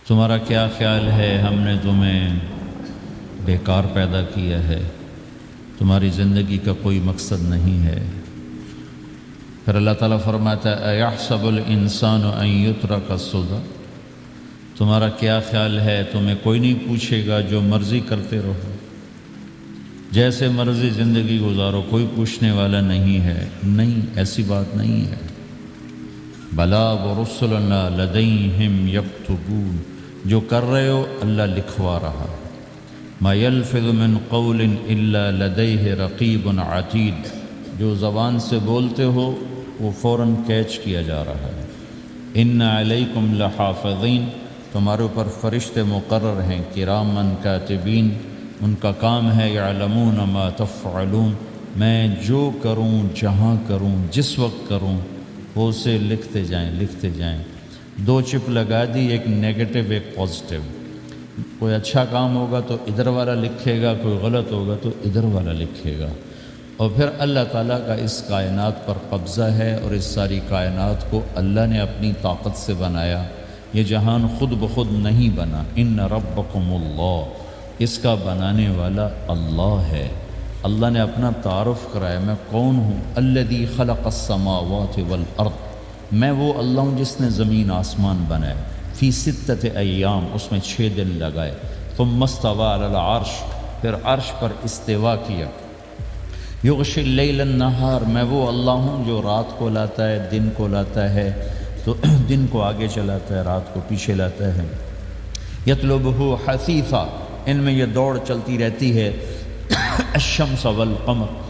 تمہارا کیا خیال ہے ہم نے تمہیں بیکار پیدا کیا ہے، تمہاری زندگی کا کوئی مقصد نہیں ہے۔ پھر اللہ تعالیٰ فرماتا ہے اَيَحْسَبُ الْإِنسَانُ أَن يُتْرَكَ سُدًى، تمہارا کیا خیال ہے تمہیں کوئی نہیں پوچھے گا، جو مرضی کرتے رہو، جیسے مرضی زندگی گزارو، کوئی پوچھنے والا نہیں ہے۔ نہیں، ایسی بات نہیں ہے۔ بَلَىٰ وَرُسُلُنَا لَدَيْهِمْ يَكْتُبُونَ، جو کر رہے ہو اللہ لکھوا رہا ہے۔ مَا يَلْفِظُ مِنْ قَوْلٍ إِلَّا لَدَيْهِ رَقِيبٌ عَتِيدٌ، جو زبان سے بولتے ہو وہ فوراً کیچ کیا جا رہا ہے۔ إِنَّ عَلَيْكُمْ لَحَافِظِينَ، تمہارے اوپر فرشتے مقرر ہیں، کراماً کاتبین، ان کا کام ہے یعلمون ما تفعلون، میں جو کروں، جہاں کروں، جس وقت کروں، وہ اسے لکھتے جائیں۔ دو چپ لگا دی، ایک نیگیٹو ایک پازیٹیو۔ کوئی اچھا کام ہوگا تو ادھر والا لکھے گا، کوئی غلط ہوگا تو ادھر والا لکھے گا۔ اور پھر اللہ تعالیٰ کا اس کائنات پر قبضہ ہے، اور اس ساری کائنات کو اللہ نے اپنی طاقت سے بنایا۔ یہ جہان خود بخود نہیں بنا، ان ربکم اللہ، اس کا بنانے والا اللہ ہے۔ اللہ نے اپنا تعارف کرایا، میں کون ہوں؟ الذی خلق السماوات والارض، میں وہ اللہ ہوں جس نے زمین آسمان بنائے، فی ستۃ ایام، اس میں 6 دن لگائے، ثم استوی علی العرش، پھر عرش پر استوا کیا، یغشی اللیل النہار، میں وہ اللہ ہوں جو رات کو لاتا ہے، دن کو لاتا ہے، تو دن کو آگے چلاتا ہے، رات کو پیچھے لاتا ہے، یطلبہ حثیثا، ان میں یہ دوڑ چلتی رہتی ہے، الشمس والقمر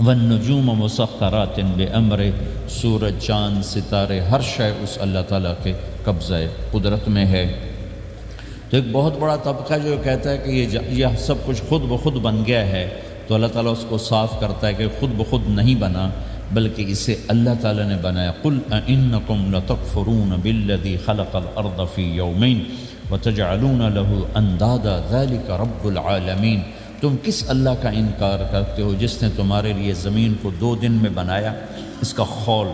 والنجوم مسخرات بامرہ، سورج، چاند، ستارے، ہر شے اس اللہ تعالیٰ کے قبضہ قدرت میں ہے۔ تو ایک بہت بڑا طبقہ جو کہتا ہے کہ یہ سب کچھ خود بخود بن گیا ہے، تو اللہ تعالیٰ اس کو صاف کرتا ہے کہ خود بخود نہیں بنا، بلکہ اسے اللہ تعالیٰ نے بنایا۔ قل اَإِنَّكُمْ لَتَكْفُرُونَ بِالَّذِي خَلَقَ الْأَرْضَ فِي يَوْمَيْنِ وَتَجْعَلُونَ لَهُ أَنْدَادًا ذَلِكَ رَبُّ الْعَالَمِينَ، تم کس اللہ کا انکار کرتے ہو جس نے تمہارے لیے زمین کو 2 دن میں بنایا، اس کا خول،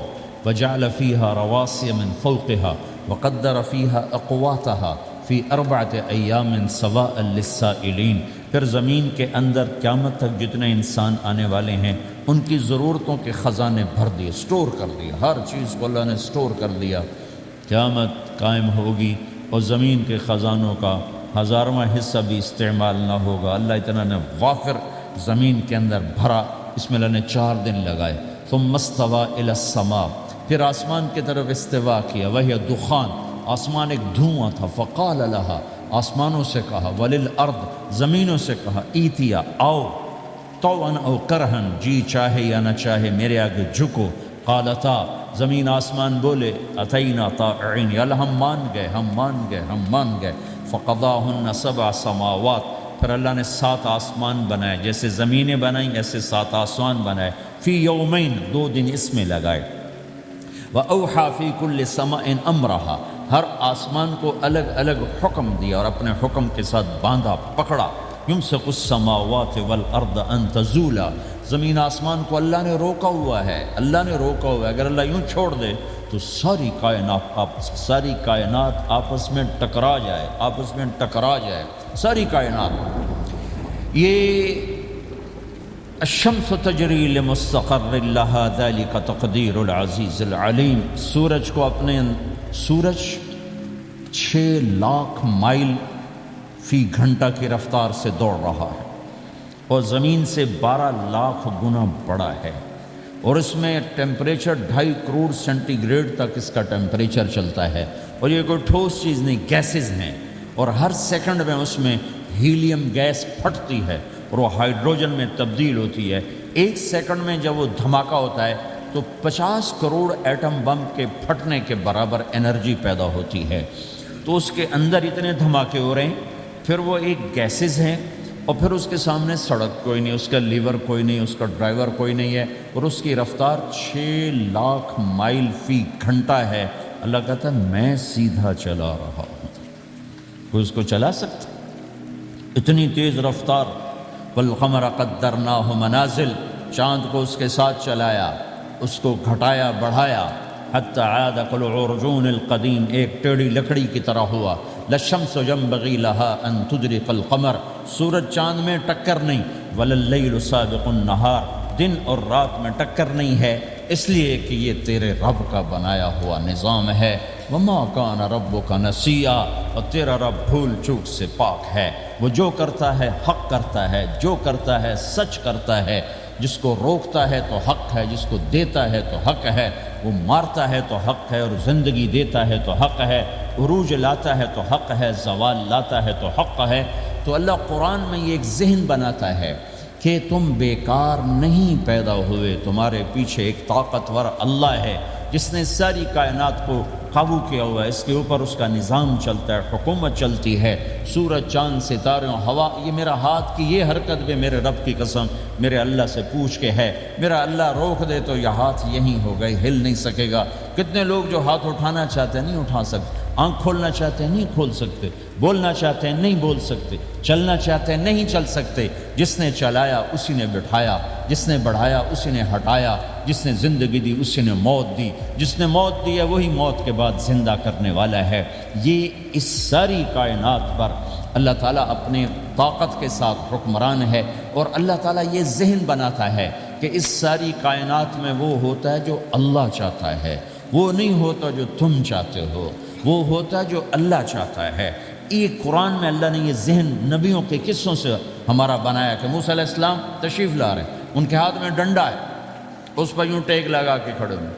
وَجَعَلَ فِيهَا رَوَاسِيَ مِنْ فَوْقِهَا وَقَدَّرَ فِيهَا أَقْوَاتَهَا فِي 4 أَيَّامٍ سَوَاءً لِلسَّائِلِينَ، پھر زمین کے اندر قیامت تک جتنے انسان آنے والے ہیں ان کی ضرورتوں کے خزانے بھر دیے، سٹور کر دیا، ہر چیز کو اللہ نے سٹور کر دیا۔ قیامت قائم ہوگی اور زمین کے خزانوں کا 1000واں حصہ بھی استعمال نہ ہوگا۔ اللہ اتنا نے وافر زمین کے اندر بھرا، اس میں اللہ نے 4 دن لگائے۔ ثم استوى الى السماء، پھر آسمان کی طرف استوا کیا، وہی دخان، آسمان ایک دھواں تھا، فقال لها، آسمانوں سے کہا، وللارض، زمینوں سے کہا، ایتیا، آؤ، طوعا او کرہن، جی چاہے یا نہ چاہے میرے آگے جھکو، قالتا، زمین آسمان بولے، اتینا طائعین، یا اللہ ہم مان گئے، فقضاہن 7 سماوات، پھر اللہ نے 7 آسمان بنائے، جیسے زمینیں بنائیں ایسے 7 آسمان بنائے، فی یومین، 2 دن اس میں لگائے، وَأَوْحَى فِي كُلِّ سَمَاءٍ أَمْرَهَا، ہر آسمان کو الگ الگ حکم دیا اور اپنے حکم کے ساتھ باندھا، پکڑا، يُمْسِكُ السَّمَاوَاتِ وَالْأَرْضَ أَن تَزُولَا، زمین آسمان کو اللہ نے روکا ہوا ہے، اگر اللہ یوں چھوڑ دے تو ساری کائنات آپس میں ٹکرا جائے، ساری کائنات۔ یہ الشمس تجری لمستقر لها ذلك تقدیر العزیز العلیم، سورج 6 لاکھ مائل فی گھنٹہ کی رفتار سے دوڑ رہا ہے، اور زمین سے 12 لاکھ گنا بڑا ہے، اور اس میں ٹیمپریچر 2.5 کروڑ سینٹی گریڈ تک اس کا ٹیمپریچر چلتا ہے، اور یہ کوئی ٹھوس چیز نہیں، گیسز ہیں، اور ہر سیکنڈ میں اس میں ہیلیم گیس پھٹتی ہے اور وہ ہائیڈروجن میں تبدیل ہوتی ہے۔ 1 سیکنڈ میں جب وہ دھماکہ ہوتا ہے تو 50 کروڑ ایٹم بم کے پھٹنے کے برابر انرجی پیدا ہوتی ہے۔ تو اس کے اندر اتنے دھماکے ہو رہے ہیں، پھر وہ ایک گیسز ہیں، اور پھر اس کے سامنے سڑک کوئی نہیں، اس کا لیور کوئی نہیں، اس کا ڈرائیور کوئی نہیں ہے، اور اس کی رفتار 6 لاکھ مائل فی گھنٹہ ہے۔ اللہ کہتا ہے میں سیدھا چلا رہا ہوں، کوئی اس کو چلا سکتا؟ اتنی تیز رفتار۔ والقمر قدرناہ منازل، چاند کو اس کے ساتھ چلایا، اس کو گھٹایا بڑھایا، حتی عاد کالعرجون القدیم، ایک ٹیڑھی لکڑی کی طرح ہوا، لَلشَّمْسُ يَنبَغِي لَهَا أَن تُدْرِكَ الْقَمَرَ، سورج چاند میں ٹکر نہیں، وَلَلَّيْلُ سَابِقُ النَّهَارِ، دن اور رات میں ٹکر نہیں ہے، اس لیے کہ یہ تیرے رب کا بنایا ہوا نظام ہے۔ وَمَا كَانَ رَبُّكَ نَسِيًّا، اور تیرا رب بھول چوک سے پاک ہے، وہ جو کرتا ہے حق کرتا ہے، جو کرتا ہے سچ کرتا ہے، جس کو روکتا ہے تو حق ہے، جس کو دیتا ہے تو حق ہے، وہ مارتا ہے تو حق ہے، اور زندگی دیتا ہے تو حق ہے، عروج لاتا ہے تو حق ہے، زوال لاتا ہے تو حق ہے۔ تو اللہ قرآن میں یہ ایک ذہن بناتا ہے کہ تم بیکار نہیں پیدا ہوئے، تمہارے پیچھے ایک طاقتور اللہ ہے جس نے ساری کائنات کو قابو کیا ہوا ہے، اس کے اوپر اس کا نظام چلتا ہے، حکومت چلتی ہے، سورج چاند ستارے ہوا، یہ میرا ہاتھ کی یہ حرکت بھی میرے رب کی قسم میرے اللہ سے پوچھ کے ہے، میرا اللہ روک دے تو یہ ہاتھ یہیں ہو گئے، ہل نہیں سکے گا۔ کتنے لوگ جو ہاتھ اٹھانا چاہتے ہیں نہیں اٹھا سکتے، آنکھ کھولنا چاہتے ہیں نہیں کھول سکتے، بولنا چاہتے ہیں نہیں بول سکتے، چلنا چاہتے ہیں نہیں چل سکتے۔ جس نے چلایا اسی نے بٹھایا، جس نے بڑھایا اسی نے ہٹایا، جس نے زندگی دی اسی نے موت دی، جس نے موت دی ہے وہی موت کے بعد زندہ کرنے والا ہے۔ یہ اس ساری کائنات پر اللہ تعالیٰ اپنے طاقت کے ساتھ حکمران ہے، اور اللہ تعالیٰ یہ ذہن بناتا ہے کہ اس ساری کائنات میں وہ ہوتا ہے جو اللہ چاہتا ہے، وہ نہیں ہوتا جو تم چاہتے ہو، وہ ہوتا ہے جو اللہ چاہتا ہے۔ ایک قرآن میں اللہ نے یہ ذہن نبیوں کے قصوں سے ہمارا بنایا کہ موسیٰ علیہ السلام تشریف لا رہے ہیں، ان کے ہاتھ میں ڈنڈا ہے، اس پر یوں ٹیک لگا کے کھڑے ہوئے،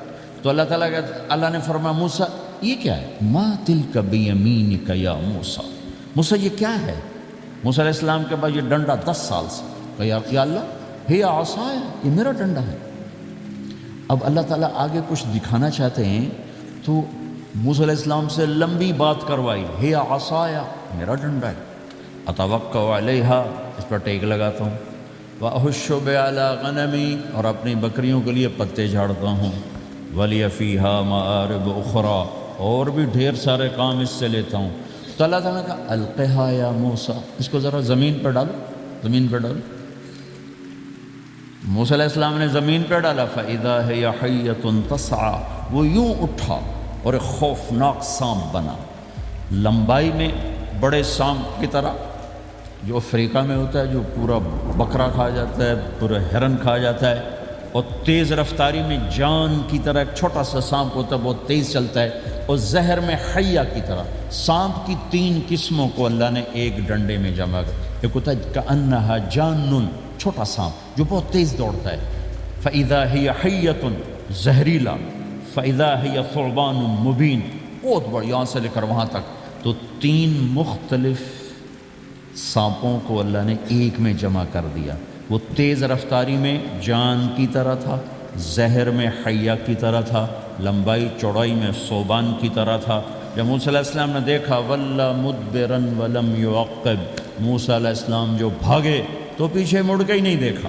تو اللہ نے فرمایا موسیٰ یہ کیا ہے؟ ما تلک بیمینک یا موسیٰ، موسیٰ یہ کیا ہے؟ موسیٰ علیہ السلام کے بعد یہ ڈنڈا 10 سال سے، کہ یا اللہ ہی عصا ہے، یہ میرا ڈنڈا ہے۔ اب اللہ تعالیٰ آگے کچھ دکھانا چاہتے ہیں تو موسیٰ علیہ السلام سے لمبی بات کروائی، ہی عصایا، میرا ڈنڈا ہے، اتوکل علیہا، اس پر ٹیک لگاتا ہوں، واحش علی غنمی، اور اپنی بکریوں کے لیے پتے جھاڑتا ہوں، ولی فیہا مآرب اخرى، اور بھی ڈھیر سارے کام اس سے لیتا ہوں۔ تو اللہ تعالیٰ نے کہا القھا یا موسیٰ، اس کو ذرا زمین پہ ڈالو، زمین پہ ڈالو۔ موسیٰ علیہ السلام نے زمین پہ ڈالا، فَإِذَا هِيَ حَيَّةٌ تَسْعَىٰ، وہ یوں اٹھا اور ایک خوفناک سانپ بنا، لمبائی میں بڑے سانپ کی طرح جو افریقہ میں ہوتا ہے، جو پورا بکرا کھا جاتا ہے، پورا ہرن کھا جاتا ہے، اور تیز رفتاری میں جان کی طرح ایک چھوٹا سا سانپ ہوتا ہے، بہت تیز چلتا ہے، اور زہر میں حیہ کی طرح۔ سانپ کی 3 قسموں کو اللہ نے ایک ڈنڈے میں جمع کر، ایک ہوتا ہے کأنہا جان، چھوٹا سانپ جو بہت تیز دوڑتا ہے، فَإِذَا هِيَ حَيَّةٌ زہریلا، فَإِذَا هِيَ ثُعْبَانٌ مُبِينٌ، بہت بڑا، یہاں سے لے کر وہاں تک۔ تو 3 مختلف سانپوں کو اللہ نے ایک میں جمع کر دیا، وہ تیز رفتاری میں جان کی طرح تھا، زہر میں حیہ کی طرح تھا، لمبائی چوڑائی میں ثعبان کی طرح تھا۔ جب موسیٰ علیہ السلام نے دیکھا وَلَّا مُدْبِرًا وَلَمْ يُعَقِّبْ، موسیٰ علیہ السلام جو بھاگے تو پیچھے مڑ کے ہی نہیں دیکھا۔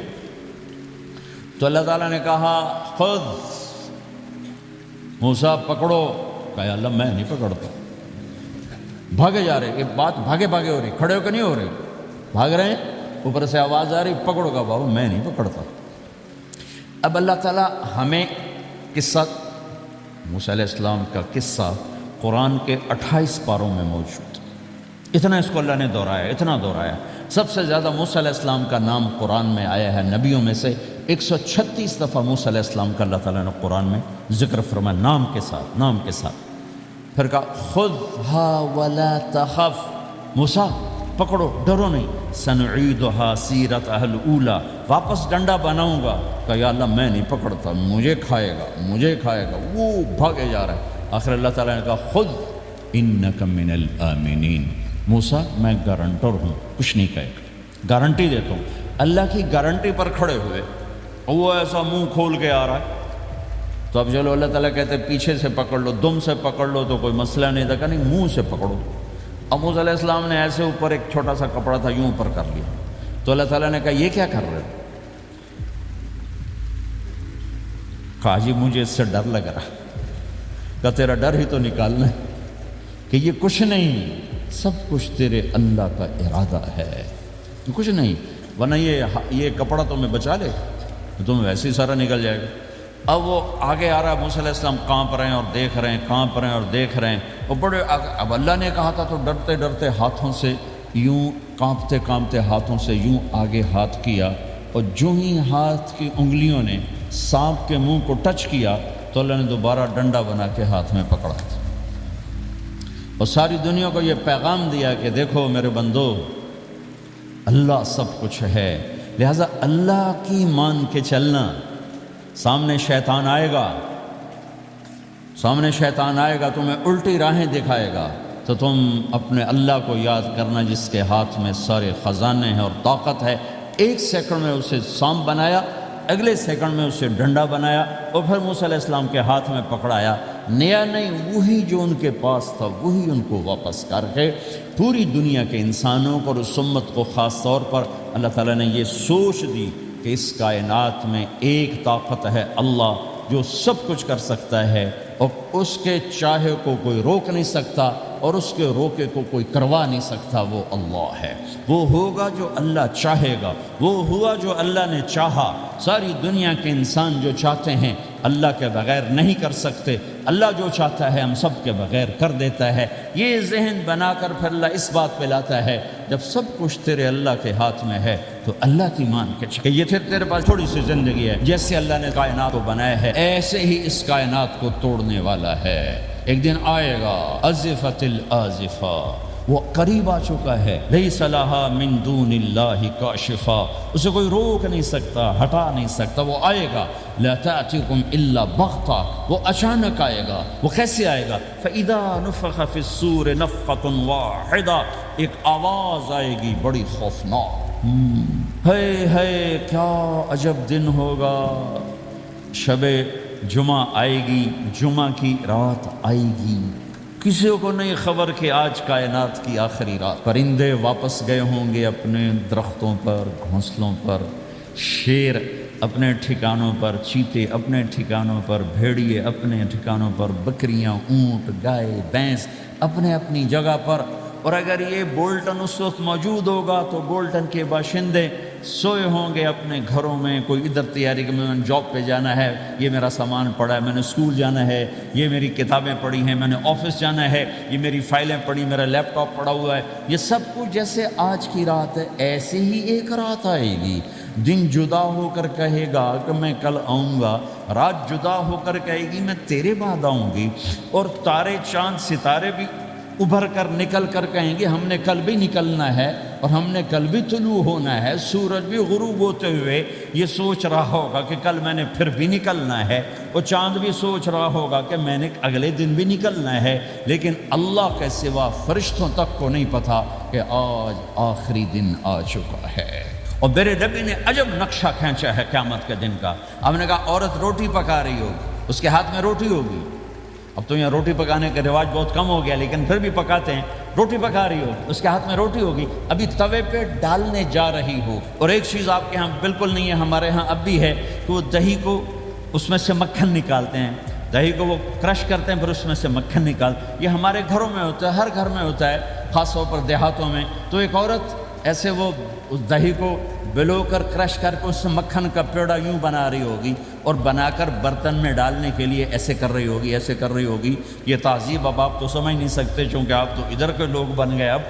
تو اللہ تعالیٰ نے کہا خذ موسیٰ پکڑو، کہا یا اللہ میں نہیں پکڑتا، بھاگے جا رہے، یہ بات بھاگے بھاگے ہو رہی، کھڑے ہو کے نہیں ہو رہے، بھاگ رہے ہیں، اوپر سے آواز آ رہی پکڑو، کا بابا میں نہیں پکڑتا۔ اب اللہ تعالیٰ ہمیں قصہ موسیٰ علیہ السلام کا قصہ قرآن کے 28 پاروں میں موجود، اتنا اس کو اللہ نے دہرایا، اتنا دہرایا۔ سب سے زیادہ موسیٰ علیہ السلام کا نام قرآن میں آیا ہے نبیوں میں سے، 136 دفعہ موسیٰ علیہ السلام کا اللہ تعالیٰ نے قرآن میں ذکر فرمایا، نام کے ساتھ، نام کے ساتھ۔ پھر کہا خذھا ولا تخف، موسیٰ پکڑو ڈرو نہیں، سنعیدھا سیرتھا الاولی، واپس ڈنڈا بناؤں گا، کہ یا اللہ میں نہیں پکڑتا، مجھے کھائے گا، مجھے کھائے گا، وہ بھاگے جا رہا ہے۔ آخر اللہ تعالیٰ نے کہا خذ انک من الآمنین، موسیٰ میں گارنٹر ہوں، کچھ نہیں کہے گا، گارنٹی دیتا ہوں۔ اللہ کی گارنٹی پر کھڑے ہوئے، اور وہ ایسا منہ کھول کے آ رہا ہے، تو اب چلو اللہ تعالیٰ کہتے ہیں پیچھے سے پکڑ لو، دم سے پکڑ لو تو کوئی مسئلہ نہیں تھا، کہ نہیں منہ سے پکڑو۔ اب موسیٰ علیہ السلام نے ایسے اوپر ایک چھوٹا سا کپڑا تھا یوں اوپر کر لیا، تو اللہ تعالیٰ نے کہا یہ کیا کر رہے ہو؟ کہا جی مجھے اس سے ڈر لگ رہا، کہ تیرا ڈر ہی تو نکالنا ہے، کہ یہ کچھ نہیں، سب کچھ تیرے اللہ کا ارادہ ہے، کچھ نہیں، ورنہ یہ کپڑا تمہیں بچا لے تو تمہیں ویسے ہی سارا نکل جائے گا۔ اب وہ آگے آ رہا ہے، موسیٰ علیہ السلام کانپ رہے ہیں اور دیکھ رہے ہیں، کانپ رہے ہیں اور دیکھ رہے ہیں، اور بڑے اب اللہ نے کہا تھا تو ڈرتے ڈرتے ہاتھوں سے یوں کانپتے کانپتے ہاتھوں سے یوں آگے ہاتھ کیا، اور جو ہی ہاتھ کی انگلیوں نے سانپ کے منہ کو ٹچ کیا تو اللہ نے دوبارہ ڈنڈا بنا کے ہاتھ میں پکڑا تھا، اور ساری دنیا کو یہ پیغام دیا کہ دیکھو میرے بندو، اللہ سب کچھ ہے، لہٰذا اللہ کی مان کے چلنا۔ سامنے شیطان آئے گا، تمہیں الٹی راہیں دکھائے گا، تو تم اپنے اللہ کو یاد کرنا جس کے ہاتھ میں سارے خزانے ہیں اور طاقت ہے۔ ایک سیکنڈ میں اسے سانپ بنایا، اگلے سیکنڈ میں اسے ڈنڈا بنایا، اور پھر موسیٰ علیہ السلام کے ہاتھ میں پکڑایا، نیا نہیں، وہی جو ان کے پاس تھا وہی ان کو واپس کر کے پوری دنیا کے انسانوں کو اور اس امت کو خاص طور پر اللہ تعالیٰ نے یہ سوچ دی کہ اس کائنات میں ایک طاقت ہے، اللہ جو سب کچھ کر سکتا ہے، اور اس کے چاہے کو کوئی روک نہیں سکتا اور اس کے روکے کو کوئی کروا نہیں سکتا، وہ اللہ ہے۔ وہ ہوگا جو اللہ چاہے گا، وہ ہوا جو اللہ نے چاہا۔ ساری دنیا کے انسان جو چاہتے ہیں اللہ کے بغیر نہیں کر سکتے، اللہ جو چاہتا ہے ہم سب کے بغیر کر دیتا ہے۔ یہ ذہن بنا کر پھر اللہ اس بات پہ لاتا ہے جب سب کچھ تیرے اللہ کے ہاتھ میں ہے تو اللہ کی مان کے کہ یہ تیرے پاس تھوڑی سی زندگی ہے، جیسے اللہ نے کائنات کو بنایا ہے ایسے ہی اس کائنات کو توڑنے والا ہے۔ ایک دن آئے گا، ازفت الازفہ، وہ قریب آ چکا ہے، لیس لہا من دون اللہ کاشفہ، اسے کوئی روک نہیں سکتا، ہٹا نہیں سکتا، وہ آئے گا۔ لا تأتیکم الا بغتہ، وہ اچانک آئے گا۔ وہ کیسے آئے گا؟ فَإِذَا نُفِخَ فِي الصُّورِ نَفْخَةٌ وَاحِدَةٌ، ایک آواز آئے گی بڑی خوفناک۔ ہے کیا عجب دن ہوگا، شب جمعہ آئے گی، جمعہ کی رات آئے گی، کسی کو نہیں خبر کہ آج کائنات کی آخری رات۔ پرندے واپس گئے ہوں گے اپنے درختوں پر، گھونسلوں پر، شیر اپنے ٹھکانوں پر، چیتے اپنے ٹھکانوں پر، بھیڑیے اپنے ٹھکانوں پر، بکریاں، اونٹ، گائے، بھینس اپنے اپنی جگہ پر۔ اور اگر یہ بولٹن اس وقت موجود ہوگا تو بولٹن کے باشندے سوئے ہوں گے اپنے گھروں میں، کوئی ادھر تیاری کہ میں نے جاب پہ جانا ہے، یہ میرا سامان پڑا ہے، میں نے اسکول جانا ہے، یہ میری کتابیں پڑھی ہیں، میں نے آفس جانا ہے، یہ میری فائلیں پڑھی، میرا لیپ ٹاپ پڑا ہوا ہے۔ یہ سب کچھ جیسے آج کی رات ہے ایسے ہی ایک رات آئے گی۔ دن جدا ہو کر کہے گا کہ میں کل آؤں گا، رات جدا ہو کر کہے گی میں تیرے بعد آؤں گی، اور تارے چاند ستارے بھی ابھر کر نکل کر کہیں گے ہم نے کل بھی نکلنا ہے اور ہم نے کل بھی طلوع ہونا ہے۔ سورج بھی غروب ہوتے ہوئے یہ سوچ رہا ہوگا کہ کل میں نے پھر بھی نکلنا ہے، اور چاند بھی سوچ رہا ہوگا کہ میں نے اگلے دن بھی نکلنا ہے، لیکن اللہ کے سوا فرشتوں تک کو نہیں پتہ کہ آج آخری دن آ چکا ہے۔ اور میرے نبی نے عجب نقشہ کھینچا ہے قیامت کے دن کا۔ ہم نے کہا عورت روٹی پکا رہی ہوگی، اس کے ہاتھ میں روٹی ہوگی۔ اب تو یہاں روٹی پکانے کا رواج بہت کم ہو گیا، لیکن پھر بھی پکاتے ہیں۔ روٹی پکا رہی ہوگی، اس کے ہاتھ میں روٹی ہوگی، ابھی توے پہ ڈالنے جا رہی ہو۔ اور ایک چیز آپ کے ہاں بالکل نہیں ہے، ہمارے ہاں اب بھی ہے کہ وہ دہی کو اس میں سے مکھن نکالتے ہیں، دہی کو وہ کرش کرتے ہیں، پھر اس میں سے مکھن نکالتے۔ یہ ہمارے گھروں میں ہوتا ہے، ہر گھر میں ہوتا ہے، خاص طور پر دیہاتوں میں۔ تو ایک عورت ایسے وہ اس دہی کو بلو کر کرش کر کے اس سے مکھن کا پیڑا یوں بنا رہی ہوگی، اور بنا کر برتن میں ڈالنے کے لیے ایسے کر رہی ہوگی، ایسے کر رہی ہوگی۔ یہ تہذیب اب آپ تو سمجھ نہیں سکتے چونکہ آپ تو ادھر کے لوگ بن گئے اب،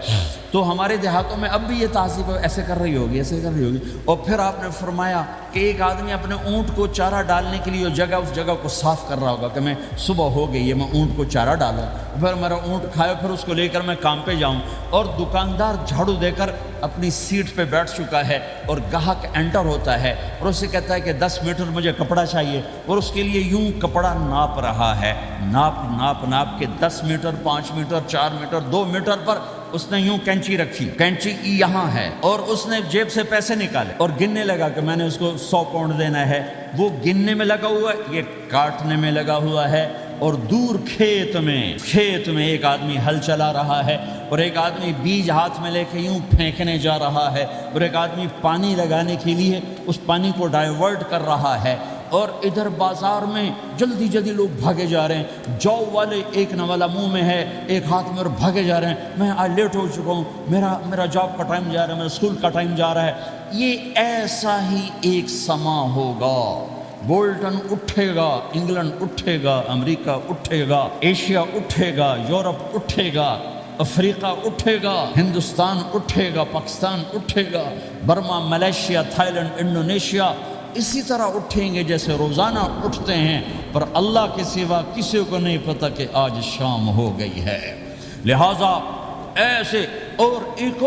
تو ہمارے دیہاتوں میں اب بھی یہ تہذیب ایسے کر رہی ہوگی، ایسے کر رہی ہوگی۔ اور پھر آپ نے فرمایا کہ ایک آدمی اپنے اونٹ کو چارہ ڈالنے کے لیے اس جگہ کو صاف کر رہا ہوگا کہ میں صبح ہو گئی ہے، میں اونٹ کو چارہ ڈالوں، پھر میرا اونٹ کھائے، پھر اس کو لے کر میں کام پہ جاؤں۔ اور دکاندار جھاڑو دے کر اپنی سیٹ پہ بیٹھ چکا ہے، اور گاہک انٹر ہوتا ہے اور اسے کہتا ہے کہ 10 میٹر مجھے کپڑا چاہیے، اور اس کے لیے یوں کپڑا ناپ رہا ہے، ناپ کے 10 میٹر، 5 میٹر، 4 میٹر، 2 میٹر پر اس نے یوں کینچی رکھی، کینچی یہاں ہے، اور اس نے جیب سے پیسے نکالے اور گننے لگا کہ میں نے اس کو 100 پاؤنڈ دینا ہے۔ وہ گننے میں لگا ہوا ہے، یہ کاٹنے میں لگا ہوا ہے۔ اور دور کھیت میں ایک آدمی ہل چلا رہا ہے، اور ایک آدمی بیج ہاتھ میں لے کے یوں پھینکنے جا رہا ہے، اور ایک آدمی پانی لگانے کے لیے اس پانی کو ڈائیورٹ کر رہا ہے۔ اور ادھر بازار میں جلدی لوگ بھاگے جا رہے ہیں، جاب والے ایک نوالا منہ میں ہے، ایک ہاتھ میں، اور بھاگے جا رہے ہیں۔ میں آج لیٹ ہو چکا ہوں، میرا جاب کا ٹائم جا رہا ہے، میرا اسکول کا ٹائم جا رہا ہے۔ یہ ایسا ہی ایک سما ہوگا بولٹن اٹھے گا، انگلینڈ اٹھے گا، امریکہ اٹھے گا، ایشیا اٹھے گا، یورپ اٹھے گا، افریقہ اٹھے گا، ہندوستان اٹھے گا، پاکستان اٹھے گا، Burma, Malaysia, Thai land, Indonesia اسی طرح اٹھیں گے جیسے روزانہ اٹھتے ہیں، پر اللہ کے سوا کسی کو نہیں پتہ کہ آج شام ہو گئی ہے۔ لہٰذا ایسے ایک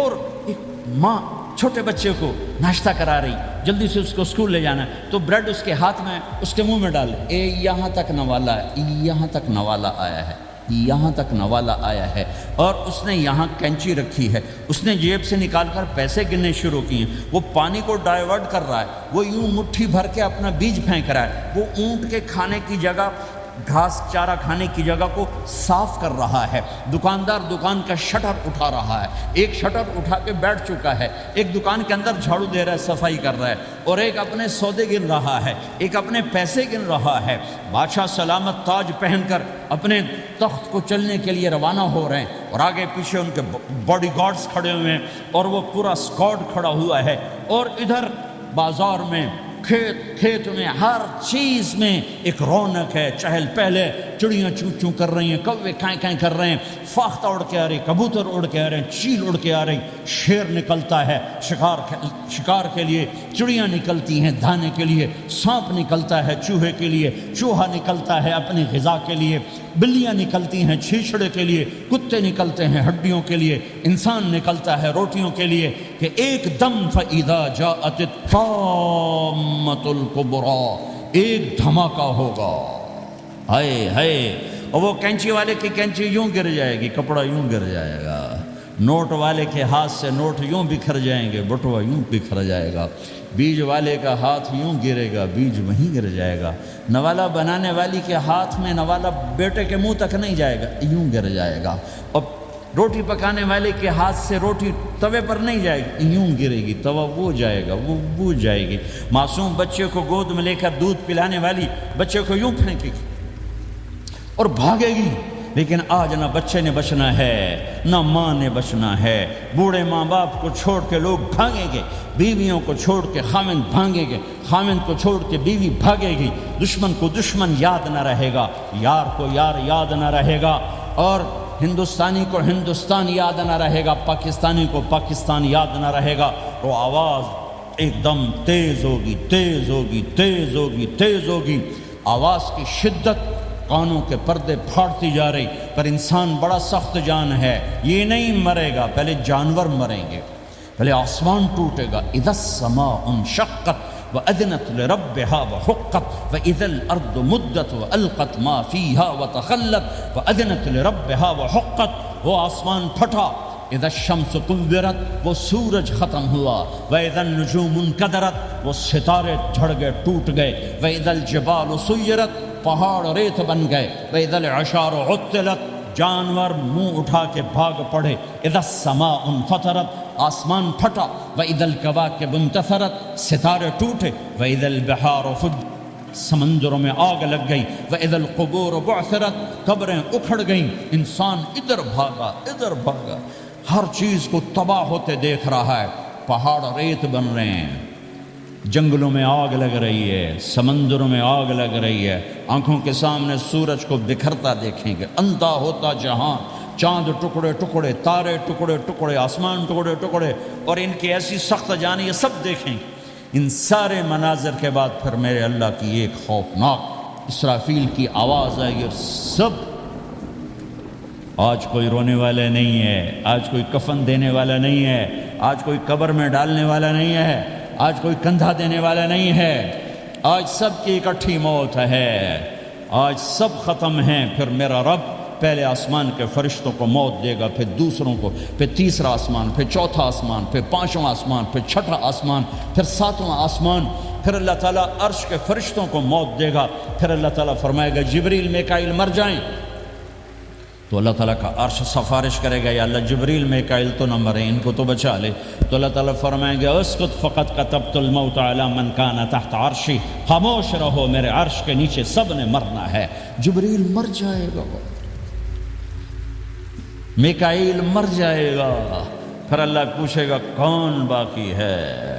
ماں چھوٹے بچے کو ناشتہ کرا رہی، جلدی سے اس کو اسکول لے جانا ہے، تو بریڈ اس کے ہاتھ میں، اس کے منہ میں ڈال، یہاں تک نوالا ہے، یہاں تک نوالا آیا ہے، یہاں تک نوالا آیا ہے، اور اس نے یہاں کینچی رکھی ہے، اس نے جیب سے نکال کر پیسے گننے شروع کیے ہیں، وہ پانی کو ڈائیورٹ کر رہا ہے، وہ یوں مٹھی بھر کے اپنا بیج پھینک رہا ہے، وہ اونٹ کے کھانے کی جگہ، گھاس چارہ کھانے کی جگہ کو صاف کر رہا ہے، دکاندار دکان کا شٹر اٹھا رہا ہے، ایک شٹر اٹھا کے بیٹھ چکا ہے، ایک دکان کے اندر جھاڑو دے رہا ہے، صفائی کر رہا ہے، اور ایک اپنے سودے گن رہا ہے، ایک اپنے پیسے گن رہا ہے۔ بادشاہ سلامت تاج پہن کر اپنے تخت کو چلنے کے لیے روانہ ہو رہے ہیں، اور آگے پیچھے ان کے باڈی گارڈز کھڑے ہوئے ہیں، اور وہ پورا اسکواڈ کھڑا ہوا ہے، اور ادھر بازار میں، کھیت میں، ہر چیز میں ایک رونق ہے، چہل پہلے، چڑیاں چوں چوں کر رہی ہیں، کوے کائیں کائیں کر رہے ہیں، فاختہ اڑ کے آ رہی، کبوتر اڑ کے آ رہے ہیں، چیل اڑ کے آ رہی، شیر نکلتا ہے شکار کے لیے، چڑیاں نکلتی ہیں دھانے کے لیے، سانپ نکلتا ہے چوہے کے لیے، چوہا نکلتا ہے اپنی غذا کے لیے، بلیاں نکلتی ہیں چھیچڑے کے لیے، کتے نکلتے ہیں ہڈیوں کے لیے، انسان نکلتا ہے روٹیوں کے لیے، کہ ایک دم فَإِذَا جَاءَتِ الطَّامَّةُ الْكُبْرَىٰ، ایک دھماکہ ہوگا، ہائے ہائے، اور وہ کینچی والے کی کینچی یوں گر جائے گی، کپڑا یوں گر جائے گا، نوٹ والے کے ہاتھ سے نوٹ یوں بکھر جائیں گے، بٹوا یوں بکھر جائے گا، بیج والے کا ہاتھ یوں گرے گا، بیج وہیں گر جائے گا، نوالا بنانے والی کے ہاتھ میں نوالا بیٹے کے منہ تک نہیں جائے گا، یوں گر جائے گا، اور روٹی پکانے والے کے ہاتھ سے روٹی توے پر نہیں جائے گی، یوں گرے گی، توا وہ جائے گا، وہ بوجھ جائے گی، معصوم بچے کو گود میں لے کر دودھ پلانے والی بچے کو یوں پھینکے گی اور بھاگے گی، لیکن آج نہ بچے نے بچنا ہے، نہ ماں نے بچنا ہے، بوڑھے ماں باپ کو چھوڑ کے لوگ بھاگیں گے، بیویوں کو چھوڑ کے خامند بھاگیں گے، خامند کو چھوڑ کے بیوی بھاگے گی، دشمن کو دشمن یاد نہ رہے گا، یار کو یار یاد نہ رہے گا، اور ہندوستانی کو ہندوستان یاد نہ رہے گا، پاکستانی کو پاکستان یاد نہ رہے گا، تو آواز ایک دم تیز ہوگی، تیز ہوگی، تیز ہوگی، تیز ہوگی، آواز کی شدت کانوں کے پردے پھاڑتی جا رہی، پر انسان بڑا سخت جان ہے، یہ نہیں مرے گا، پہلے جانور مریں گے، پہلے آسمان ٹوٹے گا، اذا السماء انشقت وَأَذِنَتْ لِرَبِّهَا وَحُقَّتْ وَإِذَا الْأَرْضُ مُدَّتْ وَأَلْقَتْ مَا فِيهَا وَتَخَلَّتْ وَأَذِنَتْ لِرَبِّهَا وَحُقَّتْ، وہ آسمان پھٹا، اذا الشمس كُوِّرَتْ، وہ سورج ختم ہوا، وَإِذَا النُّجُومُ انْكَدَرَتْ، وہ ستارے جھڑ گئے، ٹوٹ گئے، وَإِذَا الْجِبَالُ سُيِّرَتْ، پہاڑ ریت بن گئے، وَإِذَا الْعِشَارُ عُطِّلَتْ، جانور منہ اٹھا کے بھاگ پڑے، اذا السماء انفطرت، آسمان پھٹا، وَإِذَا الْكَوَاكِبُ انتثرت، ستارے ٹوٹے، وَإِذَا الْبِحَارُ فُجِّرَتْ، سمندروں میں آگ لگ گئی، وَإِذَا الْقُبُورُ بُعْثِرَتْ، قبریں اکھڑ گئیں، انسان ادھر بھاگا ادھر بھاگا، ہر چیز کو تباہ ہوتے دیکھ رہا ہے، پہاڑ ریت بن رہے ہیں، جنگلوں میں آگ لگ رہی ہے، سمندروں میں آگ لگ رہی ہے، آنکھوں کے سامنے سورج کو بکھرتا دیکھیں گے، اندھا ہوتا جہاں، چاند ٹکڑے ٹکڑے، تارے ٹکڑے ٹکڑے، آسمان ٹکڑے ٹکڑے، اور ان کی ایسی سخت جان، یہ سب دیکھیں گے۔ ان سارے مناظر کے بعد پھر میرے اللہ کی ایک خوفناک اسرافیل کی آواز آئی، اور سب، آج کوئی رونے والا نہیں ہے، آج کوئی کفن دینے والا نہیں ہے، آج کوئی قبر میں ڈالنے والا نہیں ہے، آج کوئی کندھا دینے والا نہیں ہے، آج سب کی اکٹھی موت ہے، آج سب ختم ہیں۔ پھر میرا رب پہلے آسمان کے فرشتوں کو موت دے گا، پھر دوسروں کو، پھر تیسرا آسمان، پھر چوتھا آسمان، پھر پانچواں آسمان، پھر چھٹا آسمان، پھر ساتواں آسمان، پھر اللہ تعالیٰ عرش کے فرشتوں کو موت دے گا، پھر اللہ تعالیٰ فرمائے گا جبریل میکائیل مر جائیں، تو اللہ تعالیٰ کا عرش سفارش کرے گا، یا اللہ جبریل میکائیل تو نہ مریں، ان کو تو بچا لے، تو اللہ تعالیٰ فرمائیں گے اسکت فقط کتبت الموت علی من کان تحت عرشی، خاموش رہو، میرے عرش کے نیچے سب نے مرنا ہے۔ جبریل مر جائے گا، میکائیل مر جائے گا، پھر اللہ پوچھے گا کون باقی ہے،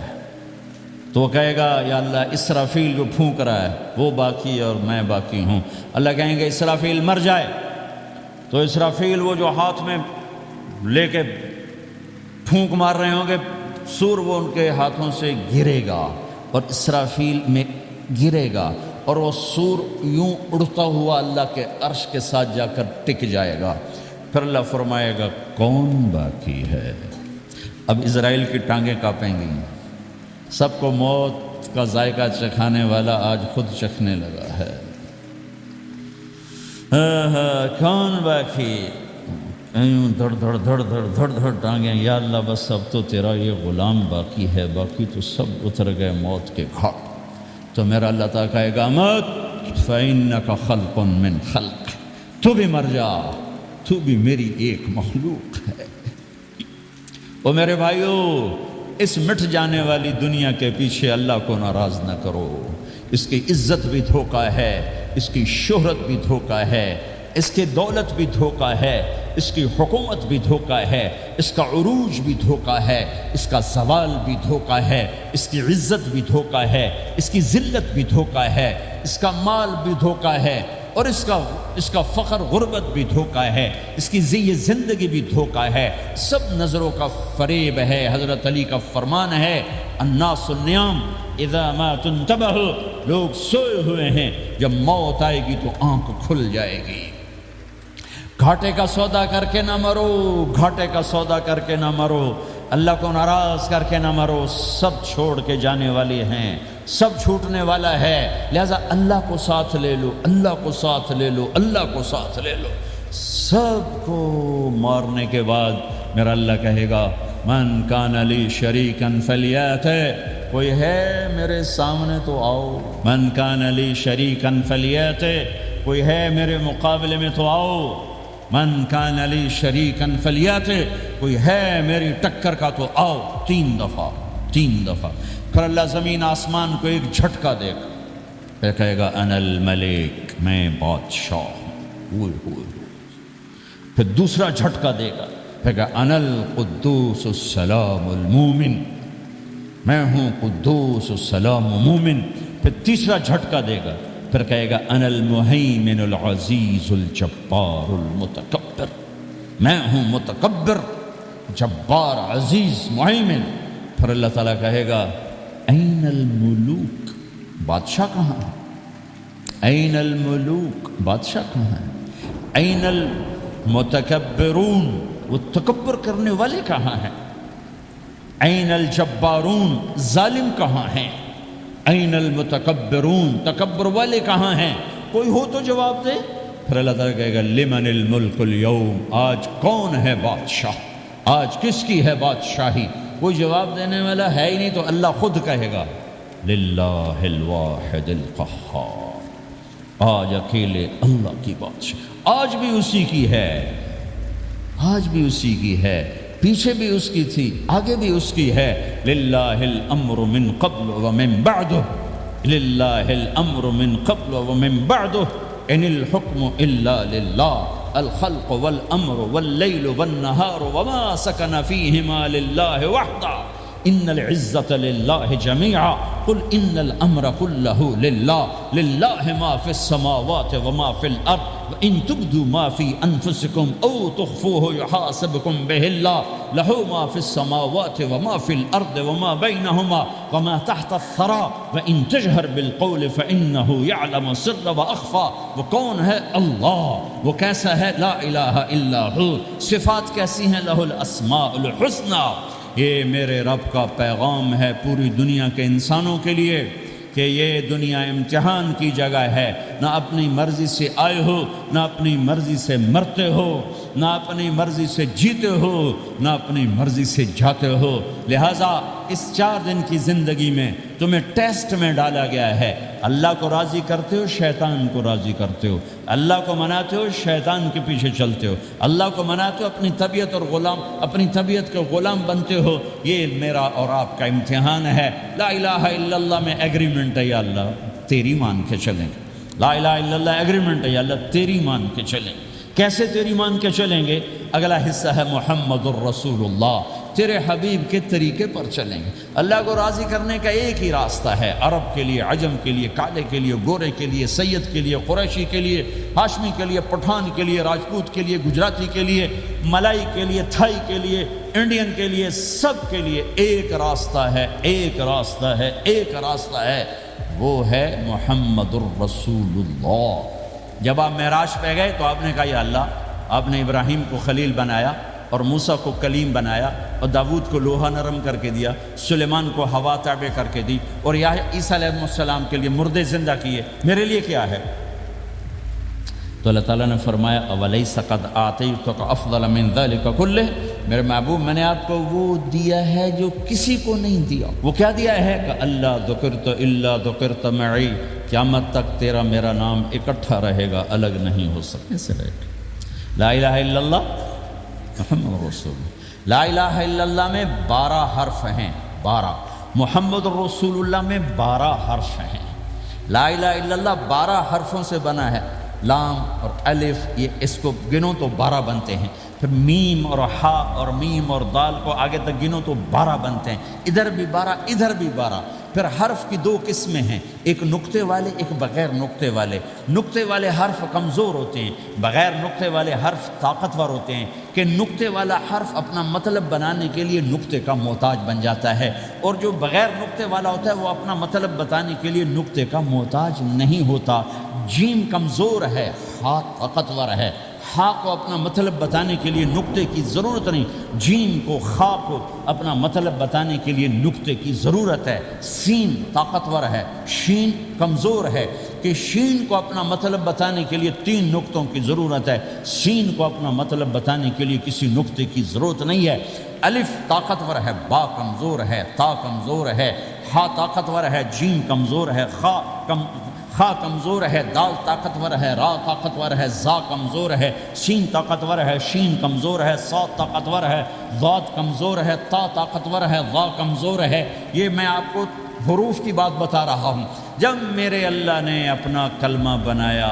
تو وہ کہے گا یا اللہ اسرافیل جو پھونک رہا ہے وہ باقی اور میں باقی ہوں. اللہ کہیں گے اسرافیل مر جائے. تو اسرافیل وہ جو ہاتھ میں لے کے پھونک مار رہے ہوں گے سور، وہ ان کے ہاتھوں سے گرے گا اور اسرافیل میں گرے گا اور وہ سور یوں اڑتا ہوا اللہ کے عرش کے ساتھ جا کر ٹک جائے گا. پھر اللہ فرمائے گا کون باقی ہے؟ اب اسرائیل کی ٹانگیں کانپیں گی. سب کو موت کا ذائقہ چکھانے والا آج خود چکھنے لگا ہے. کون باقی؟ یوں دھڑ دھڑ دھڑ دھڑ دھڑ دھڑ ٹانگیں. یا اللہ بس اب تو تیرا یہ غلام باقی ہے، باقی تو سب اتر گئے موت کے گھاٹ. تو میرا اللہ تعالیٰ کہے گا مت فَإِنَّكَ خَلْقٌ مِّن خَلْقِ، تو بھی مر جا، تو بھی میری ایک مخلوق ہے. او میرے بھائیو، اس مٹ جانے والی دنیا کے پیچھے اللہ کو ناراض نہ کرو. اس کی عزت بھی دھوکہ ہے، اس کی شہرت بھی دھوکہ ہے، اس کی دولت بھی دھوکہ ہے، اس کی حکومت بھی دھوکہ ہے، اس کا عروج بھی دھوکہ ہے، اس کا زوال بھی دھوکہ ہے، اس کی عزت بھی دھوکہ ہے، اس کی ذلت بھی دھوکہ ہے، اس کا مال بھی دھوکہ ہے، اور اس کا فخر غربت بھی دھوکہ ہے، اس کی زندگی بھی دھوکہ ہے. سب نظروں کا فریب ہے. حضرت علی کا فرمان ہے الناس النیام اذا ما تنتبہ، لوگ سوئے ہوئے ہیں، جب موت آئے گی تو آنکھ کھل جائے گی. گھاٹے کا سودا کر کے نہ مرو، گھاٹے کا سودا کر کے نہ مرو، اللہ کو ناراض کر کے نہ مرو. سب چھوڑ کے جانے والے ہیں، سب چھوٹنے والا ہے. لہذا اللہ کو ساتھ لے لو، اللہ کو ساتھ لے لو، اللہ کو ساتھ لے لو. سب کو مارنے کے بعد میرا اللہ کہے گا من کان لی شریکن فلیاتہ، کوئی ہے میرے سامنے تو آؤ. من کان لی شریکن فلیاتہ، کوئی ہے میرے مقابلے میں تو آؤ. من کان لی شریکن فلیاتہ، کوئی ہے میری ٹکر کا تو آؤ. 3 دفعہ 3 دفعہ. پھر اللہ زمین آسمان کو ایک جھٹکا دے گا، پھر کہے گا انا الملک، میں بادشاہ ہوں. پھر دوسرا جھٹکا دے گا، پھر کہا انا القدوس السلام المومن، میں ہوں قدوس السلام مومن. پھر تیسرا جھٹکا دے گا، پھر کہے گا انا المہیمن العزیز الجبار المتکبر، میں ہوں متکبر جبار عزیز مہیمن. پھر اللہ تعالیٰ کہے گا این الملوک، بادشاہ کہاں ہے؟ این الملوک، بادشاہ کہاں ہے؟ این المتکبرون، وہ تکبر کرنے والے کہاں ہیں؟ این الجبارون، ظالم کہاں ہیں؟ این المتکبرون، تکبر والے کہاں ہیں؟ کوئی ہو تو جواب دے. پھر اللہ تعالیٰ کہے گا لمن الملک اليوم، آج کون ہے بادشاہ؟ آج کس کی ہے بادشاہی؟ کوئی جواب دینے والا ہے ہی نہیں. تو اللہ خود کہے گا للہ الواحد القہار، آج اکیلے اللہ کی بادشاہ. آج بھی اسی کی ہے، آج بھی اسی کی ہے، پیچھے بھی اس کی تھی، آگے بھی اس کی ہے. للہ الامر من قبل ومن بعدہ، للہ الامر من قبل ومن بعدہ، ان الحکم الا للہ، الخلق والامر واللیل والنہار وما سکن فیہما للہ وحدہ، ان العزت للہ جميعا، قل ان الامر كله للہ، للہ ما فی السماوات وما فی الارض، وان تبدوا ما فی انفسکم او تخفوه یحاسبکم به اللہ، لہ ما فی السماوات وما فی الارض وما بینہما وما تحت الثرى، وان تجہر بالقول فانہ یعلم السر واخفى. وہ کون ہے؟ اللہ. وہ کیسا ہے؟ لا الہ الا ہو. صفات کیسی ہیں؟ لہ الاسماء الحسنى. یہ میرے رب کا پیغام ہے پوری دنیا کے انسانوں کے لیے کہ یہ دنیا امتحان کی جگہ ہے. نہ اپنی مرضی سے آئے ہو، نہ اپنی مرضی سے مرتے ہو، نہ اپنی مرضی سے جیتے ہو، نہ اپنی مرضی سے جاتے ہو. لہٰذا اس 4 دن کی زندگی میں تمہیں ٹیسٹ میں ڈالا گیا ہے. اللہ کو راضی کرتے ہو، شیطان کو راضی کرتے ہو. اللہ کو مناتے ہو، شیطان کے پیچھے چلتے ہو. اللہ کو مناتے ہو، اپنی طبیعت اور اپنی طبیعت کے غلام بنتے ہو. یہ میرا اور آپ کا امتحان ہے. لا الہ الا اللہ میں ایگریمنٹ ہے، یا اللہ تیری مان کے چلیں گے. لا الہ الا اللہ ایگریمنٹ ہے، یا اللہ تیری مان کے چلیں. کیسے تیری مان کے چلیں گے؟ اگلا حصہ ہے محمد الرسول اللہ. تیرے حبیب کے طریقے پر چلیں گے۔ اللہ کو راضی کرنے کا ایک ہی راستہ ہے، عرب کے لیے، عجم کے لیے، کالے کے لیے، گورے کے لیے، سید کے لیے، قریشی کے لیے، ہاشمی کے لیے، پٹھان کے لیے، راجپوت کے لیے، گجراتی کے لیے، ملائی کے لیے، تھائی کے لیے، انڈین کے لیے، سب کے لیے ایک راستہ ہے، ایک راستہ ہے، ایک راستہ ہے، وہ ہے محمد الرسول اللہ۔ جب آپ معراج پہ گئے تو آپ نے کہا یا اللہ، آپ نے ابراہیم کو خلیل بنایا اور موسیٰ کو کلیم بنایا اور داود کو لوہا نرم کر کے دیا، سلیمان کو ہوا تابع کر کے دی، اور عیسیٰ علیہ السلام کے لیے مردے زندہ کیے، میرے لیے کیا ہے؟ تو اللہ تعالیٰ نے فرمایا اولیس قد آتیتک افضل من ذلک کلہ، میرے محبوب میں نے آپ کو وہ دیا ہے جو کسی کو نہیں دیا۔ وہ کیا دیا ہے کہ اللہ ذکرت الا ذکرت معی، قیامت تک تیرا میرا نام اکٹھا رہے گا، الگ نہیں ہو سکے سے رہے گا۔ لا الہ الا اللہ محمد رسول اللہ۔ لا الہ الا اللہ میں 12 حرف ہیں، 12۔ محمد رسول اللہ میں 12 حرف ہیں۔ لا الہ الا اللہ 12 حرفوں سے بنا ہے، لام اور الف، یہ اس کو گنو تو 12 بنتے ہیں، پھر میم اور ہا اور میم اور دال کو آگے تک گنو تو 12 بنتے ہیں، ادھر بھی 12 ادھر بھی 12۔ پھر حرف کی 2 قسمیں ہیں، ایک نقطے والے، ایک بغیر نقطے والے۔ نقطے والے حرف کمزور ہوتے ہیں، بغیر نقطے والے حرف طاقتور ہوتے ہیں، کہ نقطے والا حرف اپنا مطلب بنانے کے لیے نقطے کا محتاج بن جاتا ہے، اور جو بغیر نقطے والا ہوتا ہے وہ اپنا مطلب بتانے کے لیے نقطے کا محتاج نہیں ہوتا۔ جیم کمزور ہے، ہا طاقتور ہے، ہا کو اپنا مطلب بتانے کے لیے نقطے کی ضرورت نہیں، جیم کو، خا کو اپنا مطلب بتانے کے لیے نقطے کی ضرورت ہے۔ سین طاقتور ہے، شین کمزور ہے، کہ شین کو اپنا مطلب بتانے کے لیے 3 نقطوں کی ضرورت ہے، سین کو اپنا مطلب بتانے کے لیے کسی نقطے کی ضرورت نہیں ہے۔ الف طاقتور ہے، با کمزور ہے، تا کمزور ہے، ہا طاقتور ہے، جیم کمزور ہے، خا کمزور ہے، دال طاقتور ہے، را طاقتور ہے، زا کمزور ہے، سین طاقتور ہے، شین کمزور ہے، صاد طاقتور ہے، ضاد کمزور ہے، تا طاقتور ہے، ضا کمزور ہے۔ یہ میں آپ کو حروف کی بات بتا رہا ہوں۔ جب میرے اللہ نے اپنا کلمہ بنایا،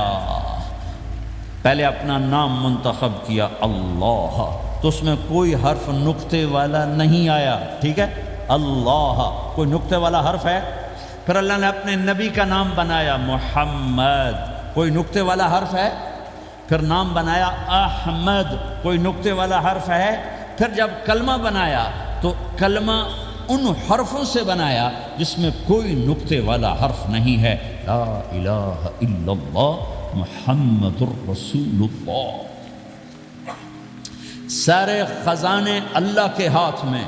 پہلے اپنا نام منتخب کیا اللہ، تو اس میں کوئی حرف نقطے والا نہیں آیا، ٹھیک ہے؟ اللہ کوئی نقطے والا حرف ہے؟ پھر اللہ نے اپنے نبی کا نام بنایا محمد، کوئی نقطے والا حرف ہے؟ پھر نام بنایا احمد، کوئی نقطے والا حرف ہے؟ پھر جب کلمہ بنایا تو کلمہ ان حرفوں سے بنایا جس میں کوئی نقطے والا حرف نہیں ہے، لا الہ الا اللہ محمد الرسول اللہ۔ سارے خزانے اللہ کے ہاتھ میں،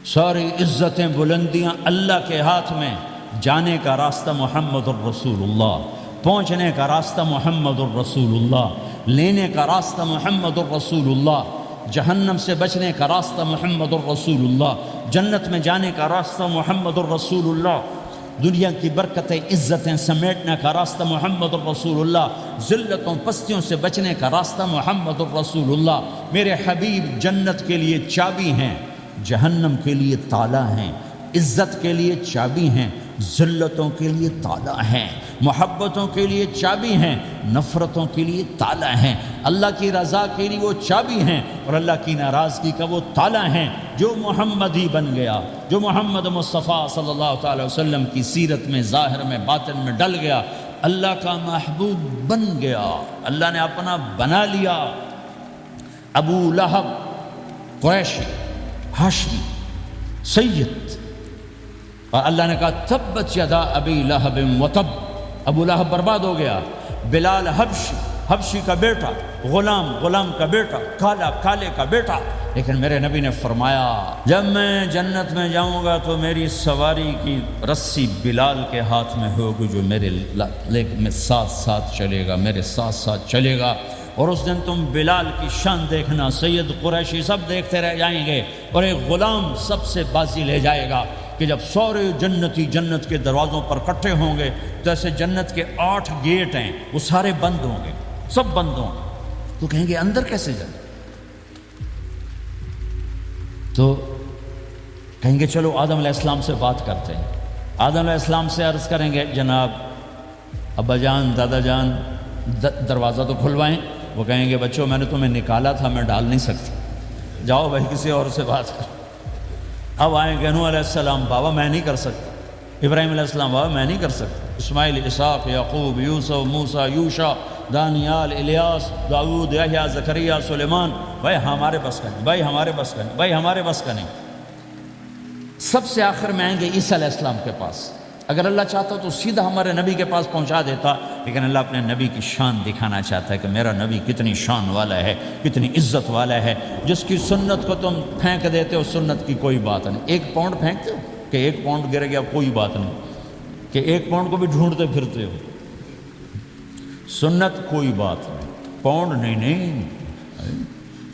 ساری عزتیں بلندیاں اللہ کے ہاتھ میں، جانے کا راستہ محمد الرسول اللہ، پہنچنے کا راستہ محمد الرسول اللہ، لینے کا راستہ محمد الرسول اللہ، جہنم سے بچنے کا راستہ محمد الرسول اللہ، جنت میں جانے کا راستہ محمد الرسول اللہ، دنیا کی برکتیں عزتیں سمیٹنے کا راستہ محمد الرسول اللہ، ذلتوں پستیوں سے بچنے کا راستہ محمد الرسول اللہ۔ میرے حبیب جنت کے لیے چابی ہیں، جہنم کے لیے تالا ہیں، عزت کے لیے چابی ہیں، ذلتوں کے لیے تالا ہیں، محبتوں کے لیے چابی ہیں، نفرتوں کے لیے تالا ہیں، اللہ کی رضا کے لیے وہ چابی ہیں، اور اللہ کی ناراضگی کا وہ تالا ہیں۔ جو محمدی بن گیا، جو محمد مصطفیٰ صلی اللہ تعالی وسلم کی سیرت میں، ظاہر میں، باطن میں ڈل گیا، اللہ کا محبوب بن گیا، اللہ نے اپنا بنا لیا۔ ابو لہب قریشی، ہاشمی، سید، اور اللہ نے کہا تبت یدا ابی لہب وتب، ابو لہب برباد ہو گیا۔ بلال حبشی، حبشی کا بیٹا، غلام، غلام کا بیٹا، کالا، کالے کا بیٹا، لیکن میرے نبی نے فرمایا جب میں جنت میں جاؤں گا تو میری سواری کی رسی بلال کے ہاتھ میں ہوگی، جو میرے میں ساتھ ساتھ چلے گا، میرے ساتھ ساتھ چلے گا، اور اس دن تم بلال کی شان دیکھنا، سید قریشی سب دیکھتے رہ جائیں گے، اور ایک غلام سب سے بازی لے جائے گا، کہ جب سارے جنتی جنت کے دروازوں پر کٹھے ہوں گے تو ایسے جنت کے 8 گیٹ ہیں، وہ سارے بند ہوں گے، سب بند ہوں گے، تو کہیں گے اندر کیسے جائیں؟ تو کہیں گے چلو آدم علیہ السلام سے بات کرتے ہیں، آدم علیہ السلام سے عرض کریں گے جناب ابا جان، دادا جان، دروازہ تو کھلوائیں۔ وہ کہیں گے بچوں میں نے تمہیں نکالا تھا، میں ڈال نہیں سکتی، جاؤ بھائی کسی اور سے بات کر. اب آئیں کہ نوح علیہ السلام بابا میں نہیں کر سکتا، ابراہیم علیہ السلام بابا میں نہیں کر سکتا، اسماعیل، اسحاق، یعقوب، یوسف، موسیٰ، یوشع، دانیال، الیاس، داؤد، یحییٰ، زکریا، سلیمان، بھائی ہمارے بس کا نہیں، بھائی ہمارے بس کا نہیں، بھائی ہمارے بس کا نہیں. سب سے آخر میں آئیں گے عیسیٰ علیہ السلام کے پاس. اگر اللہ چاہتا تو سیدھا ہمارے نبی کے پاس پہنچا دیتا، لیکن اللہ اپنے نبی کی شان دکھانا چاہتا ہے کہ میرا نبی کتنی شان والا ہے، کتنی عزت والا ہے، جس کی سنت کو تم پھینک دیتے ہو سنت کی کوئی بات نہیں. 1 پاؤنڈ پھینکتے ہو کہ 1 پاؤنڈ گر گیا کوئی بات نہیں، کہ 1 پاؤنڈ کو بھی ڈھونڈتے پھرتے ہو. سنت کوئی بات نہیں، پاؤنڈ نہیں.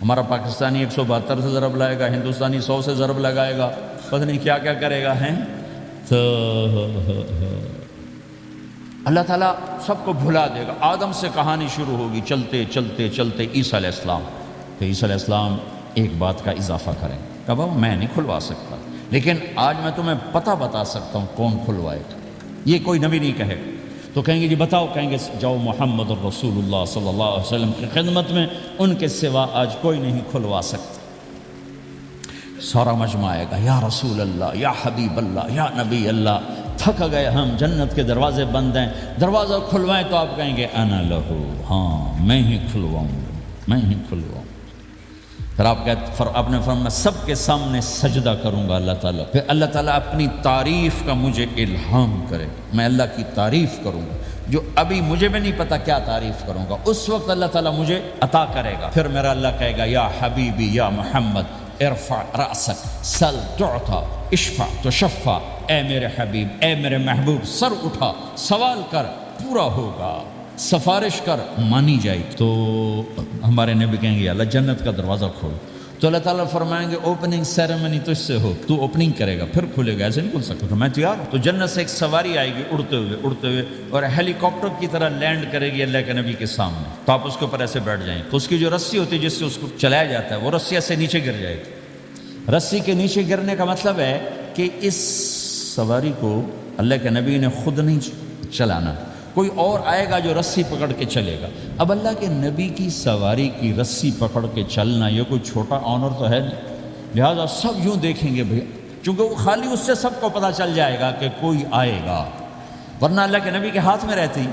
ہمارا پاکستانی 172 سے ضرب لائے گا، ہندوستانی 100 سے ضرب لگائے گا، پتہ نہیں کیا کیا کرے گا. ہیں تو اللہ تعالیٰ سب کو بھلا دے گا. آدم سے کہانی شروع ہوگی، چلتے چلتے چلتے عیسیٰ علیہ السلام. تو عیسیٰ علیہ السلام ایک بات کا اضافہ کریں کہ بابا میں نہیں کھلوا سکتا، لیکن آج میں تمہیں پتہ بتا سکتا ہوں کون کھلوائے گا. یہ کوئی نبی نہیں کہے گا. تو کہیں گے جی بتاؤ، کہیں گے جاؤ محمد الرسول اللہ صلی اللہ علیہ وسلم کی خدمت میں، ان کے سوا آج کوئی نہیں کھلوا سکتا. سارا مجمع آئے گا، یا رسول اللہ، یا حبیب اللہ، یا نبی اللہ، تھک گئے ہم، جنت کے دروازے بند ہیں، دروازہ کھلوائیں. تو آپ کہیں گے انا لہو، ہاں میں ہی کھلواؤں گا، میں ہی کھلواؤں. پھر آپ نے فرمایا میں سب کے سامنے سجدہ کروں گا اللہ تعالیٰ. پھر اللہ تعالیٰ اپنی تعریف کا مجھے الہام کرے، میں اللہ کی تعریف کروں گا جو ابھی مجھے بھی نہیں پتا کیا تعریف کروں گا، اس وقت اللہ تعالیٰ مجھے عطا کرے گا. پھر میرا اللہ کہے گا یا حبیبی یا محمد ارفع رأسک سل تعطا اشفع تشفع، اے میرے حبیب، اے میرے محبوب، سر اٹھا، سوال کر، پورا ہوگا، سفارش کر، مانی جائے. تو ہمارے نبی کہیں گے اللہ جنت کا دروازہ کھول. تو اللہ تعالیٰ فرمائیں گے اوپننگ سیریمنی تو اس سے ہو، تو اوپننگ کرے گا پھر کھلے گا، ایسے نہیں کھل سکتا. تو میں تیار ہوں. تو جنت سے ایک سواری آئے گی اڑتے ہوئے اور ہیلی کاپٹر کی طرح لینڈ کرے گی اللہ کے نبی کے سامنے. تو آپ اس کے اوپر ایسے بیٹھ جائیں. تو اس کی جو رسی ہوتی ہے جس سے اس کو چلایا جاتا ہے، وہ رسی ایسے نیچے گر جائے گی. رسی کے نیچے گرنے کا مطلب ہے کہ اس سواری کو اللہ کے نبی نے خود نہیں چلانا، کوئی اور آئے گا جو رسی پکڑ کے چلے گا. اب اللہ کے نبی کی سواری کی رسی پکڑ کے چلنا یہ کوئی چھوٹا آنر تو ہے نہیں، لہذا سب یوں دیکھیں گے بھئی، چونکہ وہ خالی اس سے سب کو پتہ چل جائے گا کہ کوئی آئے گا، ورنہ اللہ کے نبی کے ہاتھ میں رہتی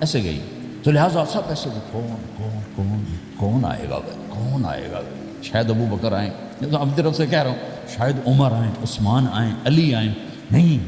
ایسے گئی. تو لہذا سب ایسے کون آئے گا بھائی، کون آئے گا بھائی. شاید ابو بکر آئیں، تو اب طرف سے کہہ رہا ہوں، شاید عمر آئیں، عثمان آئیں، علی آئیں، نہیں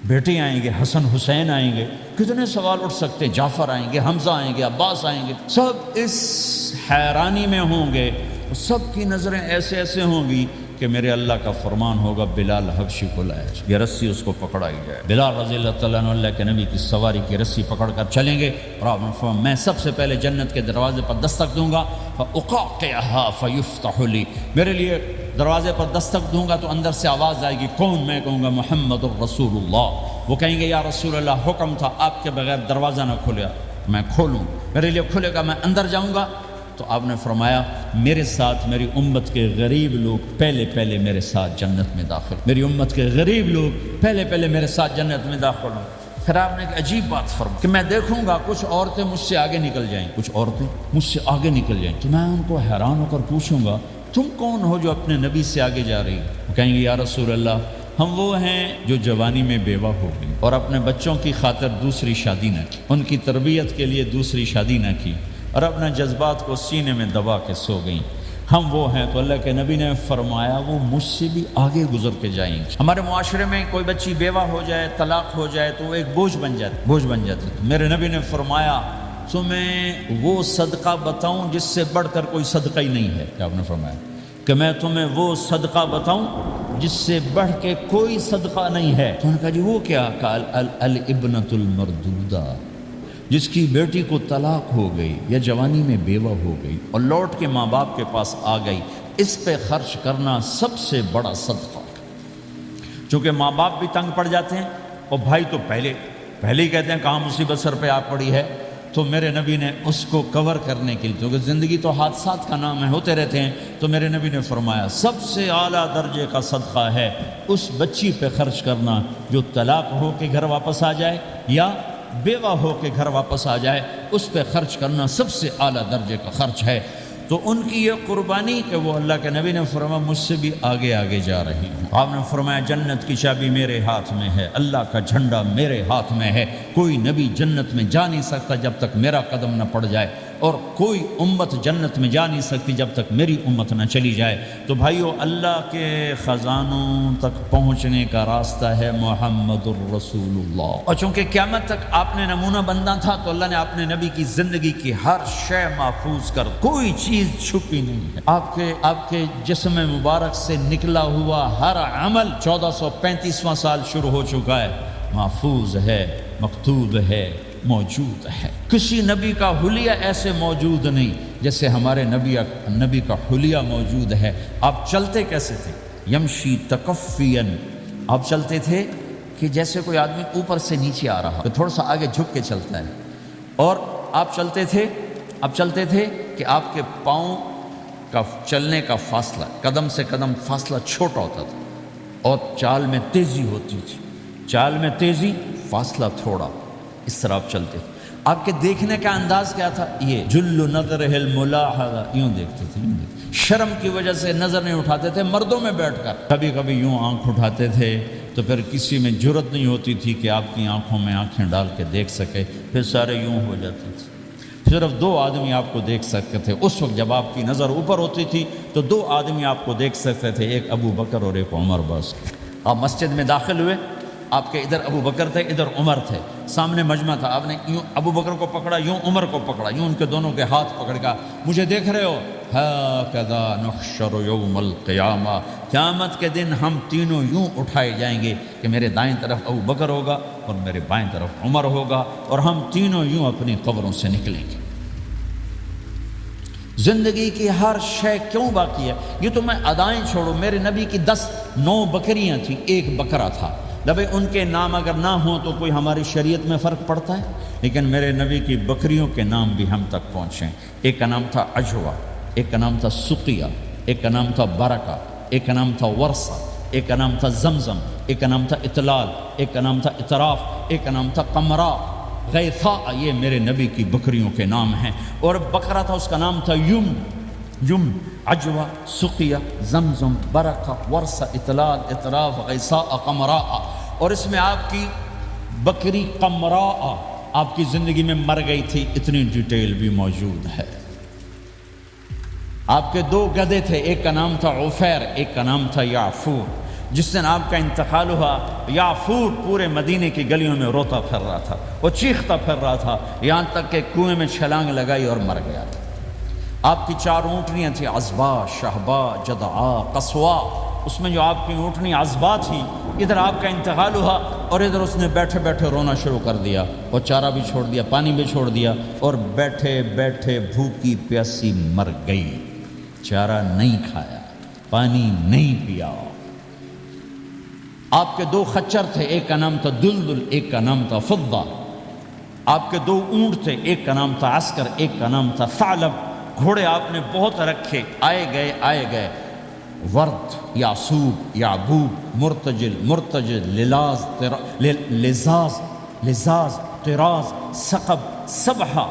بیٹے آئیں گے، حسن حسین آئیں گے، کتنے سوال اٹھ سکتے، جعفر آئیں گے، حمزہ آئیں گے، عباس آئیں گے. سب اس حیرانی میں ہوں گے، سب کی نظریں ایسے ایسے ہوں گی کہ میرے اللہ کا فرمان ہوگا بلال حبشی کو لایا جائے، یہ رسی اس کو پکڑائی جائے. بلال رضی اللہ تعالیٰ عنہ اللہ کے نبی کی سواری کی رسی پکڑ کر چلیں گے اور آپ نے فرمایا میں سب سے پہلے جنت کے دروازے پر دستک دوں گا، فَأُقَعْقِعَهَا فَيُفْتَحُ لِي، میرے لیے دروازے پر دستک دوں گا تو اندر سے آواز آئے گی. کون؟ میں کہوں گا محمد الرسول اللہ. وہ کہیں گے یا رسول اللہ حکم تھا آپ کے بغیر دروازہ نہ کھلے، میں کھولوں، میرے لیے کھلے گا، میں اندر جاؤں گا. تو آپ نے فرمایا میرے ساتھ میری امت کے غریب لوگ پہلے میرے ساتھ جنت میں داخل، میری امت کے غریب لوگ پہلے میرے ساتھ جنت میں داخل ہوں. پھر آپ نے ایک عجیب بات فرمائی کہ میں دیکھوں گا کچھ عورتیں مجھ سے آگے نکل جائیں، کچھ عورتیں مجھ سے آگے نکل جائیں. تو میں ان کو حیران ہو کر پوچھوں گا تم کون ہو جو اپنے نبی سے آگے جا رہی؟ وہ کہیں گے یا رسول اللہ ہم وہ ہیں جو جوانی میں بیوہ ہو گئی اور اپنے بچوں کی خاطر دوسری شادی نہ کی، ان کی تربیت کے لیے دوسری شادی نہ کی اور اپنے جذبات کو سینے میں دبا کے سو گئیں، ہم وہ ہیں. تو اللہ کے نبی نے فرمایا وہ مجھ سے بھی آگے گزر کے جائیں گے. ہمارے معاشرے میں کوئی بچی بیوہ ہو جائے، طلاق ہو جائے تو وہ ایک بوجھ بن جاتی. میرے نبی نے فرمایا تمہیں وہ صدقہ بتاؤں جس سے بڑھ کر کوئی صدقہ ہی نہیں ہے. کیا آپ نے فرمایا کہ میں تمہیں وہ صدقہ بتاؤں جس سے بڑھ کے کوئی صدقہ نہیں ہے. تو انہوں نے کہا جی وہ کیا؟ قال الابنۃ المردودہ، جس کی بیٹی کو طلاق ہو گئی یا جوانی میں بیوہ ہو گئی اور لوٹ کے ماں باپ کے پاس آ گئی، اس پہ خرچ کرنا سب سے بڑا صدقہ. چونکہ ماں باپ بھی تنگ پڑ جاتے ہیں اور بھائی تو پہلے ہی کہتے ہیں کہاں مصیبت سر پہ آ پڑی ہے. تو میرے نبی نے اس کو کور کرنے کے لیے، کیونکہ زندگی تو حادثات کا نام ہے، ہوتے رہتے ہیں، تو میرے نبی نے فرمایا سب سے اعلیٰ درجے کا صدقہ ہے اس بچی پہ خرچ کرنا جو طلاق ہو کے گھر واپس آ جائے یا بیوہ ہو کے گھر واپس آ جائے، اس پہ خرچ کرنا سب سے اعلیٰ درجے کا خرچ ہے. تو تو ان کی یہ قربانی کہ وہ اللہ کے نبی نے فرمایا مجھ سے بھی آگے آگے جا رہی ہوں. آپ نے فرمایا جنت کی چابی میرے ہاتھ میں ہے، اللہ کا جھنڈا میرے ہاتھ میں ہے، کوئی نبی جنت میں جا نہیں سکتا جب تک میرا قدم نہ پڑ جائے، اور کوئی امت جنت میں جا نہیں سکتی جب تک میری امت نہ چلی جائے. تو بھائیو، اللہ کے خزانوں تک پہنچنے کا راستہ ہے محمد الرسول اللہ. اور چونکہ قیامت تک آپ نے نمونہ بندہ تھا تو اللہ نے اپنے نبی کی زندگی کی ہر شے محفوظ کر، کوئی چیز چھپی نہیں ہے. آپ کے جسم مبارک سے نکلا ہوا ہر عمل 1435واں سال شروع ہو چکا ہے، محفوظ ہے، مکتوب ہے، موجود ہے. کسی نبی کا حلیہ ایسے موجود نہیں جیسے ہمارے نبی کا حلیہ موجود ہے. آپ چلتے کیسے تھے؟ یمشی تکفین، آپ چلتے تھے کہ جیسے کوئی آدمی اوپر سے نیچے آ رہا تو تھوڑا سا آگے جھک کے چلتا ہے. اور آپ چلتے تھے کہ آپ کے پاؤں کا چلنے کا فاصلہ، قدم سے قدم فاصلہ چھوٹا ہوتا تھا، اور چال میں تیزی ہوتی تھی، چال میں تیزی، فاصلہ تھوڑا، اس طرح آپ چلتے تھے. آپ کے دیکھنے کا انداز کیا تھا؟ یہ جل نظر الملاحظہ، یوں دیکھتے تھے، یوں دیکھتے. شرم کی وجہ سے نظر نہیں اٹھاتے تھے مردوں میں بیٹھ کر، کبھی کبھی یوں آنکھ اٹھاتے تھے تو پھر کسی میں جرت نہیں ہوتی تھی کہ آپ کی آنکھوں میں آنکھیں ڈال کے دیکھ سکے، پھر سارے یوں ہو جاتے تھے. صرف 2 آدمی آپ کو دیکھ سکتے تھے اس وقت. جب آپ کی نظر اوپر ہوتی تھی تو 2 آدمی آپ کو دیکھ سکتے تھے، ایک ابو بکر اور ایک عمر. بس آپ مسجد میں داخل ہوئے، آپ کے ادھر ابو بکر تھے، ادھر عمر تھے، سامنے مجمع تھا. آپ نے یوں ابو بکر کو پکڑا، یوں عمر کو پکڑا، یوں ان کے دونوں کے ہاتھ پکڑ کر مجھے دیکھ رہے ہو؟ ہَكَذَا نُحْشَرُ يَوْمَ الْقِيَامَةِ، قیامت کے دن ہم تینوں یوں اٹھائے جائیں گے کہ میرے دائیں طرف ابو بکر ہوگا اور میرے بائیں طرف عمر ہوگا، اور ہم تینوں یوں اپنی قبروں سے نکلیں گے. زندگی کی ہر شے کیوں باقی ہے؟ یہ تو میں ادائیں چھوڑو، میرے نبی کی 9 بکریاں تھیں، 1 بکرا تھا. بھائی ان کے نام اگر نہ ہوں تو کوئی ہماری شریعت میں فرق پڑتا ہے؟ لیکن میرے نبی کی بکریوں کے نام بھی ہم تک پہنچے. ایک کا نام تھا عجوہ، ایک کا نام تھا سقیہ، ایک کا نام تھا برکہ، ایک کا نام تھا ورثہ، ایک کا نام تھا زمزم، ایک کا نام تھا اطلال، ایک کا نام تھا اطراف، ایک کا نام تھا قمرا، غیثا. یہ میرے نبی کی بکریوں کے نام ہیں. اور بکرا تھا، اس کا نام تھا یم، عجوہ، سقیہ، زمزم، برکہ، ورثہ، اطلال، اطراف، غیثا، قمرا. اور اس میں آپ کی بکری قمرا آپ کی زندگی میں مر گئی تھی، اتنی ڈیٹیل بھی موجود ہے. آپ کے 2 گدھے تھے، ایک کا نام تھا عفیر، ایک کا نام تھا یعفور. جس دن آپ کا انتقال ہوا، یعفور پورے مدینے کی گلیوں میں روتا پھر رہا تھا، وہ چیختا پھر رہا تھا، یہاں تک کہ کنویں میں چھلانگ لگائی اور مر گیا. آپ کی 4 اونٹنیاں تھیں، عزبا، شہبا، جدعا، قصوا. اس میں جو آپ کی اونٹنی عزبا تھی، ادھر آپ کا انتقال ہوا اور ادھر اس نے بیٹھے بیٹھے رونا شروع کر دیا، اور چارہ بھی چھوڑ دیا، پانی بھی چھوڑ دیا، اور بیٹھے بیٹھے بھوکی پیاسی مر گئی. چارہ نہیں کھایا، پانی نہیں پیا. آپ کے 2 خچر تھے، ایک کا نام تھا دلدل، ایک کا نام تھا فضہ. آپ کے 2 اونٹ تھے، ایک کا نام تھا عسکر، ایک کا نام تھا ثعلب. گھوڑے آپ نے بہت رکھے، آئے گئے، ورد، یعصوب، یعبوب، مرتجل، لزاز، طراز، ثقب، سبحہ،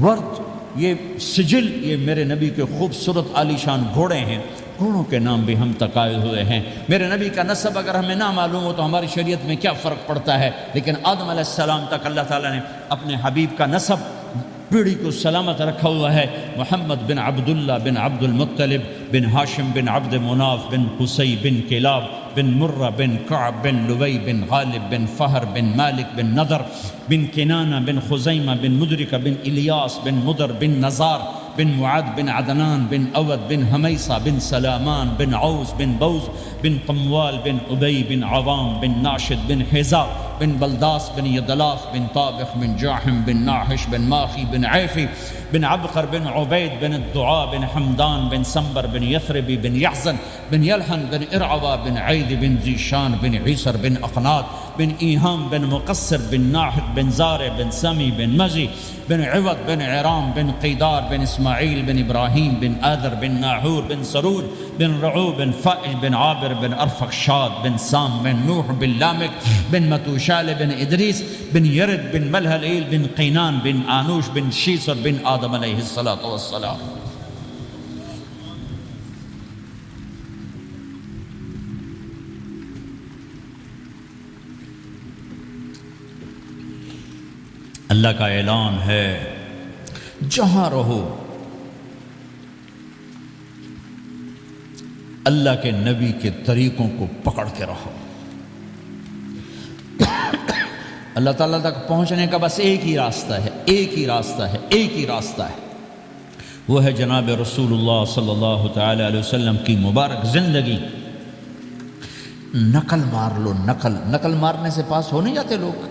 ورد. یہ سجل، یہ میرے نبی کے خوبصورت عالی شان گھوڑے ہیں. گھوڑوں کے نام بھی ہم تک آئے ہوئے ہیں. میرے نبی کا نسب اگر ہمیں نہ معلوم ہو تو ہماری شریعت میں کیا فرق پڑتا ہے؟ لیکن آدم علیہ السلام تک اللہ تعالیٰ نے اپنے حبیب کا نسب پیڑھی کو سلامت رکھا ہوا ہے. محمد بن عبداللہ بن عبد المطلب بن ہاشم بن عبد مناف بن قصی بن کلاب بن مرہ بن کعب بن لوی بن غالب بن فہر بن مالک بن نضر بن کنانہ بن خزیمہ بن مدرکہ بن الیاس بن مدر بن نزار بن معد بن عدنان بن اود بن حمیصہ بن سلامان بن عوز بن بوز بن قموال بن ابی بن عوام بن ناشد بن حزا بن بلداس بن یدلاف بن طابخ بن جاحم بن ناحش بن ماخی بن عیفی بن عبقر بن عبید بن الدعاء بن حمدان بن سنبر بن یثربی بن یحزن بن یلحن بن ارعوا بن عید بن زیشان بن عیسر بن اقناد بن ایہام بن مقصر بن ناحق بن زارع بن سمی بن مزی بن عوض بن عرام بن قیدار بن اسماعیل بن ابراہیم بن آذر بن ناحور بن سرود بن رعو بن فائج بن عابر بن ارفخشاد بن سام بن نوح بن لامک بن متوشال بن ادریس بن یرد بن ملہلیل بن قینان بن آنوش بن شیسر بن آدم علیہ الصلاۃ والسلام. اللہ کا اعلان ہے جہاں رہو اللہ کے نبی کے طریقوں کو پکڑ کے رہو۔ اللہ تعالیٰ تک پہنچنے کا بس ایک ہی راستہ ہے، ایک ہی راستہ ہے، ایک ہی راستہ ہے، وہ ہے جناب رسول اللہ صلی اللہ تعالی علیہ وسلم کی مبارک زندگی۔ نقل مار لو، نقل مارنے سے پاس ہو نہیں جاتے لوگ۔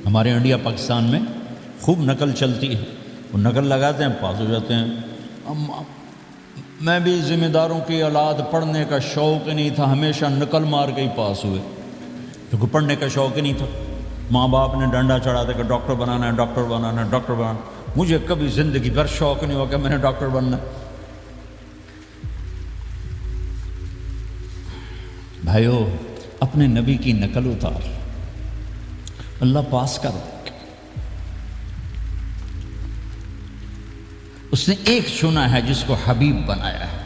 ہمارے انڈیا پاکستان میں خوب نقل چلتی ہے، وہ نقل لگاتے ہیں پاس ہو جاتے ہیں۔ میں بھی ذمہ داروں کی اولاد، پڑھنے کا شوق ہی نہیں تھا، ہمیشہ نقل مار کے ہی پاس ہوئے، کیونکہ پڑھنے کا شوق ہی نہیں تھا۔ ماں باپ نے ڈنڈا چڑھا دیا کہ ڈاکٹر بنانا ہے، ڈاکٹر بنانا ہے، ڈاکٹر بنانا۔ مجھے کبھی زندگی بھر شوق نہیں ہوا کہ میں نے ڈاکٹر بننا۔ بھائیو، اپنے نبی کی نقل اتار، اللہ پاس کر دے۔ اس نے ایک چنا ہے جس کو حبیب بنایا ہے،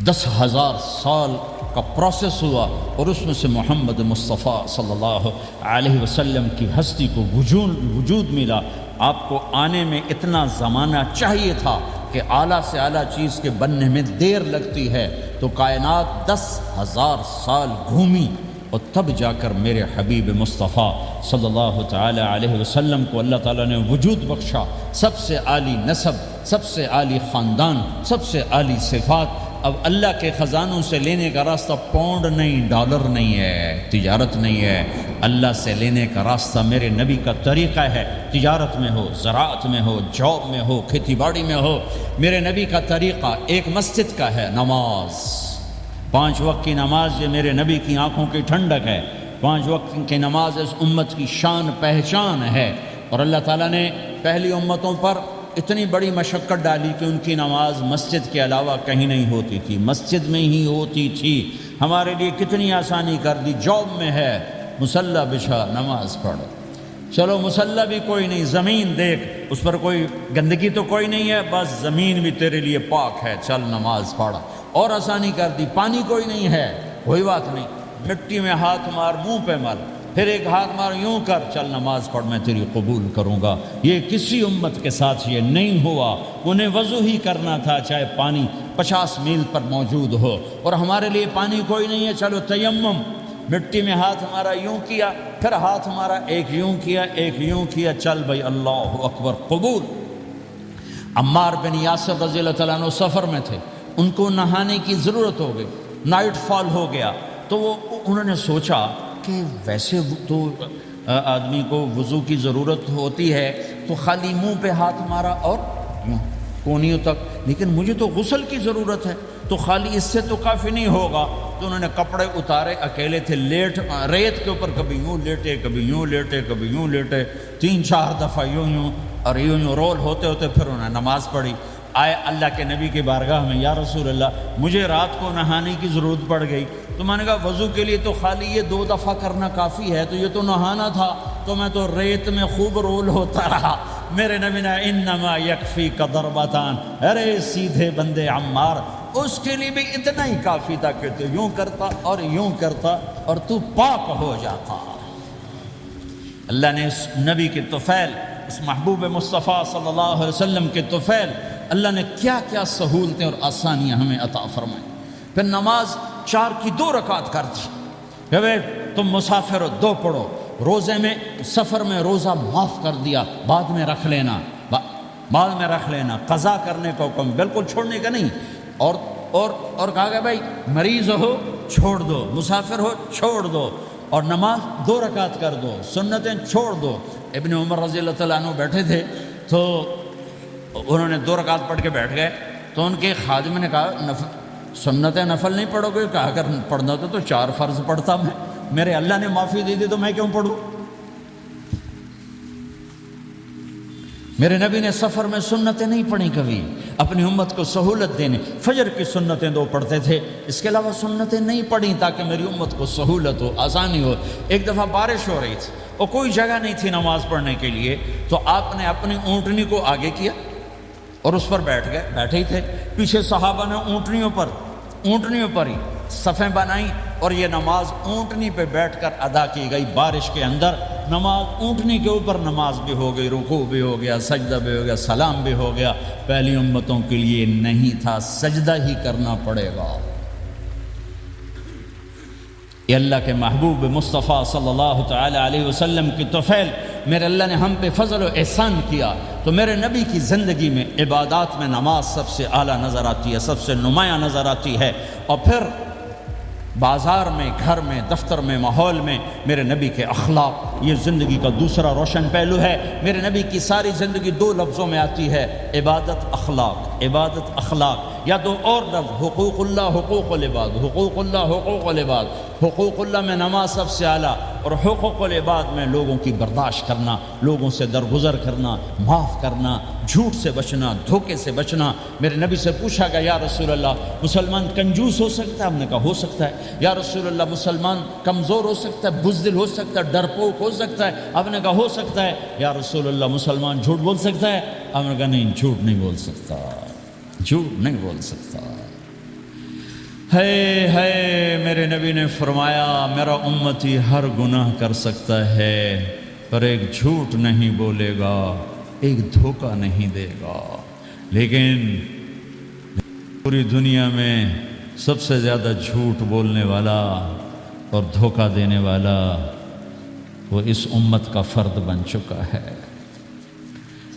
10,000 سال کا پروسیس ہوا اور اس میں سے محمد مصطفیٰ صلی اللہ علیہ وسلم کی ہستی کو وجود ملا۔ آپ کو آنے میں اتنا زمانہ چاہیے تھا کہ اعلیٰ سے اعلیٰ چیز کے بننے میں دیر لگتی ہے، تو کائنات 10,000 سال گھومی اور تب جا کر میرے حبیب مصطفیٰ صلی اللہ تعالی علیہ وسلم کو اللہ تعالیٰ نے وجود بخشا۔ سب سے عالی نسب، سب سے عالی خاندان، سب سے عالی صفات۔ اب اللہ کے خزانوں سے لینے کا راستہ پاؤنڈ نہیں، ڈالر نہیں ہے، تجارت نہیں ہے۔ اللہ سے لینے کا راستہ میرے نبی کا طریقہ ہے، تجارت میں ہو، زراعت میں ہو، جاب میں ہو، کھیتی باڑی میں ہو۔ میرے نبی کا طریقہ ایک مسجد کا ہے، نماز، 5 وقت کی نماز۔ یہ میرے نبی کی آنکھوں کی ٹھنڈک ہے۔ 5 وقت کی نماز اس امت کی شان پہچان ہے، اور اللہ تعالیٰ نے پہلی امتوں پر اتنی بڑی مشقت ڈالی کہ ان کی نماز مسجد کے علاوہ کہیں نہیں ہوتی تھی، مسجد میں ہی ہوتی تھی۔ ہمارے لیے کتنی آسانی کر دی، جاب میں ہے، مصلی بچھا، نماز پڑھ۔ چلو مصلی بھی کوئی نہیں، زمین دیکھ، اس پر کوئی گندگی تو کوئی نہیں ہے، بس زمین بھی تیرے لیے پاک ہے، چل نماز پڑھ۔ اور آسانی کر دی، پانی کوئی نہیں ہے، کوئی بات نہیں، مٹی میں ہاتھ مار، منہ پہ مل، پھر ایک ہاتھ مار، یوں کر، چل نماز پڑھ، میں تیری قبول کروں گا۔ یہ کسی امت کے ساتھ یہ نہیں ہوا۔ انہیں وضو ہی کرنا تھا چاہے پانی 50 میل پر موجود ہو، اور ہمارے لیے پانی کوئی نہیں ہے، چلو تیمم، مٹی میں ہاتھ ہمارا یوں کیا، پھر ہاتھ ہمارا ایک یوں کیا، ایک یوں کیا، چل بھائی اللہ اکبر، قبول۔ عمار بن یاسر رضی اللہ تعالیٰ عنہ سفر میں تھے، ان کو نہانے کی ضرورت ہو گئی، نائٹ فال ہو گیا، تو انہوں نے سوچا کہ ویسے تو آدمی کو وضو کی ضرورت ہوتی ہے تو خالی منہ پہ ہاتھ مارا اور کونیوں تک، لیکن مجھے تو غسل کی ضرورت ہے، تو خالی اس سے تو کافی نہیں ہوگا۔ تو انہوں نے کپڑے اتارے، اکیلے تھے، ریت کے اوپر کبھی یوں لیٹے، کبھی یوں لیٹے، کبھی یوں لیٹے، 3-4 دفعہ یوں اور یوں رول ہوتے ہوتے پھر انہوں نے نماز پڑھی۔ آئے اللہ کے نبی کی بارگاہ میں، یا رسول اللہ مجھے رات کو نہانے کی ضرورت پڑ گئی، تو میں نے کہا وضو کے لیے تو خالی یہ 2 دفعہ کرنا کافی ہے، تو یہ تو نہانا تھا، تو میں تو ریت میں خوب رول ہوتا رہا۔ میرے نبی نے انما یکفیک ضربتان، ارے سیدھے بندے عمار، اس کے لیے بھی اتنا ہی کافی تھا کہ تو یوں کرتا اور یوں کرتا اور تو پاک ہو جاتا۔ اللہ نے اس نبی کے طفیل، اس محبوب مصطفیٰ صلی اللہ علیہ وسلم کے طفیل، اللہ نے کیا کیا سہولتیں اور آسانیاں ہمیں عطا فرمائیں۔ پھر نماز 4 کی 2 رکعت کر دی کہ بھئی تم مسافر ہو 2 پڑھو، روزے میں سفر میں روزہ معاف کر دیا، بعد میں رکھ لینا، بعد میں رکھ لینا، قضا کرنے کا حکم، بالکل چھوڑنے کا نہیں۔ اور کہا کہ بھائی مریض ہو چھوڑ دو، مسافر ہو چھوڑ دو، اور نماز 2 رکعت کر دو، سنتیں چھوڑ دو۔ ابن عمر رضی اللہ تعالیٰ عنہ بیٹھے تھے، تو انہوں نے 2 رکعت پڑھ کے بیٹھ گئے، تو ان کے خادم نے کہا سنت نفل نہیں پڑھو گے؟ کہا اگر پڑھنا تو 4 فرض پڑھتا میں، میرے اللہ نے معافی دے دی تو میں کیوں پڑھوں؟ میرے نبی نے سفر میں سنتیں نہیں پڑھی کبھی، اپنی امت کو سہولت دینے، فجر کی سنتیں 2 پڑھتے تھے، اس کے علاوہ سنتیں نہیں پڑھی تاکہ میری امت کو سہولت ہو، آسانی ہو۔ ایک دفعہ بارش ہو رہی تھی اور کوئی جگہ نہیں تھی نماز پڑھنے کے لیے، تو آپ نے اپنی اونٹنی کو آگے کیا اور اس پر بیٹھ گئے، بیٹھے ہی تھے، پیچھے صحابہ نے اونٹنیوں پر ہی صفیں بنائیں، اور یہ نماز اونٹنی پہ بیٹھ کر ادا کی گئی بارش کے اندر۔ نماز اونٹنے کے اوپر نماز بھی ہو گئی، رکوع بھی ہو گیا، سجدہ بھی ہو گیا، سلام بھی ہو گیا۔ پہلی امتوں کے لیے نہیں تھا، سجدہ ہی کرنا پڑے گا۔ یہ اللہ کے محبوب مصطفیٰ صلی اللہ تعالی علیہ وسلم کی توفیل، میرے اللہ نے ہم پہ فضل و احسان کیا، تو میرے نبی کی زندگی میں عبادات میں نماز سب سے اعلیٰ نظر آتی ہے، سب سے نمایاں نظر آتی ہے۔ اور پھر بازار میں، گھر میں، دفتر میں، ماحول میں میرے نبی کے اخلاق، یہ زندگی کا دوسرا روشن پہلو ہے۔ میرے نبی کی ساری زندگی دو لفظوں میں آتی ہے، عبادت اخلاق، عبادت اخلاق، یا دو اور لفظ، حقوق اللہ، حقوق العباد، حقوق اللہ، حقوق العباد۔ حقوق اللہ میں نماز سب سے اعلیٰ، اور حقوق العباد میں لوگوں کی برداشت کرنا، لوگوں سے درگزر کرنا، معاف کرنا، جھوٹ سے بچنا، دھوکے سے بچنا۔ میرے نبی سے پوچھا گیا، یا رسول اللہ مسلمان کنجوس ہو سکتا ہے؟ ہم نے کہا ہو سکتا ہے۔ یا رسول اللہ مسلمان کمزور ہو سکتا ہے، بزدل ہو سکتا ہے، ڈرپوک ہو سکتا ہے؟ آپ نے کہا ہو سکتا ہے۔ یا رسول اللہ مسلمان جھوٹ بول سکتا ہے؟ آپ نے کہا نہیں، جھوٹ نہیں بول سکتا، جھوٹ نہیں بول سکتا۔ ہے میرے نبی نے فرمایا، میرا امتی ہر گناہ کر سکتا ہے پر ایک جھوٹ نہیں بولے گا، ایک دھوکہ نہیں دے گا۔ لیکن پوری دنیا میں سب سے زیادہ جھوٹ بولنے والا اور دھوکہ دینے والا وہ اس امت کا فرد بن چکا ہے۔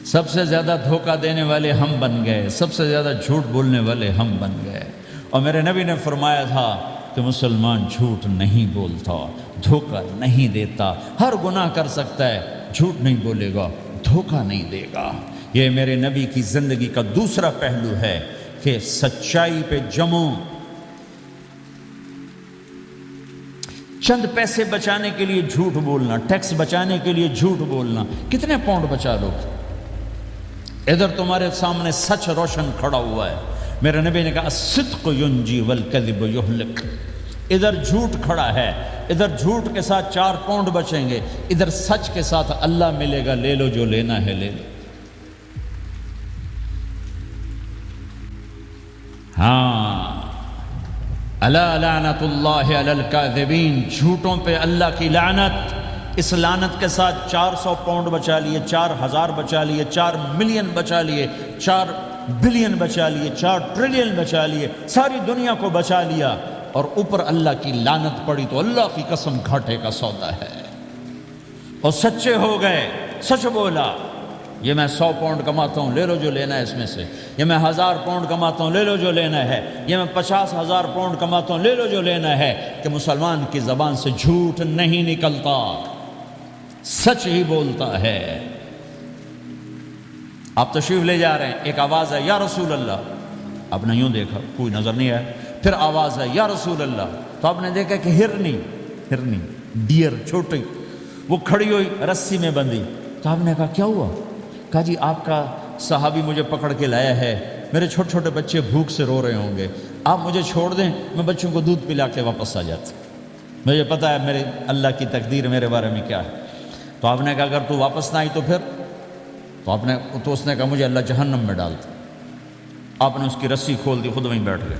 سب سے زیادہ دھوکہ دینے والے ہم بن گئے، سب سے زیادہ جھوٹ بولنے والے ہم بن گئے۔ اور میرے نبی نے فرمایا تھا کہ مسلمان جھوٹ نہیں بولتا، دھوکہ نہیں دیتا، ہر گناہ کر سکتا ہے، جھوٹ نہیں بولے گا، دھوکہ نہیں دے گا۔ یہ میرے نبی کی زندگی کا دوسرا پہلو ہے کہ سچائی پہ جمو۔ چند پیسے بچانے کے لیے جھوٹ بولنا، ٹیکس بچانے کے لیے جھوٹ بولنا، کتنے پاؤنڈ بچا لو گے؟ ادھر تمہارے سامنے سچ روشن کھڑا ہوا ہے۔ میرے نبی نے کہا الصدق ینجی والکذب یہلک۔ ادھر جھوٹ کھڑا ہے، ادھر جھوٹ کے ساتھ 4 پاؤنڈ بچیں گے، ادھر سچ کے ساتھ اللہ ملے گا، لے لو جو لینا ہے لے لو۔ ہاں، الا لعنت اللہ علی الکاذبین، جھوٹوں پہ اللہ کی لعنت۔ اس لعنت کے ساتھ 400 پاؤنڈ بچا لیے، 4000 بچا لیے، 4 ملین بچا لیے، 4 بلین بچا لیے، 4 ٹریلین بچا لیے، ساری دنیا کو بچا لیا، اور اوپر اللہ کی لعنت پڑی تو اللہ کی قسم گھاٹے کا سودا ہے۔ اور سچے ہو گئے، سچ بولا، یہ میں 100 پاؤنڈ کماتا ہوں، لے لو جو لینا ہے اس میں سے، یہ میں 1000 پاؤنڈ کماتا ہوں، لے لو جو لینا ہے، یہ میں 50,000 پاؤنڈ کماتا ہوں، لے لو جو لینا ہے۔ کہ مسلمان کی زبان سے جھوٹ نہیں نکلتا، سچ ہی بولتا ہے۔ آپ تشریف لے جا رہے ہیں، ایک آواز ہے یا رسول اللہ، آپ نے یوں دیکھا کوئی نظر نہیں آیا، پھر آواز ہے یا رسول اللہ، تو آپ نے دیکھا کہ ہرنی ڈیئر چھوٹی وہ کھڑی ہوئی، رسی میں بندھی۔ تو آپ نے کہا کیا ہوا؟ کہا جی آپ کا صحابی مجھے پکڑ کے لایا ہے، میرے چھوٹے چھوٹے بچے بھوک سے رو رہے ہوں گے، آپ مجھے چھوڑ دیں، میں بچوں کو دودھ پلا کے واپس آ جاتا، مجھے پتہ ہے میرے اللہ کی تقدیر میرے بارے میں کیا ہے۔ تو آپ نے کہا اگر تو واپس نہ آئی تو پھر؟ تو اس نے کہا مجھے اللہ جہنم میں ڈالتا۔ آپ نے اس کی رسی کھول دی، خود وہیں بیٹھ گئے۔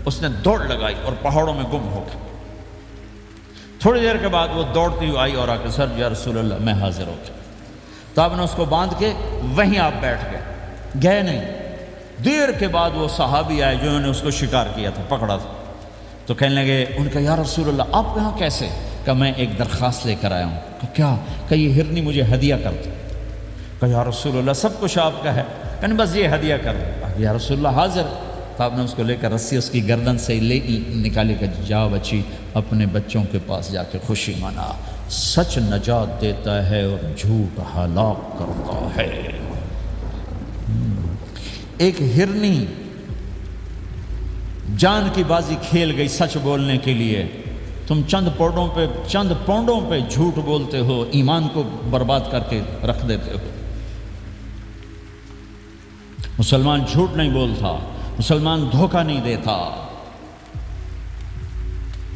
اس نے دوڑ لگائی اور پہاڑوں میں گم ہو گئی۔ تھوڑی دیر کے بعد وہ دوڑتی ہوئی آئی اور آ کے سر یا رسول اللہ میں حاضر ہو گیا۔ تو آپ نے اس کو باندھ کے وہیں آپ بیٹھ گئے نہیں۔ دیر کے بعد وہ صحابی آئے جنہوں نے اس کو شکار کیا تھا، پکڑا تھا، تو کہنے لگے، ان کا یا رسول اللہ آپ یہاں کیسے؟ کہ میں ایک درخواست لے کر آیا ہوں۔ کہ کیا؟ کہ یہ ہرنی مجھے ہدیہ کر دو۔ کہ یا رسول اللہ سب کچھ آپ کا ہے، کہ بس یہ ہدیہ کر دو۔ یا رسول اللہ حاضر۔ تو آپ نے اس کو لے کر رسی اس کی گردن سے نکالے کہ جا بچی، اپنے بچوں کے پاس جا کے خوشی منا۔ سچ نجات دیتا ہے اور جھوٹ ہلاک کرتا ہے۔ ایک ہرنی جان کی بازی کھیل گئی سچ بولنے کے لیے، تم چند پونڈوں پہ جھوٹ بولتے ہو، ایمان کو برباد کر کے رکھ دیتے ہو۔ مسلمان جھوٹ نہیں بولتا، مسلمان دھوکہ نہیں دیتا،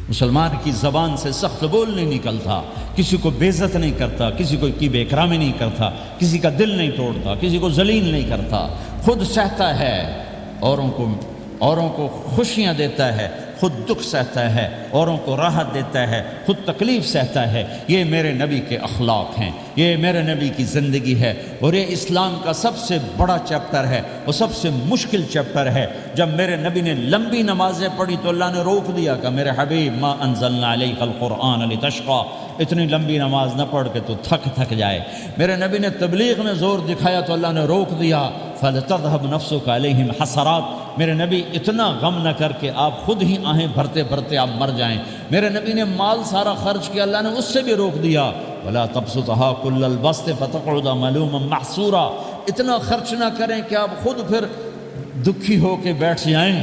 مسلمان کی زبان سے سخت بول نہیں نکلتا، کسی کو بے عزت نہیں کرتا، کسی کو کی بے اکرامی نہیں کرتا، کسی کا دل نہیں توڑتا، کسی کو ذلیل نہیں کرتا، خود سہتا ہے، اوروں کو خوشیاں دیتا ہے، خود دکھ سہتا ہے، اوروں کو راحت دیتا ہے، خود تکلیف سہتا ہے۔ یہ میرے نبی کے اخلاق ہیں، یہ میرے نبی کی زندگی ہے، اور یہ اسلام کا سب سے بڑا چیپٹر ہے، وہ سب سے مشکل چیپٹر ہے۔ جب میرے نبی نے لمبی نمازیں پڑھی تو اللہ نے روک دیا کہ میرے حبیب ما انزلنا علیک القرآن لتشقی، اتنی لمبی نماز نہ پڑھ کے تو تھک جائے۔ میرے نبی نے تبلیغ میں زور دکھایا تو اللہ نے روک دیا، فَلْتَذْهَبْ نَفْسُكَ عَلَيْهِمْ حَسَرَاتٍ، میرے نبی اتنا غم نہ کر کے آپ خود ہی آہیں بھرتے بھرتے آپ مر جائیں۔ میرے نبی نے مال سارا خرچ کیا، اللہ نے اس سے بھی روک دیا، وَلَا تَبْسُطْهَا كُلَّ الْبَسْطِ فَتَقْعُدَ مَلُومًا مَحْسُورًا، اتنا خرچ نہ کریں کہ آپ خود پھر دکھی ہو کے بیٹھ جائیں۔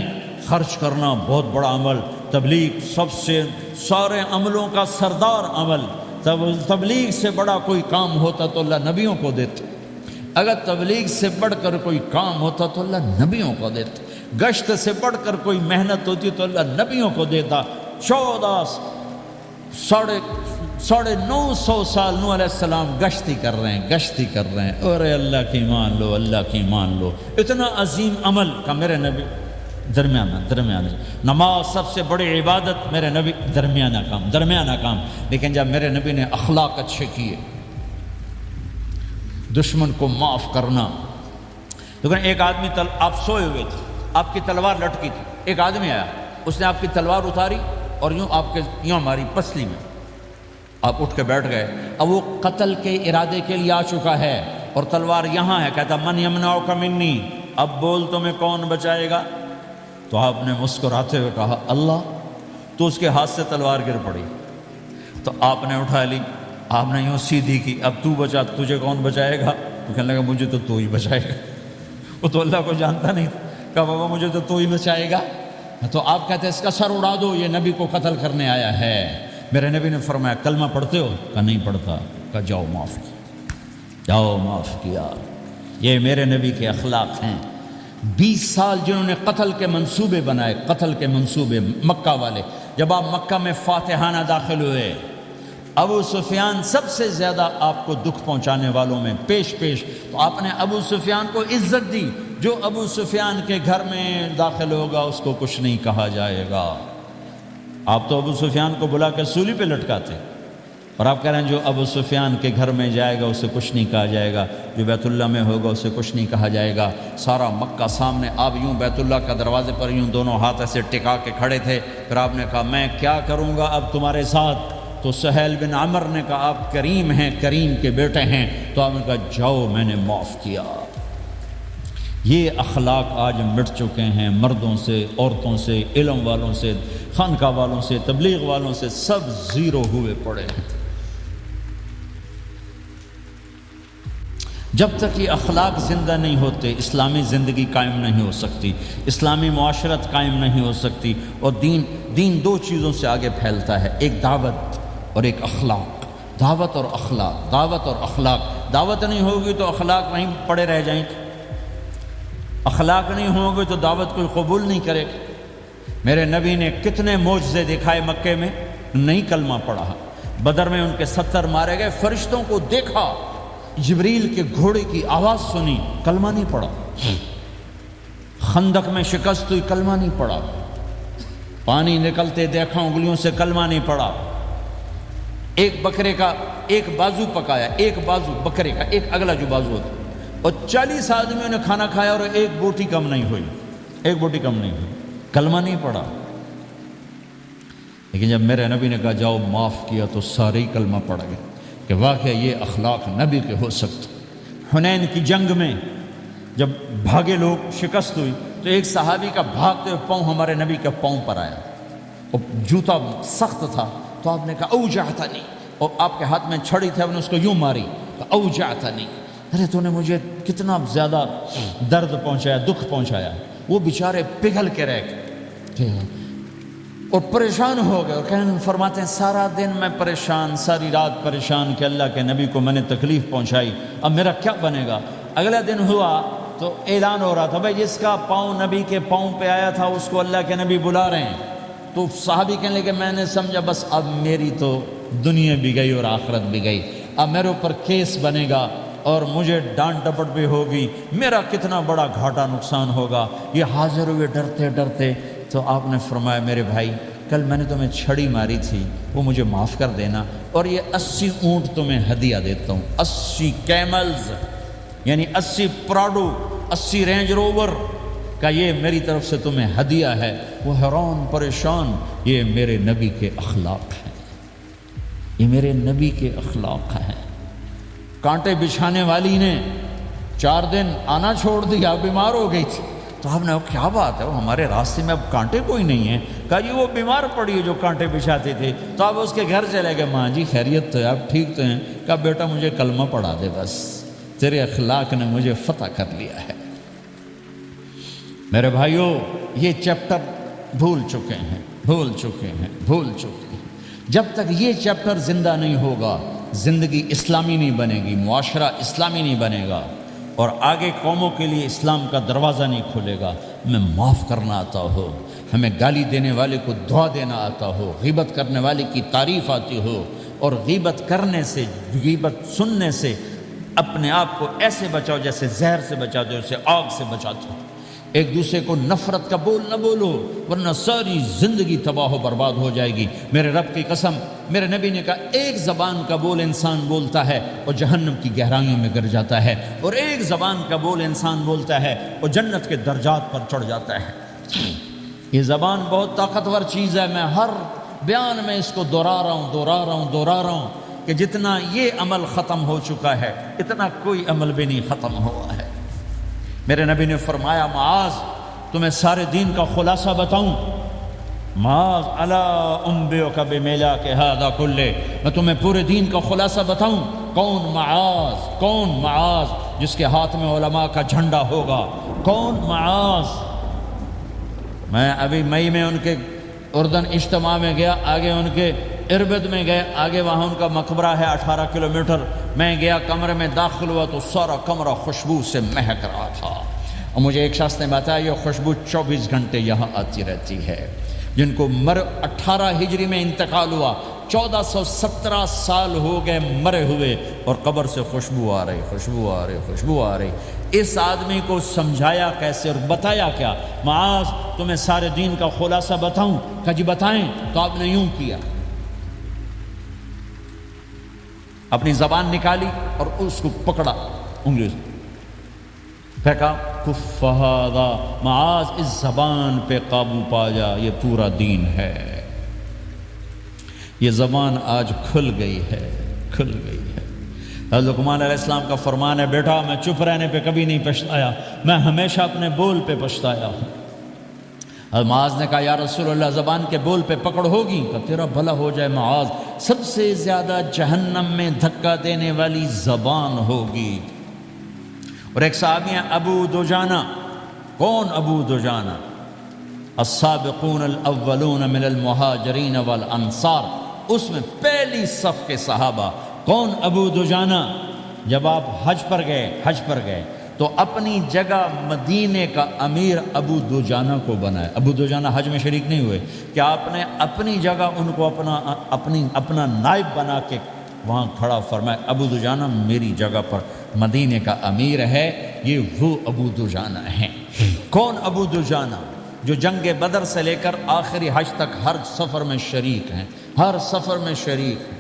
خرچ کرنا بہت بڑا عمل، تبلیغ سب سے سارے عملوں کا سردار عمل۔ تبلیغ سے بڑا کوئی کام ہوتا تو اللہ نبیوں کو دیتا، اگر تبلیغ سے بڑھ کر کوئی کام ہوتا تو اللہ نبیوں کو دیتا، گشت سے بڑھ کر کوئی محنت ہوتی تو اللہ نبیوں کو دیتا۔ 950 سال نوح علیہ السلام گشتی کر رہے ہیں، اور اللہ کی مان لو، اللہ کی مان لو، اتنا عظیم عمل کا میرے نبی درمیانہ نماز سب سے بڑی عبادت، میرے نبی درمیانہ کام۔ لیکن جب میرے نبی نے اخلاق اچھے کیے، دشمن کو معاف کرنا، لیکن ایک آدمی آپ سوئے ہوئے تھے، آپ کی تلوار لٹکی تھی، ایک آدمی آیا، اس نے آپ کی تلوار اتاری اور یوں ہماری پسلی میں، آپ اٹھ کے بیٹھ گئے۔ اب وہ قتل کے ارادے کے لیے آ چکا ہے اور تلوار یہاں ہے، کہتا من یمنعک منی، اب بول تمہیں کون بچائے گا؟ تو آپ نے مسکراتے ہوئے کہا اللہ، تو اس کے ہاتھ سے تلوار گر پڑی، تو آپ نے اٹھا لی، آپ نے یوں سیدھی کی، اب تو بچا، تجھے کون بچائے گا؟ تو کہنے لگا مجھے تو ہی بچائے گا، وہ تو اللہ کو جانتا نہیں تھا، کہا بابا مجھے تو ہی بچائے گا۔ تو آپ کہتے ہیں اس کا سر اڑا دو، یہ نبی کو قتل کرنے آیا ہے۔ میرے نبی نے فرمایا کلمہ پڑھتے ہو؟ کہا نہیں پڑھتا۔ کہا جاؤ معاف کیا۔ یہ میرے نبی کے اخلاق ہیں۔ 20 سال جنہوں نے قتل کے منصوبے بنائے، قتل کے منصوبے، مکہ والے، جب آپ مکہ میں فاتحانہ داخل ہوئے، ابو سفیان سب سے زیادہ آپ کو دکھ پہنچانے والوں میں پیش، تو آپ نے ابو سفیان کو عزت دی۔ جو ابو سفیان کے گھر میں داخل ہوگا اس کو کچھ نہیں کہا جائے گا۔ آپ تو ابو سفیان کو بلا کے سولی پہ لٹکاتے، اور آپ کہہ رہے ہیں جو ابو سفیان کے گھر میں جائے گا اسے کچھ نہیں کہا جائے گا، جو بیت اللہ میں ہوگا اسے کچھ نہیں کہا جائے گا۔ سارا مکہ سامنے، آپ یوں بیت اللہ کا دروازے پر یوں دونوں ہاتھ ایسے ٹکا کے کھڑے تھے۔ پھر آپ نے کہا میں کیا کروں گا اب تمہارے ساتھ؟ تو سہیل بن عمر نے کہا آپ کریم ہیں، کریم کے بیٹے ہیں، تو آپ نے کہا جاؤ میں نے معاف کیا۔ یہ اخلاق آج مٹ چکے ہیں، مردوں سے، عورتوں سے، علم والوں سے، خانقاہ والوں سے، تبلیغ والوں سے، سب زیرو ہوئے پڑے ہیں۔ جب تک یہ اخلاق زندہ نہیں ہوتے اسلامی زندگی قائم نہیں ہو سکتی، اسلامی معاشرت قائم نہیں ہو سکتی۔ اور دین دو چیزوں سے آگے پھیلتا ہے، ایک دعوت اور ایک اخلاق۔ دعوت اور اخلاق۔ دعوت نہیں ہوگی تو اخلاق وہیں پڑے رہ جائیں گے، اخلاق نہیں ہوں گے تو دعوت کوئی قبول نہیں کرے گا۔ میرے نبی نے کتنے معجزے دکھائے مکے میں، نہیں کلمہ پڑھا۔ بدر میں ان کے 70 مارے گئے، فرشتوں کو دیکھا، جبریل کے گھوڑے کی آواز سنی، کلمہ نہیں پڑھا۔ خندق میں شکست ہوئی، کلمہ نہیں پڑھا۔ پانی نکلتے دیکھا انگلیوں سے، کلمہ نہیں پڑھا۔ ایک بکرے کا ایک بازو پکایا، ایک بازو بکرے کا، ایک اگلا جو بازو ہوتا، اور 40 آدمیوں نے کھانا کھایا اور ایک بوٹی کم نہیں ہوئی، کلمہ نہیں پڑھا۔ لیکن جب میرے نبی نے کہا جاؤ معاف کیا تو سارے ہی کلمہ پڑھ گئے کہ واقعہ یہ اخلاق نبی کے ہو سکتے۔ حنین کی جنگ میں جب بھاگے لوگ، شکست ہوئی، تو ایک صحابی کا بھاگتے ہوئے پاؤں ہمارے نبی کے پاؤں پر آیا، اور جوتا سخت تھا، تو آپ نے کہا اوجعتنی، اور آپ کے ہاتھ میں چھڑی تھی، آپ نے اس کو یوں ماری، اوجعتنی، ارے تو نے مجھے کتنا زیادہ درد پہنچایا، دکھ پہنچایا۔ وہ بیچارے پگھل کے رہ گئے اور پریشان ہو گئے، اور فرماتے ہیں سارا دن میں پریشان، ساری رات پریشان کہ اللہ کے نبی کو میں نے تکلیف پہنچائی، اب میرا کیا بنے گا؟ اگلا دن ہوا تو اعلان ہو رہا تھا بھائی جس کا پاؤں نبی کے پاؤں پہ آیا تھا اس کو اللہ کے نبی بلا رہے ہیں۔ تو صحابی کہنے لگے میں نے سمجھا بس اب میری تو دنیا بھی گئی اور آخرت بھی گئی، اب میرے اوپر کیس بنے گا اور مجھے ڈانٹ ڈپٹ بھی ہوگی، میرا کتنا بڑا گھاٹا نقصان ہوگا۔ یہ حاضر ہوئے ڈرتے ڈرتے تو آپ نے فرمایا میرے بھائی کل میں نے تمہیں چھڑی ماری تھی وہ مجھے معاف کر دینا، اور یہ 80 اونٹ تمہیں ہدیہ دیتا ہوں، 80 کیملز یعنی 80 پراڈو، 80 رینج روور کا یہ میری طرف سے تمہیں ہدیہ ہے۔ وہ حیران پریشان، یہ میرے نبی کے اخلاق ہیں، یہ میرے نبی کے اخلاق ہیں۔ کانٹے بچھانے والی نے 4 دن آنا چھوڑ دیا، بیمار ہو گئی تھی، تو آپ نے کہا کیا بات ہے، وہ ہمارے راستے میں اب کانٹے کوئی نہیں ہیں؟ کہا جی وہ بیمار پڑی ہے جو کانٹے بچھاتی تھی۔ تو آپ اس کے گھر چلے گئے، ماں جی خیریت تو ہے، آپ ٹھیک تو ہیں؟ کہا بیٹا مجھے کلمہ پڑھا دے، بس تیرے اخلاق نے مجھے فتح کر لیا ہے۔ میرے بھائیوں یہ چیپٹر بھول چکے ہیں، بھول چکے ہیں، بھول چکے ہیں۔ جب تک یہ چیپٹر زندہ نہیں ہوگا زندگی اسلامی نہیں بنے گی، معاشرہ اسلامی نہیں بنے گا، اور آگے قوموں کے لیے اسلام کا دروازہ نہیں کھلے گا۔ ہمیں معاف کرنا آتا ہو، ہمیں گالی دینے والے کو دعا دینا آتا ہو، غیبت کرنے والے کی تعریف آتی ہو، اور غیبت کرنے سے، غیبت سننے سے اپنے آپ کو ایسے بچاؤ جیسے زہر سے بچاتے ہو، اسے آگ سے بچاتے ہو۔ ایک دوسرے کو نفرت کا بول نہ بولو ورنہ ساری زندگی تباہ و برباد ہو جائے گی۔ میرے رب کی قسم، میرے نبی نے کہا ایک زبان کا بول انسان بولتا ہے اور جہنم کی گہرائیوں میں گر جاتا ہے، اور ایک زبان کا بول انسان بولتا ہے اور جنت کے درجات پر چڑھ جاتا ہے۔ یہ زبان بہت طاقتور چیز ہے، میں ہر بیان میں اس کو دہرا رہا ہوں کہ جتنا یہ عمل ختم ہو چکا ہے اتنا کوئی عمل بھی نہیں ختم ہوا ہے۔ میرے نبی نے فرمایا معاذ تمہیں سارے دین کا خلاصہ بتاؤں؟ معاذ الا انبئک بمیلاک ھذا کلہ، میں تمہیں پورے دین کا خلاصہ بتاؤں؟ کون معاذ؟ کون معاذ جس کے ہاتھ میں علماء کا جھنڈا ہوگا؟ کون معاذ؟ میں ابھی مئی میں ان کے اردن اجتماع میں گیا، آگے ان کے اربد میں گئے، آگے وہاں ان کا مقبرہ ہے 18 کلومیٹر۔ میں گیا کمرے میں داخل ہوا تو سارا کمرہ خوشبو سے مہک رہا تھا، اور مجھے ایک شخص نے بتایا یہ خوشبو 24 گھنٹے یہاں آتی رہتی ہے۔ جن کو 18 ہجری میں انتقال ہوا، 1417 سال ہو گئے مرے ہوئے، اور قبر سے خوشبو آ رہی، خوشبو آ رہی، خوشبو آ رہی۔ اس آدمی کو سمجھایا کیسے اور بتایا کیا؟ معاذ تمہیں سارے دین کا خلاصہ بتاؤں؟ کہا جی بتائیں۔ تو آپ نے یوں کیا، اپنی زبان نکالی اور اس کو پکڑا انگلی سے، پھینکا، کف ھذا، معاذ اس زبان پہ قابو پا جا، یہ پورا دین ہے۔ یہ زبان آج کھل گئی ہے، کھل گئی ہے۔ حضرت لقمان علیہ السلام کا فرمان ہے بیٹا میں چپ رہنے پہ کبھی نہیں پچھتایا، میں ہمیشہ اپنے بول پہ پچھتایا ہوں۔ معاذ نے کہا یا رسول اللہ زبان کے بول پہ پکڑ ہوگی؟ کہ تیرا بھلا ہو جائے معاذ، سب سے زیادہ جہنم میں دھکا دینے والی زبان ہوگی۔ اور ایک صحابی ہیں ابو دجانہ۔ کون ابو دجانہ؟ السابقون الاولون من المہاجرین والانصار، اس میں پہلی صف کے صحابہ۔ کون ابو دجانہ؟ جب آپ حج پر گئے تو اپنی جگہ مدینے کا امیر ابو دجانہ کو بنایا۔ ابو دجانہ حج میں شریک نہیں ہوئے، کہ آپ نے اپنی جگہ ان کو اپنا نائب بنا کے وہاں کھڑا فرمایا ابو دجانہ میری جگہ پر مدینے کا امیر ہے، یہ وہ ابو دجانہ ہیں۔ کون ابو دجانہ؟ جو جنگ بدر سے لے کر آخری حج تک ہر سفر میں شریک ہیں، ہر سفر میں شریک ہیں۔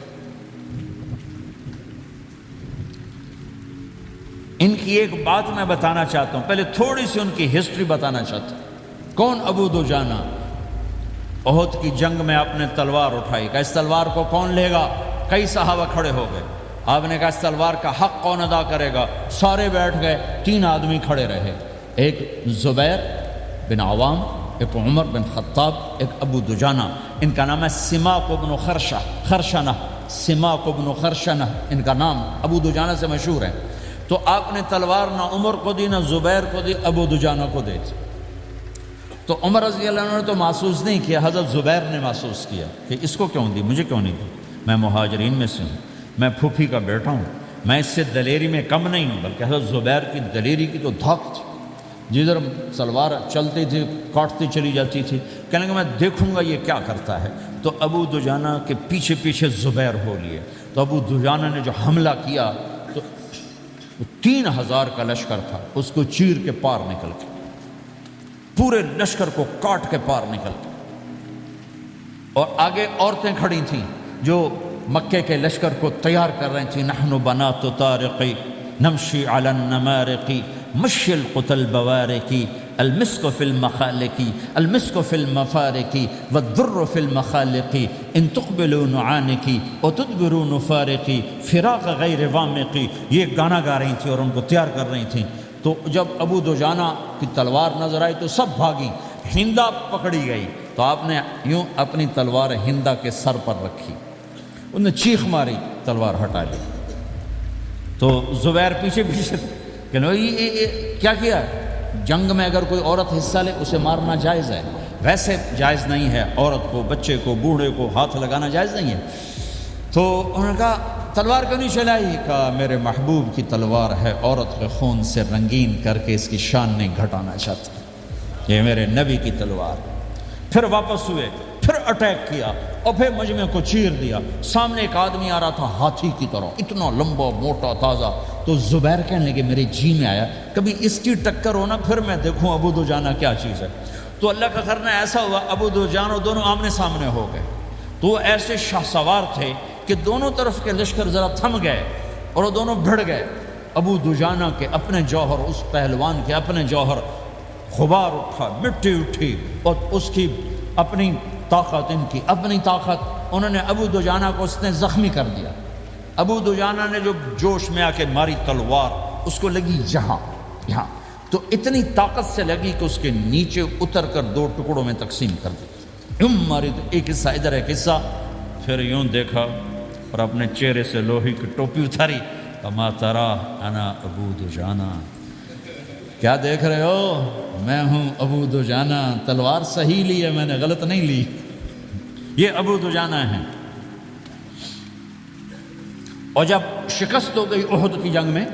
ان کی ایک بات میں بتانا چاہتا ہوں، پہلے تھوڑی سی ان کی ہسٹری بتانا چاہتا ہوں۔ کون ابو دجانہ؟ احد کی جنگ میں آپ نے تلوار اٹھائی، کہ اس تلوار کو کون لے گا؟ کئی صحابہ کھڑے ہو گئے۔ آپ نے کہا اس تلوار کا حق کون ادا کرے گا؟ سارے بیٹھ گئے، 3 آدمی کھڑے رہے، ایک زبیر بن عوام، ایک عمر بن خطاب، ایک ابو دجانہ۔ ان کا نام ہے سماک بن خرشنہ، سماک بن خرشنہ ان کا نام ابو دجانہ سے مشہور ہے۔ تو آپ نے تلوار نہ عمر کو دی، نہ زبیر کو دی، ابو دجانہ کو دی تھی۔ تو عمر رضی اللہ عنہ نے تو محسوس نہیں کیا، حضرت زبیر نے محسوس کیا کہ اس کو کیوں دی، مجھے کیوں نہیں دی؟ میں مہاجرین میں سے ہوں، میں پھوپھی کا بیٹا ہوں، میں اس سے دلیری میں کم نہیں ہوں۔ بلکہ حضرت زبیر کی دلیری کی تو دھاک تھی، جدھر سلوار چلتی تھی کاٹتی چلی جاتی تھی، کہنے کہ میں دیکھوں گا یہ کیا کرتا ہے۔ تو ابو دجانہ کے پیچھے پیچھے زبیر ہو لیے۔ تو ابو دجانہ نے جو حملہ کیا تو 3000 کا لشکر تھا، اس کو چیر کے پار نکل کے پورے لشکر کو کاٹ کے پار نکل گئے، اور آگے عورتیں کھڑی تھیں جو مکے کے لشکر کو تیار کر رہی تھیں. نحن بنات طارق نمشی علی النمارق مشی القتل بوارق المسک فی المخالق المسک فی المفارق والدر فی المخالق ان تقبلوا نعانق وتدبروا نفارق فراق غیر وامق. یہ گانا گا رہی تھیں اور ان کو تیار کر رہی تھیں. تو جب ابو دجانہ کی تلوار نظر آئی تو سب بھاگی. ہندا پکڑی گئی تو آپ نے یوں اپنی تلوار ہندا کے سر پر رکھی، انہوں نے چیخ ماری، تلوار ہٹا لی. تو زبیر پیچھے پیچھے کہ کیا کیا؟ جنگ میں اگر کوئی عورت حصہ لے اسے مارنا جائز ہے، ویسے جائز نہیں ہے عورت کو، بچے کو، بوڑھے کو ہاتھ لگانا جائز نہیں ہے. تو انہوں نے کہا تلوار کیوں نہیں چلائی؟ کہا میرے محبوب کی تلوار ہے، عورت کے خون سے رنگین کر کے اس کی شان نہیں گھٹانا چاہتا، یہ میرے نبی کی تلوار. پھر واپس ہوئے، پھر اٹیک کیا اور پھر مجمع کو چیر دیا. سامنے ایک آدمی آ رہا تھا ہاتھی کی طرح، اتنا لمبا موٹا تازہ. تو زبیر کہنے لگے میرے جی میں آیا کبھی اس کی ٹکر ہونا پھر میں دیکھوں ابو دجانہ کیا چیز ہے. تو اللہ کا کرنا ایسا ہوا ابو دجانہ دونوں آمنے سامنے ہو گئے. تو وہ ایسے شاہ سوار تھے کہ دونوں طرف کے لشکر ذرا تھم گئے اور وہ دونوں بھڑ گئے. ابو دجانہ کے اپنے جوہر، اس پہلوان کے اپنے جوہر، غبار اٹھا، مٹی اٹھی، اور اس کی اپنی طاقت، ان کی اپنی طاقت. انہوں نے ابو دجانہ کو اس نے زخمی کر دیا. ابو دجانہ نے جو جوش میں آ کے ماری تلوار، اس کو لگی یہاں، تو اتنی طاقت سے لگی کہ اس کے نیچے اتر کر 2 ٹکڑوں میں تقسیم کر دی. یوں ماری تو ایک حصہ ادھر، ایک حصہ. پھر یوں دیکھا اور اپنے چہرے سے لوہی کی ٹوپی اتاری. کما ترا انا ابو دجانہ، کیا دیکھ رہے ہو؟ میں ہوں ابو دجانہ، تلوار صحیح لی ہے میں نے، غلط نہیں لی. یہ ابو دجانہ ہیں. اور جب شکست ہو گئی احد کی جنگ میں،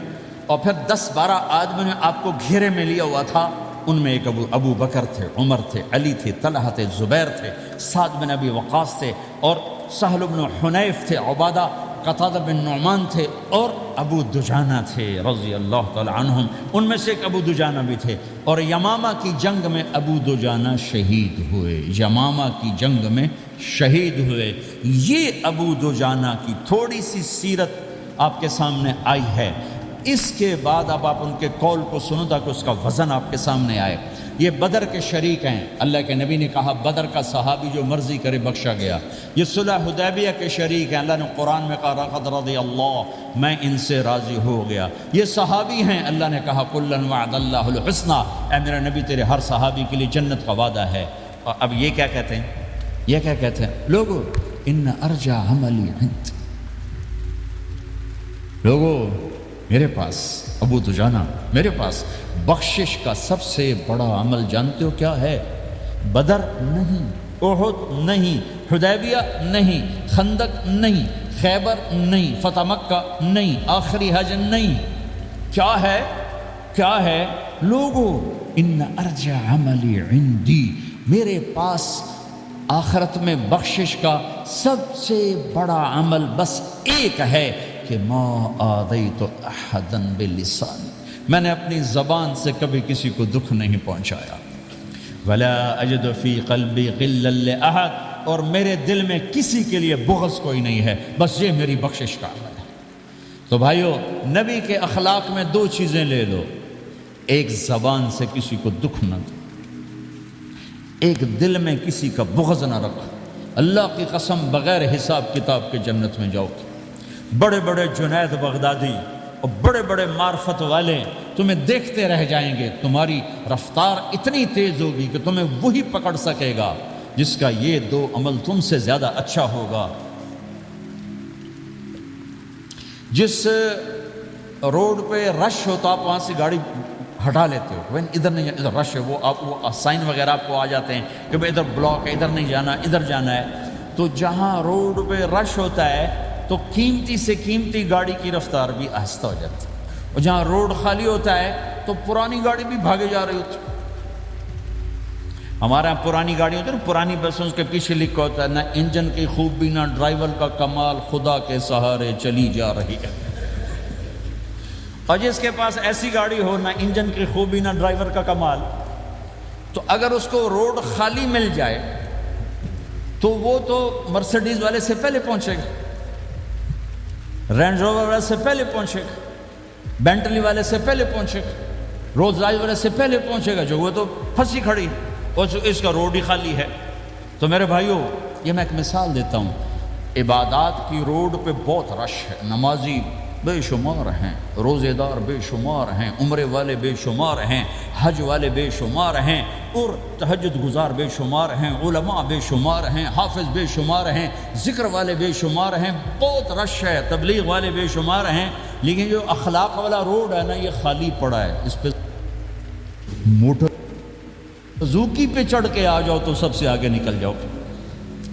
اور پھر 10-12 آدمی نے آپ کو گھیرے میں لیا ہوا تھا. ان میں ایک ابو بکر تھے، عمر تھے، علی تھے، طلحہ تھے، زبیر تھے، سعد بن ابی وقاص تھے، اور سہل بن حنیف تھے، عبادہ قتادہ بن نعمان تھے، اور ابو دجانہ تھے رضی اللہ تعالی عنہم. ان میں سے ایک ابو دجانہ بھی تھے. اور یمامہ کی جنگ میں ابو دجانہ شہید ہوئے، یمامہ کی جنگ میں شہید ہوئے. یہ ابو دجانہ کی تھوڑی سی سیرت آپ کے سامنے آئی ہے. اس کے بعد اب آپ ان کے قول کو سنو تاکہ اس کا وزن آپ کے سامنے آئے. یہ بدر کے شریک ہیں. اللہ کے نبی نے کہا بدر کا صحابی جو مرضی کرے بخشا گیا. یہ صلح حدیبیہ کے شریک ہیں. اللہ نے قرآن میں کہا لقد رضی اللہ، میں ان سے راضی ہو گیا. یہ صحابی ہیں. اللہ نے کہا کلا وعد اللہ الحسنى، اے میرا نبی تیرے ہر صحابی کے لیے جنت کا وعدہ ہے. اور اب یہ کیا کہتے ہیں؟ یہ کیا کہتے ہیں لوگو؟ ان ارجا عملی عند، لوگو میرے پاس، ابو دجانہ میرے پاس بخشش کا سب سے بڑا عمل جانتے ہو کیا ہے؟ بدر نہیں، احد نہیں، حدیبیہ نہیں، خندق نہیں، خیبر نہیں، فتح مکہ نہیں، آخری حج نہیں. کیا ہے؟ کیا ہے لوگو؟ ان ارجع عملی عندی، میرے پاس آخرت میں بخشش کا سب سے بڑا عمل بس ایک ہے کہ ما آذیت احدا بلسانی، میں نے اپنی زبان سے کبھی کسی کو دکھ نہیں پہنچایا. ولا اجد فی قلبی غلا لاحد، اور میرے دل میں کسی کے لیے بغض کوئی نہیں ہے، بس یہ میری بخشش کا عمل ہے. تو بھائیو، نبی کے اخلاق میں 2 چیزیں لے لو. ایک زبان سے کسی کو دکھ نہ دو، ایک دل میں کسی کا بغض نہ رکھو. اللہ کی قسم بغیر حساب کتاب کے جنت میں جاؤ. بڑے بڑے جنید بغدادی اور بڑے بڑے معرفت والے تمہیں دیکھتے رہ جائیں گے. تمہاری رفتار اتنی تیز ہوگی کہ تمہیں وہی پکڑ سکے گا جس کا یہ 2 عمل تم سے زیادہ اچھا ہوگا. جس روڈ پہ رش ہوتا آپ وہاں سے گاڑی ہٹا لیتے ہو، ادھر نہیں جانا، ادھر رش ہے، وہ سائن وغیرہ آپ کو آ جاتے ہیں کہ بھائی ادھر بلاک ہے، ادھر نہیں جانا، ادھر جانا ہے. تو جہاں روڈ پہ رش ہوتا ہے تو قیمتی سے قیمتی گاڑی کی رفتار بھی آہستہ ہو جاتی ہے، اور جہاں روڈ خالی ہوتا ہے تو پرانی گاڑی بھی بھاگے جا رہی ہوتی. ہمارے یہاں پرانی گاڑی ہوتی ہے نا، پرانی بسوں کے پیچھے لکھا ہوتا ہے نہ انجن کی خوبی نہ ڈرائیور کا کمال، خدا کے سہارے چلی جا رہی ہے. اور جس کے پاس ایسی گاڑی ہو، نہ انجن کی خوبی نہ ڈرائیور کا کمال، تو اگر اس کو روڈ خالی مل جائے تو وہ تو مرسیڈیز والے سے پہلے پہنچے گا، رینج روور والے سے پہلے پہنچے گا، بینٹلی والے سے پہلے پہنچے گا، رولز رائس والے سے پہلے پہنچے گا، جو وہ تو پھنسی کھڑی اور اس کا روڈ ہی خالی ہے۔ تو میرے بھائیوں، یہ میں ایک مثال دیتا ہوں، عبادات کی روڈ پہ بہت رش ہے، نمازی بے شمار ہیں، روزے دار بے شمار ہیں، عمرے والے بے شمار ہیں، حج والے بے شمار ہیں، اور تہجد گزار بے شمار ہیں، علماء بے شمار ہیں، حافظ بے شمار ہیں، ذکر والے بے شمار ہیں، بہت رش ہے، تبلیغ والے بے شمار ہیں، لیکن جو اخلاق والا روڈ ہے نا یہ خالی پڑا ہے۔ اس پہ موٹر زوکی پہ چڑھ کے آ جاؤ تو سب سے آگے نکل جاؤ،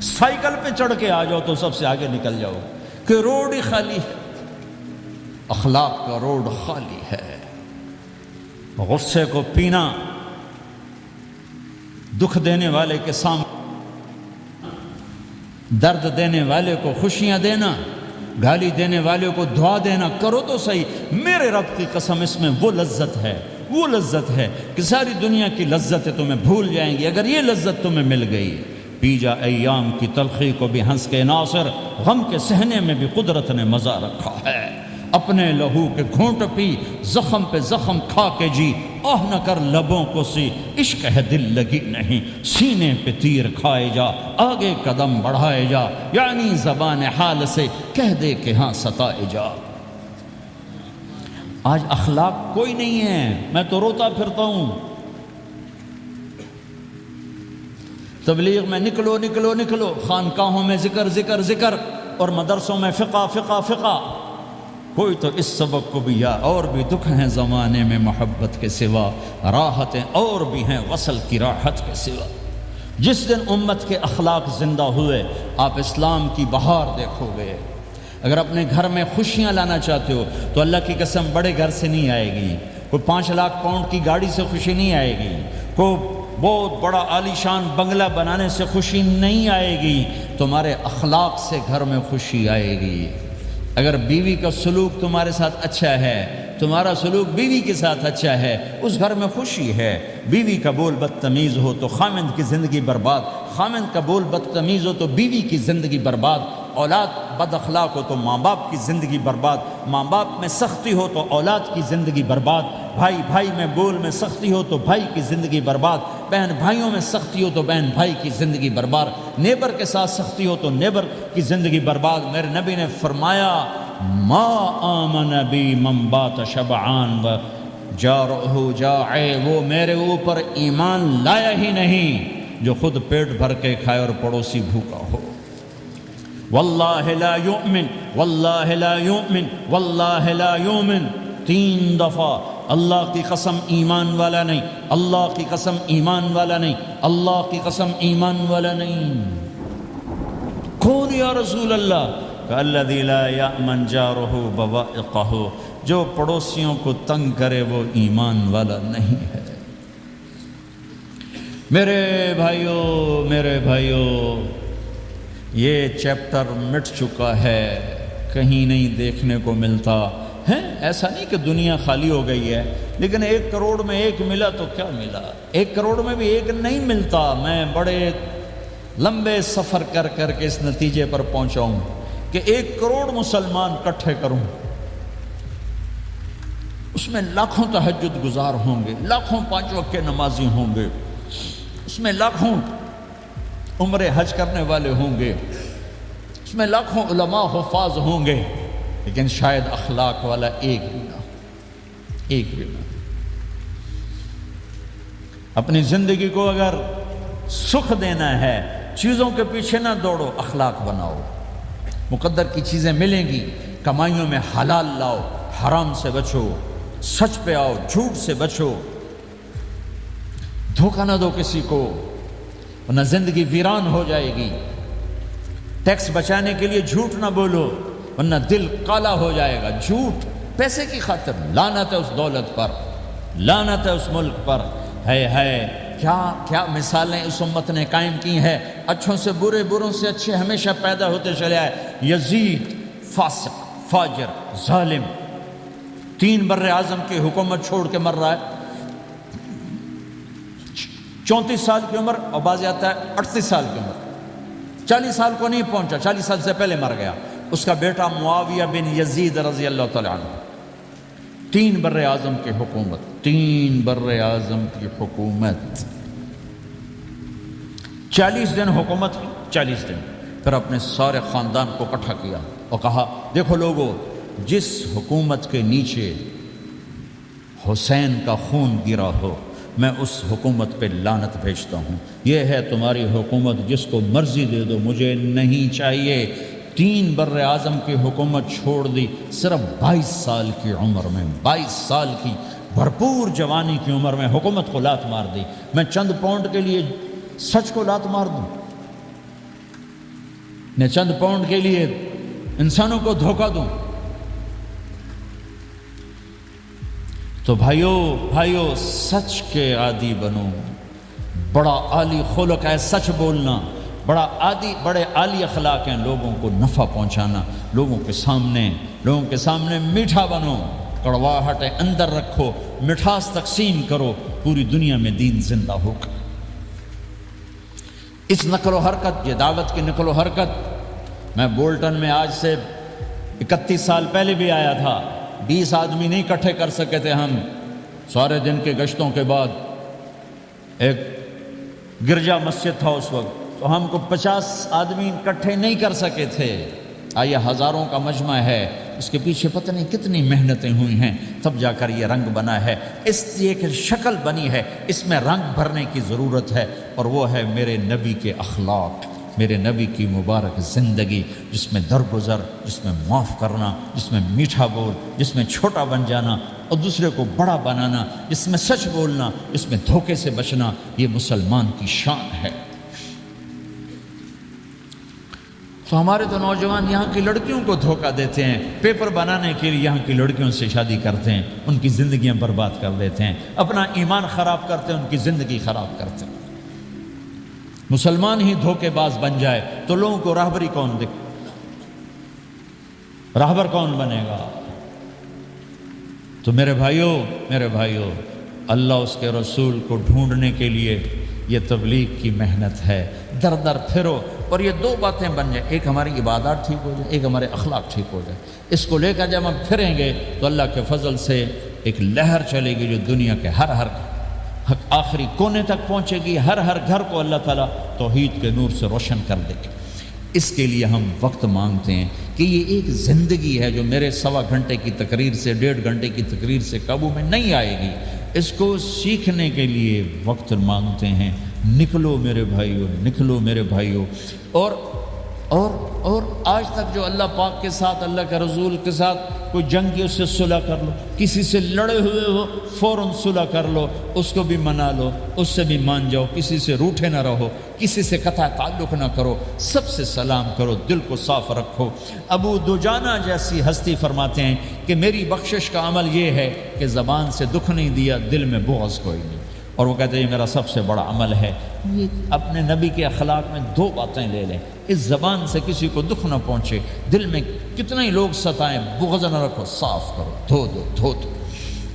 سائیکل پہ چڑھ کے آ جاؤ تو سب سے آگے نکل جاؤ، کہ روڈ ہی خالی ہے، اخلاق کا روڈ خالی ہے۔ غصے کو پینا، دکھ دینے والے کے سامنے، درد دینے والے کو خوشیاں دینا، گالی دینے والے کو دعا دینا، کرو تو صحیح۔ میرے رب کی قسم اس میں وہ لذت ہے، وہ لذت ہے کہ ساری دنیا کی لذتیں تمہیں بھول جائیں گی اگر یہ لذت تمہیں مل گئی۔ پی جا ایام کی تلخی کو بھی ہنس کے ناصر، غم کے سہنے میں بھی قدرت نے مزہ رکھا ہے۔ اپنے لہو کے گھونٹ پی، زخم پہ زخم کھا کے جی، آہ نہ کر لبوں کو سی، عشق ہے دل لگی نہیں، سینے پہ تیر کھائے جا، آگے قدم بڑھائے جا، یعنی زبان حال سے کہہ دے کہ ہاں ستائے جا۔ آج اخلاق کوئی نہیں ہے، میں تو روتا پھرتا ہوں۔ تبلیغ میں نکلو نکلو نکلو، خانقاہوں میں ذکر ذکر ذکر، اور مدرسوں میں فقہ فقہ فقہ، کوئی تو اس سبق کو بھی، یا اور بھی دکھ ہیں زمانے میں محبت کے سوا، راحتیں اور بھی ہیں وصل کی راحت کے سوا۔ جس دن امت کے اخلاق زندہ ہوئے آپ اسلام کی بہار دیکھو گے۔ اگر اپنے گھر میں خوشیاں لانا چاہتے ہو تو اللہ کی قسم بڑے گھر سے نہیں آئے گی، کوئی 5 لاکھ پاؤنڈ کی گاڑی سے خوشی نہیں آئے گی، کوئی بہت بڑا عالی شان بنگلہ بنانے سے خوشی نہیں آئے گی، تمہارے اخلاق سے گھر میں خوشی آئے گی۔ اگر بیوی کا سلوک تمہارے ساتھ اچھا ہے، تمہارا سلوک بیوی کے ساتھ اچھا ہے، اس گھر میں خوشی ہے۔ بیوی کا بول بدتمیز ہو تو خامند کی زندگی برباد، خامند کا بول بدتمیز ہو تو بیوی کی زندگی برباد، اولاد بد اخلاق ہو تو ماں باپ کی زندگی برباد، ماں باپ میں سختی ہو تو اولاد کی زندگی برباد، بھائی بھائی میں بول میں سختی ہو تو بھائی کی زندگی برباد، بہن بھائیوں میں سختی ہو تو بہن بھائی کی زندگی برباد، نیبر کے ساتھ سختی ہو تو نیبر کی زندگی برباد۔ میرے نبی نے فرمایا ما آمن بی من بات شبعان و جارہ جائع، وہ میرے اوپر ایمان لایا ہی نہیں جو خود پیٹ بھر کے کھائے اور پڑوسی بھوکا ہو۔ واللہ لا یؤمن، واللہ لا یؤمن، واللہ لا یؤمن، 3 دفعہ اللہ کی قسم ایمان والا نہیں، اللہ کی قسم ایمان والا نہیں، اللہ کی قسم ایمان والا نہیں۔ کون یا رسول اللہ؟ کہ الذی لا یأمن جارہ بوائقہ، جو پڑوسیوں کو تنگ کرے وہ ایمان والا نہیں ہے۔ میرے بھائیوں، یہ چیپٹر مٹ چکا ہے، کہیں نہیں دیکھنے کو ملتا ہے۔ ایسا نہیں کہ دنیا خالی ہو گئی ہے، لیکن 1 کروڑ میں 1 ملا تو کیا ملا، 1 کروڑ میں بھی 1 نہیں ملتا۔ میں بڑے لمبے سفر کر کر کے اس نتیجے پر پہنچا ہوں کہ 1 کروڑ مسلمان اکٹھے کروں، اس میں لاکھوں تہجد گزار ہوں گے، لاکھوں 5 وقت کے نمازی ہوں گے، اس میں لاکھوں عمرے حج کرنے والے ہوں گے، اس میں لاکھوں علماء حفاظ ہوں گے، لیکن شاید اخلاق والا ایک بھی نہ۔ اپنی زندگی کو اگر سکھ دینا ہے، چیزوں کے پیچھے نہ دوڑو، اخلاق بناؤ۔ مقدر کی چیزیں ملیں گی، کمائیوں میں حلال لاؤ، حرام سے بچو، سچ پہ آؤ، جھوٹ سے بچو، دھوکہ نہ دو کسی کو، ورنہ زندگی ویران ہو جائے گی۔ ٹیکس بچانے کے لیے جھوٹ نہ بولو، ورنہ دل کالا ہو جائے گا۔ جھوٹ پیسے کی خاطر، لعنت ہے اس دولت پر، لعنت ہے اس ملک پر۔ ہے کیا مثالیں اس امت نے قائم کی ہیں، اچھوں سے برے، بروں سے اچھے ہمیشہ پیدا ہوتے چلے آئے۔ یزید فاسق، فاجر، ظالم، 3 بر اعظم کی حکومت چھوڑ کے مر رہا ہے، 34 سال کی عمر، اور بعض آتا ہے 38 سال کی عمر، 40 سال کو نہیں پہنچا، 40 سال سے پہلے مر گیا۔ اس کا بیٹا معاویہ بن یزید رضی اللہ تعالیٰ عنہ، 3 بر اعظم کی حکومت، 3 بر اعظم کی حکومت، 40 دن حکومت کی، 40 دن، پھر اپنے سارے خاندان کو اکٹھا کیا اور کہا دیکھو لوگو، جس حکومت کے نیچے حسین کا خون گرا ہو میں اس حکومت پہ لعنت بھیجتا ہوں، یہ ہے تمہاری حکومت، جس کو مرضی دے دو، مجھے نہیں چاہیے۔ 3 بر اعظم کی حکومت چھوڑ دی، صرف 22 سال کی عمر میں، 22 سال کی بھرپور جوانی کی عمر میں حکومت کو لات مار دی۔ میں چند پاؤنڈ کے لیے سچ کو لات مار دوں، میں چند پاؤنڈ کے لیے انسانوں کو دھوکہ دوں؟ تو بھائیو سچ کے عادی بنو، بڑا عالی خلق ہے سچ بولنا، بڑے عالی اخلاق ہیں لوگوں کو نفع پہنچانا، لوگوں کے سامنے میٹھا بنو، کڑواہٹ اندر رکھو، مٹھاس تقسیم کرو، پوری دنیا میں دین زندہ ہوگا۔ اس نقل و حرکت، یہ دعوت کی نقل و حرکت، میں بولٹن میں آج سے 31 سال پہلے بھی آیا تھا، 20 آدمی نہیں اکٹھے کر سکے تھے ہم، سارے دن کے گشتوں کے بعد۔ ایک گرجا مسجد تھا اس وقت، تو ہم کو 50 آدمی اکٹھے نہیں کر سکے تھے، آئیے ہزاروں کا مجمع ہے، اس کے پیچھے پتہ نہیں کتنی محنتیں ہوئی ہیں، تب جا کر یہ رنگ بنا ہے، اس لیے کہ شکل بنی ہے، اس میں رنگ بھرنے کی ضرورت ہے، اور وہ ہے میرے نبی کے اخلاق، میرے نبی کی مبارک زندگی، جس میں درگزر، جس میں معاف کرنا، جس میں میٹھا بول، جس میں چھوٹا بن جانا اور دوسرے کو بڑا بنانا، جس میں سچ بولنا، جس میں دھوکے سے بچنا، یہ مسلمان کی شان ہے۔ تو ہمارے تو نوجوان یہاں کی لڑکیوں کو دھوکہ دیتے ہیں، پیپر بنانے کے لیے یہاں کی لڑکیوں سے شادی کرتے ہیں، ان کی زندگیاں برباد کر دیتے ہیں، اپنا ایمان خراب کرتے ہیں، ان کی زندگی خراب کرتے ہیں۔ مسلمان ہی دھوکے باز بن جائے تو لوگوں کو راہبری کون دے؟ راہبر کون بنے گا؟ تو میرے بھائیوں، اللہ اس کے رسول کو ڈھونڈنے کے لیے یہ تبلیغ کی محنت ہے، در در پھرو، اور یہ 2 باتیں بن جائیں، ایک ہماری عبادات ٹھیک ہو جائے، ایک ہمارے اخلاق ٹھیک ہو جائے، اس کو لے کر جب ہم پھریں گے تو اللہ کے فضل سے ایک لہر چلے گی جو دنیا کے ہر آخری کونے تک پہنچے گی، ہر گھر کو اللہ تعالیٰ توحید کے نور سے روشن کر دے گا۔ اس کے لیے ہم وقت مانگتے ہیں کہ یہ ایک زندگی ہے جو میرے 1.25 گھنٹے کی تقریر سے 1.5 گھنٹے کی تقریر سے قابو میں نہیں آئے گی، اس کو سیکھنے کے لیے وقت مانگتے ہیں۔ نکلو میرے بھائیوں، اور آج تک جو اللہ پاک کے ساتھ، اللہ کے رسول کے ساتھ کوئی جنگ کی، اس سے صلح کر لو، کسی سے لڑے ہوئے ہو فوراً صلح کر لو، اس کو بھی منا لو، اس سے بھی مان جاؤ، کسی سے روٹھے نہ رہو، کسی سے قطع تعلق نہ کرو، سب سے سلام کرو، دل کو صاف رکھو۔ ابو دجانہ جیسی ہستی فرماتے ہیں کہ میری بخشش کا عمل یہ ہے کہ زبان سے دکھ نہیں دیا، دل میں بغض کوئی نہیں، اور وہ کہتے ہیں یہ میرا سب سے بڑا عمل ہے۔ یہ اپنے نبی کے اخلاق میں 2 باتیں لے لیں، اس زبان سے کسی کو دکھ نہ پہنچے، دل میں کتنے ہی لوگ ستائیں، بغض نہ رکھو، صاف کرو، دھو دو،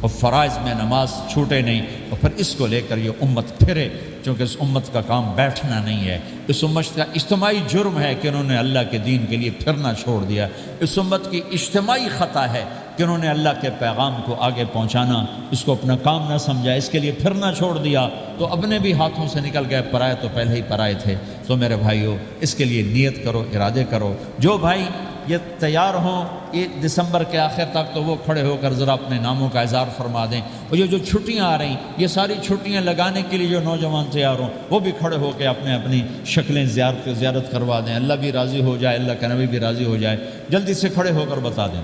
اور فرائض میں نماز چھوٹے نہیں، اور پھر اس کو لے کر یہ امت پھرے، چونکہ اس امت کا کام بیٹھنا نہیں ہے، اس امت کا اجتماعی جرم ہے کہ انہوں نے اللہ کے دین کے لیے پھرنا چھوڑ دیا، اس امت کی اجتماعی خطا ہے کہ انہوں نے اللہ کے پیغام کو آگے پہنچانا اس کو اپنا کام نہ سمجھا، اس کے لیے پھرنا چھوڑ دیا، تو اپنے بھی ہاتھوں سے نکل گئے، پرائے تو پہلے ہی پرائے تھے۔ تو میرے بھائیوں، اس کے لیے نیت کرو، ارادے کرو۔ جو بھائی یہ تیار ہوں یہ دسمبر کے آخر تک، تو وہ کھڑے ہو کر ذرا اپنے ناموں کا اظہار فرما دیں، اور یہ جو چھٹیاں آ رہی، یہ ساری چھٹیاں لگانے کے لیے جو نوجوان تیار ہوں وہ بھی کھڑے ہو کے اپنی شکلیں زیارت کروا دیں، اللہ بھی راضی ہو جائے، اللہ کا نبی بھی راضی ہو جائے، جلدی سے کھڑے ہو کر بتا دیں۔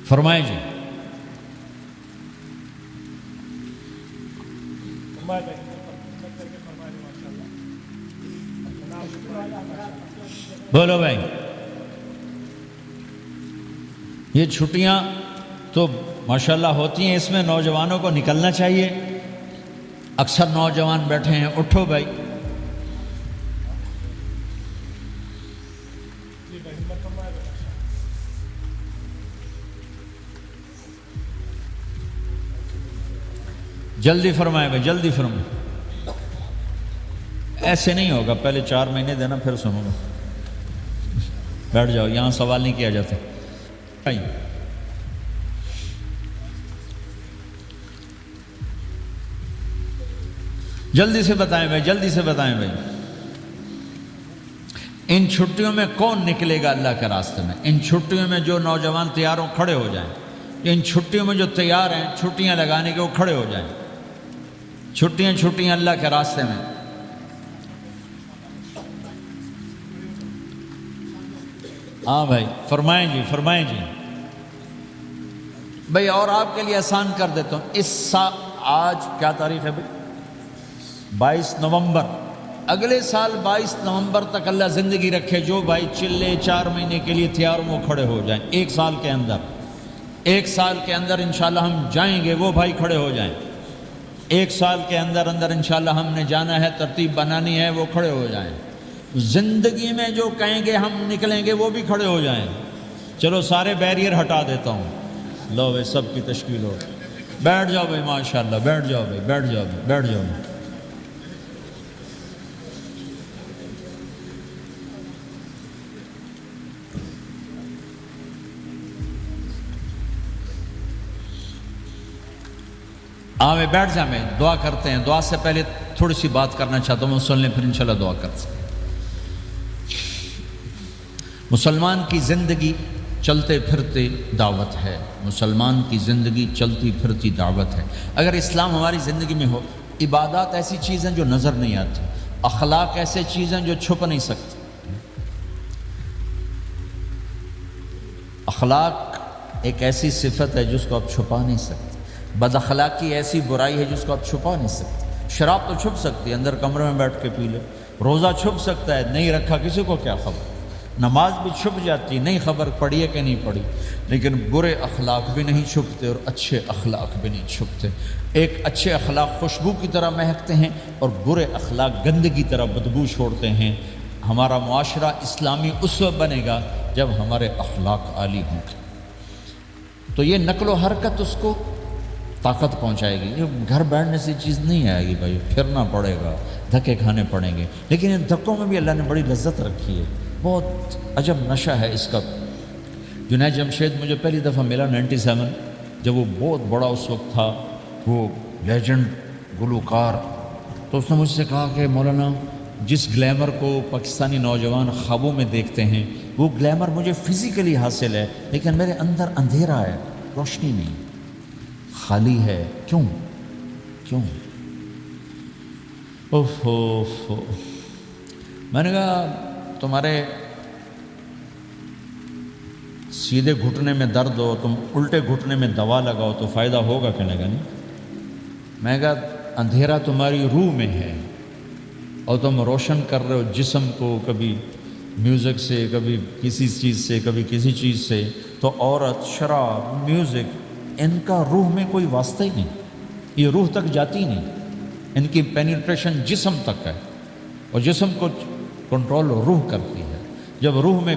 فرمائیں جی۔ بولو بھائی، یہ چھٹیاں تو ماشاءاللہ ہوتی ہیں، اس میں نوجوانوں کو نکلنا چاہیے۔ اکثر نوجوان بیٹھے ہیں، اٹھو بھائی۔ جلدی فرمائیں بھائی، جلدی فرمائیں. ایسے نہیں ہوگا، پہلے 4 مہینے دینا پھر سنوں گا. بیٹھ جاؤ، یہاں سوال نہیں کیا جاتا. جلدی سے بتائیں بھائی، جلدی سے بتائیں بھائی. ان چھٹیوں میں کون نکلے گا اللہ کے راستے میں؟ ان چھٹیوں میں جو نوجوان تیار ہوں کھڑے ہو جائیں. ان چھٹیوں میں جو تیار ہیں چھٹیاں لگانے کے وہ کھڑے ہو جائیں. چھٹیاں اللہ کے راستے میں. ہاں بھائی فرمائیں جی، فرمائیں جی بھائی. اور آپ کے لیے آسان کر دیتا ہوں. اس سال آج کیا تاریخ ہے بھائی؟ 22 نومبر. اگلے سال 22 نومبر تک اللہ زندگی رکھے، جو بھائی چلے 4 مہینے کے لیے تیار وہ کھڑے ہو جائیں. 1 سال کے اندر، 1 سال کے اندر انشاءاللہ ہم جائیں گے، وہ بھائی کھڑے ہو جائیں. 1 سال کے اندر انشاءاللہ ہم نے جانا ہے، ترتیب بنانی ہے، وہ کھڑے ہو جائیں. زندگی میں جو کہیں گے ہم نکلیں گے وہ بھی کھڑے ہو جائیں. چلو سارے بیریئر ہٹا دیتا ہوں. لو بھائی سب کی تشکیل ہو. بیٹھ جاؤ بھائی، ماشاءاللہ بیٹھ جاؤ بھائی، بیٹھ جاؤ بھائی، بیٹھ جاؤ. میں بیٹھ جائیں، میں دعا کرتے ہیں. دعا سے پہلے تھوڑی سی بات کرنا چاہتا ہوں، سن لیں پھر انشاءاللہ دعا کرتے ہیں. مسلمان کی زندگی چلتے پھرتے دعوت ہے. مسلمان کی زندگی چلتی پھرتی دعوت ہے. اگر اسلام ہماری زندگی میں ہو، عبادات ایسی چیزیں جو نظر نہیں آتی، اخلاق ایسے چیزیں جو چھپ نہیں سکتی. اخلاق ایک ایسی صفت ہے جس کو آپ چھپا نہیں سکتے. بد اخلاقی ایسی برائی ہے جس کو آپ چھپا نہیں سکتے. شراب تو چھپ سکتی ہے، اندر کمرے میں بیٹھ کے پی لے. روزہ چھپ سکتا ہے، نہیں رکھا کسی کو کیا خبر. نماز بھی چھپ جاتی، نہیں خبر پڑھی ہے کہ نہیں پڑھی. لیکن برے اخلاق بھی نہیں چھپتے اور اچھے اخلاق بھی نہیں چھپتے. ایک اچھے اخلاق خوشبو کی طرح مہکتے ہیں اور برے اخلاق گندگی کی طرح بدبو چھوڑتے ہیں. ہمارا معاشرہ اسلامی اس وقت بنے گا جب ہمارے اخلاق عالی ہوں گے. تو یہ نقل و حرکت اس کو طاقت پہنچائے گی. یہ گھر بیٹھنے سے چیز نہیں آئے گی بھائی، پھرنا پڑے گا، دھکے کھانے پڑیں گے. لیکن ان دھکوں میں بھی اللہ نے بڑی لذت رکھی ہے. بہت عجب نشہ ہے اس کا. جنید جمشید مجھے پہلی دفعہ ملا 97، جب وہ بہت بڑا اس وقت تھا، وہ لیجنڈ گلوکار. تو اس نے مجھ سے کہا کہ مولانا جس گلیمر کو پاکستانی نوجوان خوابوں میں دیکھتے ہیں وہ گلیمر مجھے فزیکلی حاصل ہے، لیکن میرے اندر اندھیرا ہے، روشنی نہیں، خالی ہے. کیوں؟ میں نے کہا تمہارے سیدھے گھٹنے میں درد ہو، تم الٹے گھٹنے میں دوا لگاؤ تو فائدہ ہوگا کہ نہیں. میں نے کہا اندھیرا تمہاری روح میں ہے اور تم روشن کر رہے ہو جسم کو، کبھی میوزک سے، کبھی کسی چیز سے، کبھی کسی چیز سے. تو عورت، شراب، میوزک، ان کا روح میں کوئی واسطہ ہی نہیں. یہ روح تک جاتی نہیں. ان کی پینیٹریشن جسم تک ہے اور جسم کو کنٹرول روح کرتی ہے. جب روح میں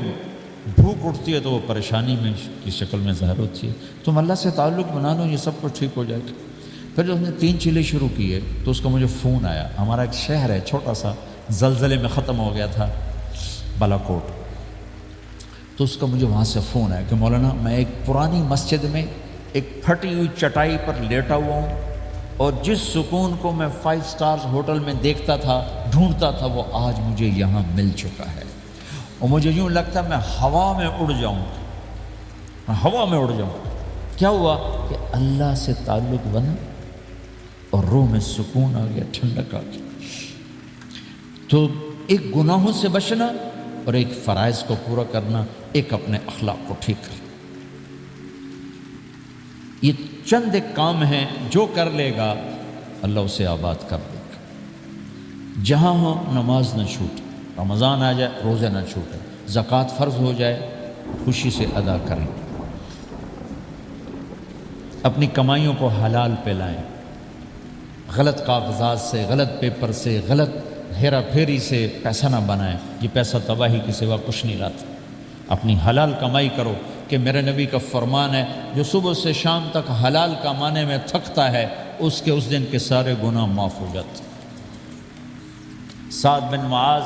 بھوک اٹھتی ہے تو وہ پریشانی میں کی شکل میں ظاہر ہوتی ہے. تم اللہ سے تعلق بنا لو، یہ سب کچھ ٹھیک ہو جائے گا. پھر جب ہم نے 3 چیلے شروع کیے تو اس کا مجھے فون آیا. ہمارا ایک شہر ہے چھوٹا سا، زلزلے میں ختم ہو گیا تھا، بالاکوٹ. تو اس کا مجھے وہاں سے فون آیا کہ مولانا میں ایک پرانی مسجد میں ایک پھٹی ہوئی چٹائی پر لیٹا ہوا ہوں اور جس سکون کو میں 5 سٹارز ہوٹل میں دیکھتا تھا، ڈھونڈتا تھا، وہ آج مجھے یہاں مل چکا ہے. اور مجھے یوں لگتا ہے میں ہوا میں اڑ جاؤں. کیا ہوا کہ اللہ سے تعلق بنا اور روح میں سکون آ گیا، ٹھنڈک آ گئی. تو ایک گناہوں سے بچنا اور ایک فرائض کو پورا کرنا، ایک اپنے اخلاق کو ٹھیک کرنا، یہ چند ایک کام ہیں جو کر لے گا اللہ اسے آباد کر دے گا. جہاں ہو نماز نہ چھوٹے، رمضان آ جائے روزے نہ چھوٹے، زکوٰۃ فرض ہو جائے خوشی سے ادا کریں، اپنی کمائیوں کو حلال پہ لائیں، غلط کاغذات سے، غلط پیپر سے، غلط ہیرا پھیری سے پیسہ نہ بنائیں. یہ پیسہ تباہی کے سوا کچھ نہیں لاتا. اپنی حلال کمائی کرو. کہ میرے نبی کا فرمان ہے جو صبح سے شام تک حلال کمانے میں تھکتا ہے اس کے اس دن کے سارے گناہ معاف ہو جاتے۔ سعد بن معاذ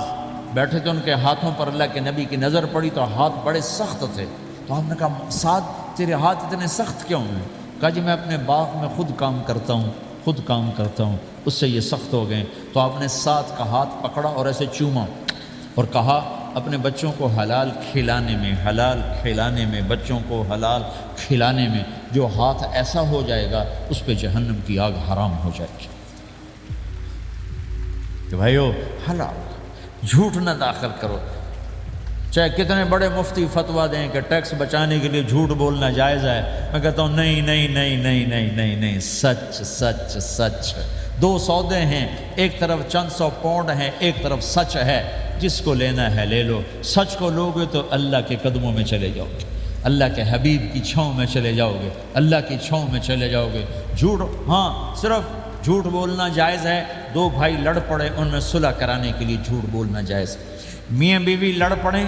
بیٹھے تھے، ان کے ہاتھوں پر اللہ کے نبی کی نظر پڑی تو ہاتھ بڑے سخت تھے، تو ہم نے کہا سعد تیرے ہاتھ اتنے سخت کیوں ہیں؟ کہا جی میں اپنے باغ میں خود کام کرتا ہوں، اس سے یہ سخت ہو گئے۔ تو آپ نے سعد کا ہاتھ پکڑا اور ایسے چوما اور کہا اپنے بچوں کو حلال کھلانے میں بچوں کو حلال کھلانے میں جو ہاتھ ایسا ہو جائے گا اس پہ جہنم کی آگ حرام ہو جائے گی۔ کہ بھائیو حلال جھوٹ نہ داخل کرو، چاہے کتنے بڑے مفتی فتویٰ دیں کہ ٹیکس بچانے کے لیے جھوٹ بولنا جائز ہے، میں کہتا ہوں نہیں، سچ۔ دو سودے ہیں، ایک طرف چند سو پاؤنڈ ہیں، ایک طرف سچ ہے، جس کو لینا ہے لے لو۔ سچ کو لوگے تو اللہ کے قدموں میں چلے جاؤ گے، اللہ کے حبیب کی چھاؤں میں چلے جاؤ گے، اللہ کی چھاؤں میں چلے جاؤ گے۔ جھوٹ، ہاں صرف جھوٹ بولنا جائز ہے، دو بھائی لڑ پڑے ان میں صلح کرانے کے لیے جھوٹ بولنا جائز ہے۔ میاں بیوی لڑ پڑیں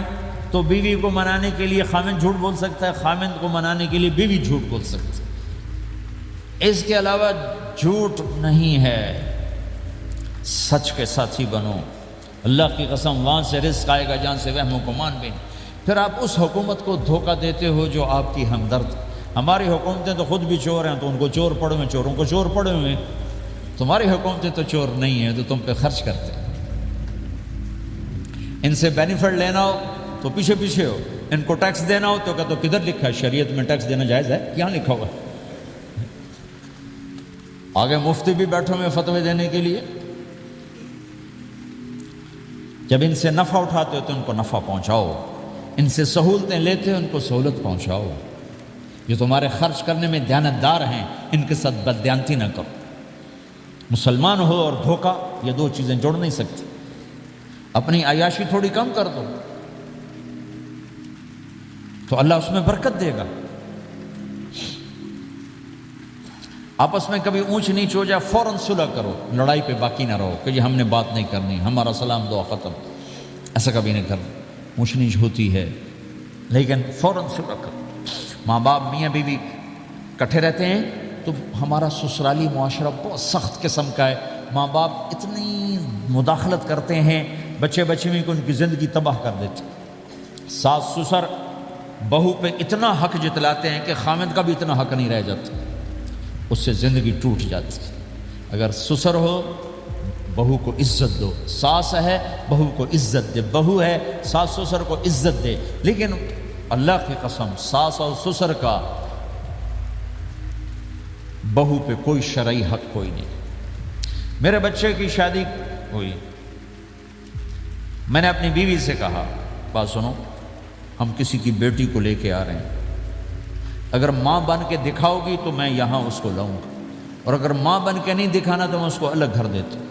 تو بیوی کو منانے کے لیے خامند جھوٹ بول سکتا ہے، خامند کو منانے کے لیے بیوی جھوٹ بول سکتی ہے۔ اس کے علاوہ جھوٹ نہیں ہے، سچ کے ساتھی بنو۔ اللہ کی قسم وہاں سے رزق آئے گا جہاں سے وہم و گمان بھی نہیں۔ پھر آپ اس حکومت کو دھوکہ دیتے ہو جو آپ کی ہمدرد۔ ہماری حکومتیں تو خود بھی چور ہیں تو ان کو چور پڑے ہوئے، چوروں کو چور پڑے ہوئے۔ تمہاری حکومتیں تو چور نہیں ہیں تو تم پہ خرچ کرتے ہیں۔ ان سے بینیفٹ لینا ہو تو پیچھے ہو، ان کو ٹیکس دینا ہو تو کہتے ہو کدھر لکھا ہے شریعت میں ٹیکس دینا جائز ہے؟ کہاں لکھا ہوگا؟ آگے مفتی بھی بیٹھے ہوئے فتوے دینے کے لیے۔ جب ان سے نفع اٹھاتے ہو تو ان کو نفع پہنچاؤ، ان سے سہولتیں لیتے ہو ان کو سہولت پہنچاؤ۔ جو تمہارے خرچ کرنے میں دیانتدار ہیں ان کے ساتھ بددیانتی نہ کرو۔ مسلمان ہو اور دھوکہ، یہ دو چیزیں جوڑ نہیں سکتی۔ اپنی عیاشی تھوڑی کم کر دو تو اللہ اس میں برکت دے گا۔ آپس میں کبھی اونچ نیچ ہو جائے فوراً صلح کرو، لڑائی پہ باقی نہ رہو کہ جی ہم نے بات نہیں کرنی، ہمارا سلام دعا ختم، ایسا کبھی نہیں کرنا۔ اونچ نیچ ہوتی ہے لیکن فوراً صلح کرو۔ ماں باپ میاں بیوی کٹھے رہتے ہیں تو ہمارا سسرالی معاشرہ بہت سخت قسم کا ہے۔ ماں باپ اتنی مداخلت کرتے ہیں بچے میں کو ان کی زندگی تباہ کر دیتے۔ ساس سسر بہو پہ اتنا حق جتلاتے ہیں کہ خامد کا بھی اتنا حق نہیں رہ جاتا، اس سے زندگی ٹوٹ جاتی۔ اگر سسر ہو بہو کو عزت دو، ساس ہے بہو کو عزت دے، بہو ہے ساس سسر کو عزت دے۔ لیکن اللہ کی قسم ساس اور سسر کا بہو پہ کوئی شرعی حق کوئی نہیں۔ میرے بچے کی شادی ہوئی، میں نے اپنی بیوی سے کہا بات سنو، ہم کسی کی بیٹی کو لے کے آ رہے ہیں، اگر ماں بن کے دکھاؤ گی تو میں یہاں اس کو لاؤں گا، اور اگر ماں بن کے نہیں دکھانا تو میں اس کو الگ گھر دیتا ہوں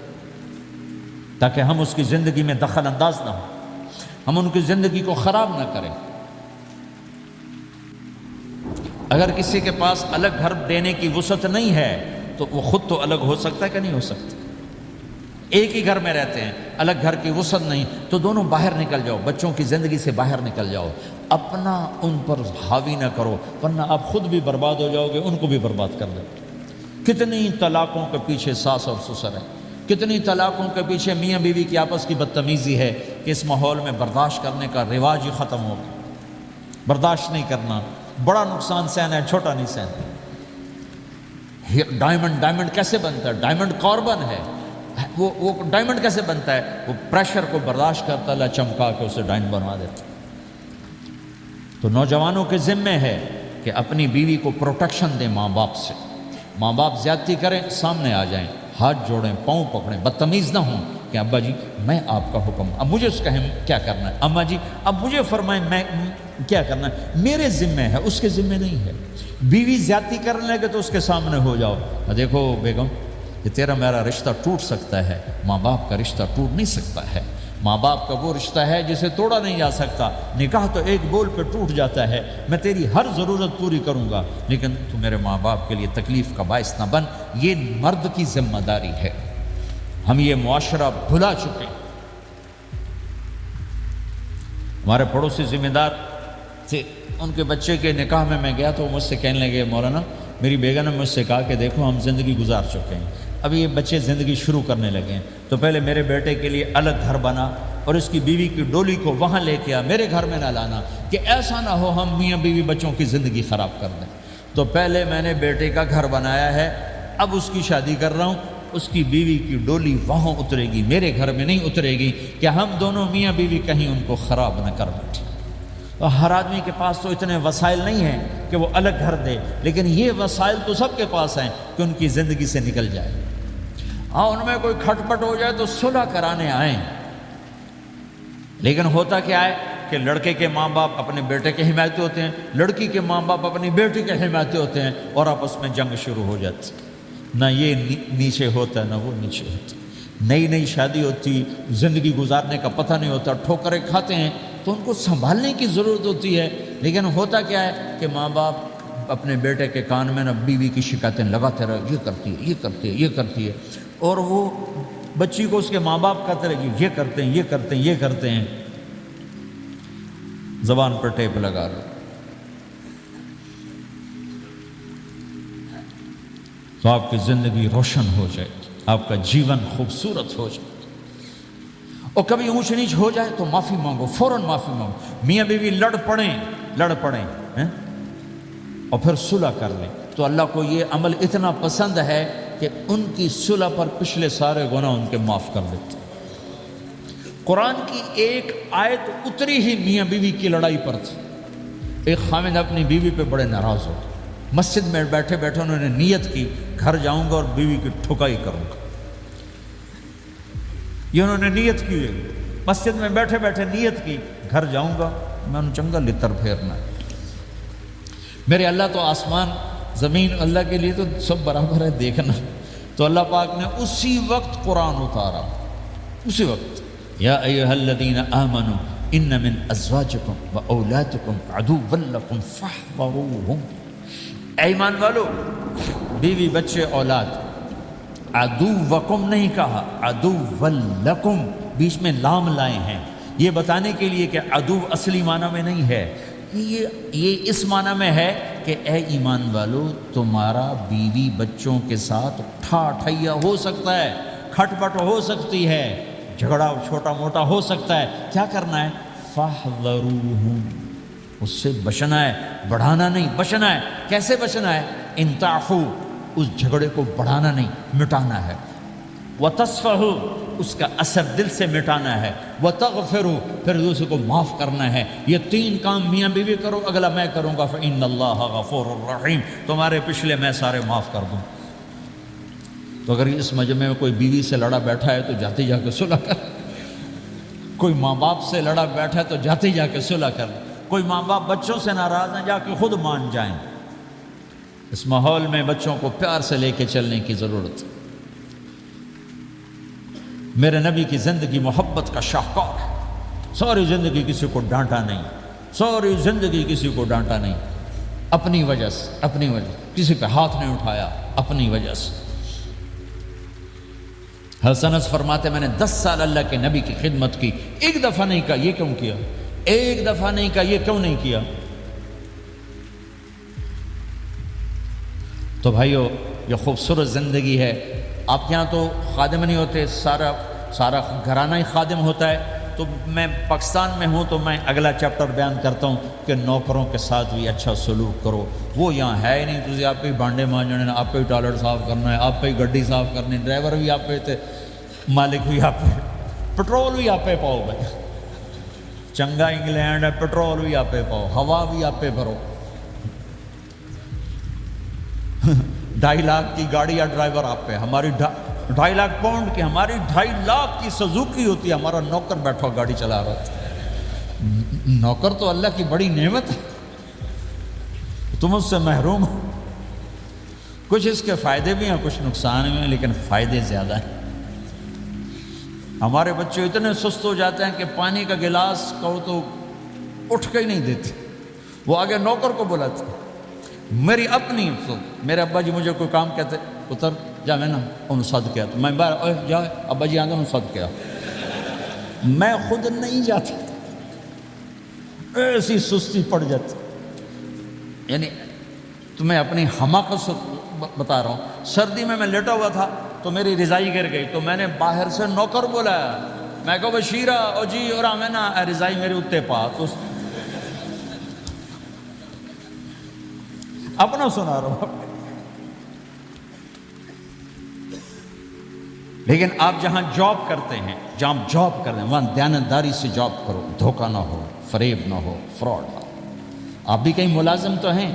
تاکہ ہم اس کی زندگی میں دخل انداز نہ ہوں، ہم ان کی زندگی کو خراب نہ کریں۔ اگر کسی کے پاس الگ گھر دینے کی وسعت نہیں ہے تو وہ خود تو الگ ہو سکتا ہے کہ نہیں ہو سکتا؟ ایک ہی گھر میں رہتے ہیں، الگ گھر کی وسعت نہیں تو دونوں باہر نکل جاؤ، بچوں کی زندگی سے باہر نکل جاؤ، اپنا ان پر حاوی نہ کرو ورنہ آپ خود بھی برباد ہو جاؤ گے، ان کو بھی برباد کر دو۔ کتنی طلاقوں کے پیچھے ساس اور سسر ہیں، کتنی طلاقوں کے پیچھے میاں بیوی کی آپس کی بدتمیزی ہے کہ اس ماحول میں برداشت کرنے کا رواج ہی ختم ہو گیا۔ برداشت نہیں کرنا، بڑا نقصان سہنا ہے، چھوٹا نہیں سہنا۔ ڈائمنڈ کیسے بنتا ہے؟ ڈائمنڈ کاربن ہے، وہ ڈائمنڈ کیسے بنتا ہے؟ وہ پریشر کو برداشت کرتا، اللہ چمکا کے اسے ڈائمنڈ بنوا دیتا۔ تو نوجوانوں کے ذمے ہے کہ اپنی بیوی کو پروٹیکشن دیں ماں باپ سے۔ ماں باپ زیادتی کریں سامنے آ جائیں، ہاتھ جوڑیں، پاؤں پکڑیں، بدتمیز نہ ہوں کہ ابا جی میں آپ کا حکم، اب مجھے اس کہیں کیا کرنا ہے، اماں جی اب مجھے فرمائیں میں کیا کرنا ہے، میرے ذمے ہے، اس کے ذمے نہیں ہے۔ بیوی زیادتی کرنے لگے تو اس کے سامنے ہو جاؤ، دیکھو بیگم یہ تیرا میرا رشتہ ٹوٹ سکتا ہے، ماں باپ کا رشتہ ٹوٹ نہیں سکتا ہے۔ ماں باپ کا وہ رشتہ ہے جسے توڑا نہیں جا سکتا، نکاح تو ایک بول پہ ٹوٹ جاتا ہے۔ میں تیری ہر ضرورت پوری کروں گا لیکن تو میرے ماں باپ کے لیے تکلیف کا باعث نہ بن، یہ مرد کی ذمہ داری ہے۔ ہم یہ معاشرہ بھلا چکے۔ ہمارے پڑوسی ذمہ دار تھے، ان کے بچے کے نکاح میں گیا تو وہ مجھ سے کہنے لگے مولانا میری بیگم نے مجھ سے کہا کہ دیکھو ہم زندگی گزار چکے ہیں، اب یہ بچے زندگی شروع کرنے لگے ہیں، تو پہلے میرے بیٹے کے لیے الگ گھر بنا اور اس کی بیوی کی ڈولی کو وہاں لے کے آ، میرے گھر میں نہ لانا کہ ایسا نہ ہو ہم میاں بیوی بچوں کی زندگی خراب کر دیں۔ تو پہلے میں نے بیٹے کا گھر بنایا ہے، اب اس کی شادی کر رہا ہوں، اس کی بیوی کی ڈولی وہاں اترے گی، میرے گھر میں نہیں اترے گی کہ ہم دونوں میاں بیوی کہیں ان کو خراب نہ کر بیٹھے۔ اور ہر آدمی کے پاس تو اتنے وسائل نہیں ہیں کہ وہ الگ گھر دے، لیکن یہ وسائل تو سب کے پاس ہیں کہ ان کی زندگی سے نکل جائے۔ ہاں ان میں کوئی کھٹ پٹ ہو جائے تو صلح کرانے آئیں، لیکن ہوتا کیا ہے کہ لڑکے کے ماں باپ اپنے بیٹے کے حمایتی ہوتے ہیں، لڑکی کے ماں باپ اپنی بیٹی کے حمایتی ہوتے ہیں، اور آپس میں جنگ شروع ہو جاتی، نہ یہ نیچے ہوتا ہے نہ وہ نیچے ہوتا ہے۔ نئی نئی شادی ہوتی، زندگی گزارنے کا پتہ نہیں ہوتا، ٹھوکریں کھاتے ہیں تو ان کو سنبھالنے کی ضرورت ہوتی ہے، لیکن ہوتا کیا ہے کہ ماں باپ اپنے بیٹے کے کان میں نہ بیوی کی شکایتیں لگاتے رہے، یہ کرتی ہے یہ کرتی ہے یہ کرتی ہے، اور وہ بچی کو اس کے ماں باپ کہتے رہے یہ کرتے ہیں یہ کرتے ہیں یہ کرتے ہیں۔ زبان پر ٹیپ لگا لو تو آپ کی زندگی روشن ہو جائے، آپ کا جیون خوبصورت ہو جائے۔ اور کبھی اونچ نیچ ہو جائے تو معافی مانگو، فوراً معافی مانگو۔ میاں بیوی لڑ پڑیں اور پھر صلح کر لیں تو اللہ کو یہ عمل اتنا پسند ہے کہ ان کی صلح پر پچھلے سارے گناہ ان کے معاف کر دیتے۔ قرآن کی ایک آیت اتری ہی میاں بیوی کی لڑائی پر تھی۔ ایک خامد اپنی بیوی پہ بڑے ناراض ہو، مسجد میں بیٹھے بیٹھے انہوں نے نیت کی گھر جاؤں گا اور بیوی کی ٹھکائی کروں گا۔ یہ انہوں نے نیت کی ہے، مسجد میں بیٹھے بیٹھے نیت کی گھر جاؤں گا میں انہوں چنگا لتر پھیرنا ہے۔ میرے اللہ تو آسمان زمین اللہ کے لیے تو سب برابر ہے دیکھنا، تو اللہ پاک نے اسی وقت قرآن اتارا، اسی وقت یا ایھا الذین آمنوا ان من ازواجکم و اولادکم عدوا لکم فاحذروہم۔ اے ایمان والو، بیوی بچے اولاد، عدوکم نہیں کہا، عدو لکم، بیچ میں لام لائے ہیں یہ بتانے کے لیے کہ عدو اصلی معنی میں نہیں ہے، یہ اس معنی میں ہے کہ اے ایمان والو تمہارا بیوی بچوں کے ساتھ ٹھائیا ہو سکتا ہے، کھٹ پٹ ہو سکتی ہے، جھگڑا چھوٹا موٹا ہو سکتا ہے، کیا کرنا ہے؟ فاحذروہم، اس سے بچنا ہے، بڑھانا نہیں، بچنا ہے۔ کیسے بچنا ہے؟ ان تعفو، اس جھگڑے کو بڑھانا نہیں، مٹانا ہے۔ وتصفحوا، اس کا اثر دل سے مٹانا ہے۔ وتغفروا، پھر دوسرے کو معاف کرنا ہے۔ یہ تین کام میاں بیوی کرو، اگلا میں کروں گا، فإن اللہ غفور الرحیم، تمہارے پچھلے میں سارے معاف کر دوں۔ تو اگر اس مجمع میں کوئی بیوی سے لڑا بیٹھا ہے تو جاتے جا کے صلح کر، کوئی ماں باپ سے لڑا بیٹھا ہے تو جاتے جا کے صلح کر، کوئی ماں باپ بچوں سے ناراض ہیں جا کے خود مان جائیں۔ اس ماحول میں بچوں کو پیار سے لے کے چلنے کی ضرورت ہے۔ میرے نبی کی زندگی محبت کا شاہکار ہے، ساری زندگی کسی کو ڈانٹا نہیں، ساری زندگی کسی کو ڈانٹا نہیں، اپنی وجہ سے، اپنی وجہ، کسی پہ ہاتھ نہیں اٹھایا، اپنی وجہ سے۔ حسن انس فرماتے میں نے 10 سال اللہ کے نبی کی خدمت کی، ایک دفعہ نہیں کہا یہ کیوں کیا، ایک دفعہ نہیں کہا یہ کیوں نہیں کیا۔ تو بھائیو یہ خوبصورت زندگی ہے۔ آپ کے یہاں تو خادم نہیں ہوتے، سارا گھرانہ ہی خادم ہوتا ہے۔ تو میں پاکستان میں ہوں تو میں اگلا چیپٹر بیان کرتا ہوں کہ نوکروں کے ساتھ بھی اچھا سلوک کرو۔ وہ یہاں ہے ہی نہیں، تو آپ پہ ہی بانڈے مانجنے، آپ پہ ہی ٹوائلٹ صاف کرنا ہے، آپ پہ ہی گڈی صاف کرنی، ڈرائیور بھی آپ پہ تھے، مالک بھی آپ پہ، پٹرول بھی آپ پہ پاؤ بھائی، چنگا انگلینڈ ہے، پٹرول بھی آپ پہ پاؤ، ہوا بھی آپ پہ بھرو۔ 2.5 لاکھ کی گاڑی یا ڈرائیور آپ پہ، ہماری 2.5 لاکھ پاؤنڈ کی، ہماری 2.5 لاکھ کی سزوکی ہوتی ہے، ہمارا نوکر بیٹھا گاڑی چلا رہا تھا۔ نوکر تو اللہ کی بڑی نعمت ہے، تم اس سے محروم ہو۔ کچھ اس کے فائدے بھی ہیں، کچھ نقصان بھی ہیں، لیکن فائدے زیادہ ہیں۔ ہمارے بچے اتنے سست ہو جاتے ہیں کہ پانی کا گلاس کہو تو اٹھ کے ہی نہیں دیتے، وہ آگے نوکر کو بلاتے۔ میری اپنی میرے ابا جی مجھے کوئی کام کہتے، اتر جا، میں نا انہوں صد کیا، تو میں باہر جا ابا جی آدھے انہوں صد کیا، میں خود نہیں جاتا، ایسی سستی پڑ جاتی۔ یعنی تمہیں اپنی حماقت سے بتا رہا ہوں، سردی میں لیٹا ہوا تھا تو میری رضائی گر گئی، تو میں نے باہر سے نوکر بلایا، میں کہا بشیرہ او جی اور آمینہ رضائی میری اتنے پا، تو اپنا سنا رہا ہوں۔ لیکن آپ جہاں جاب کرتے ہیں، وہاں دیانتداری سے جاب کرو، دھوکہ نہ ہو، فریب نہ ہو، فراڈ نہ ہو۔ آپ بھی کہیں ملازم تو ہیں،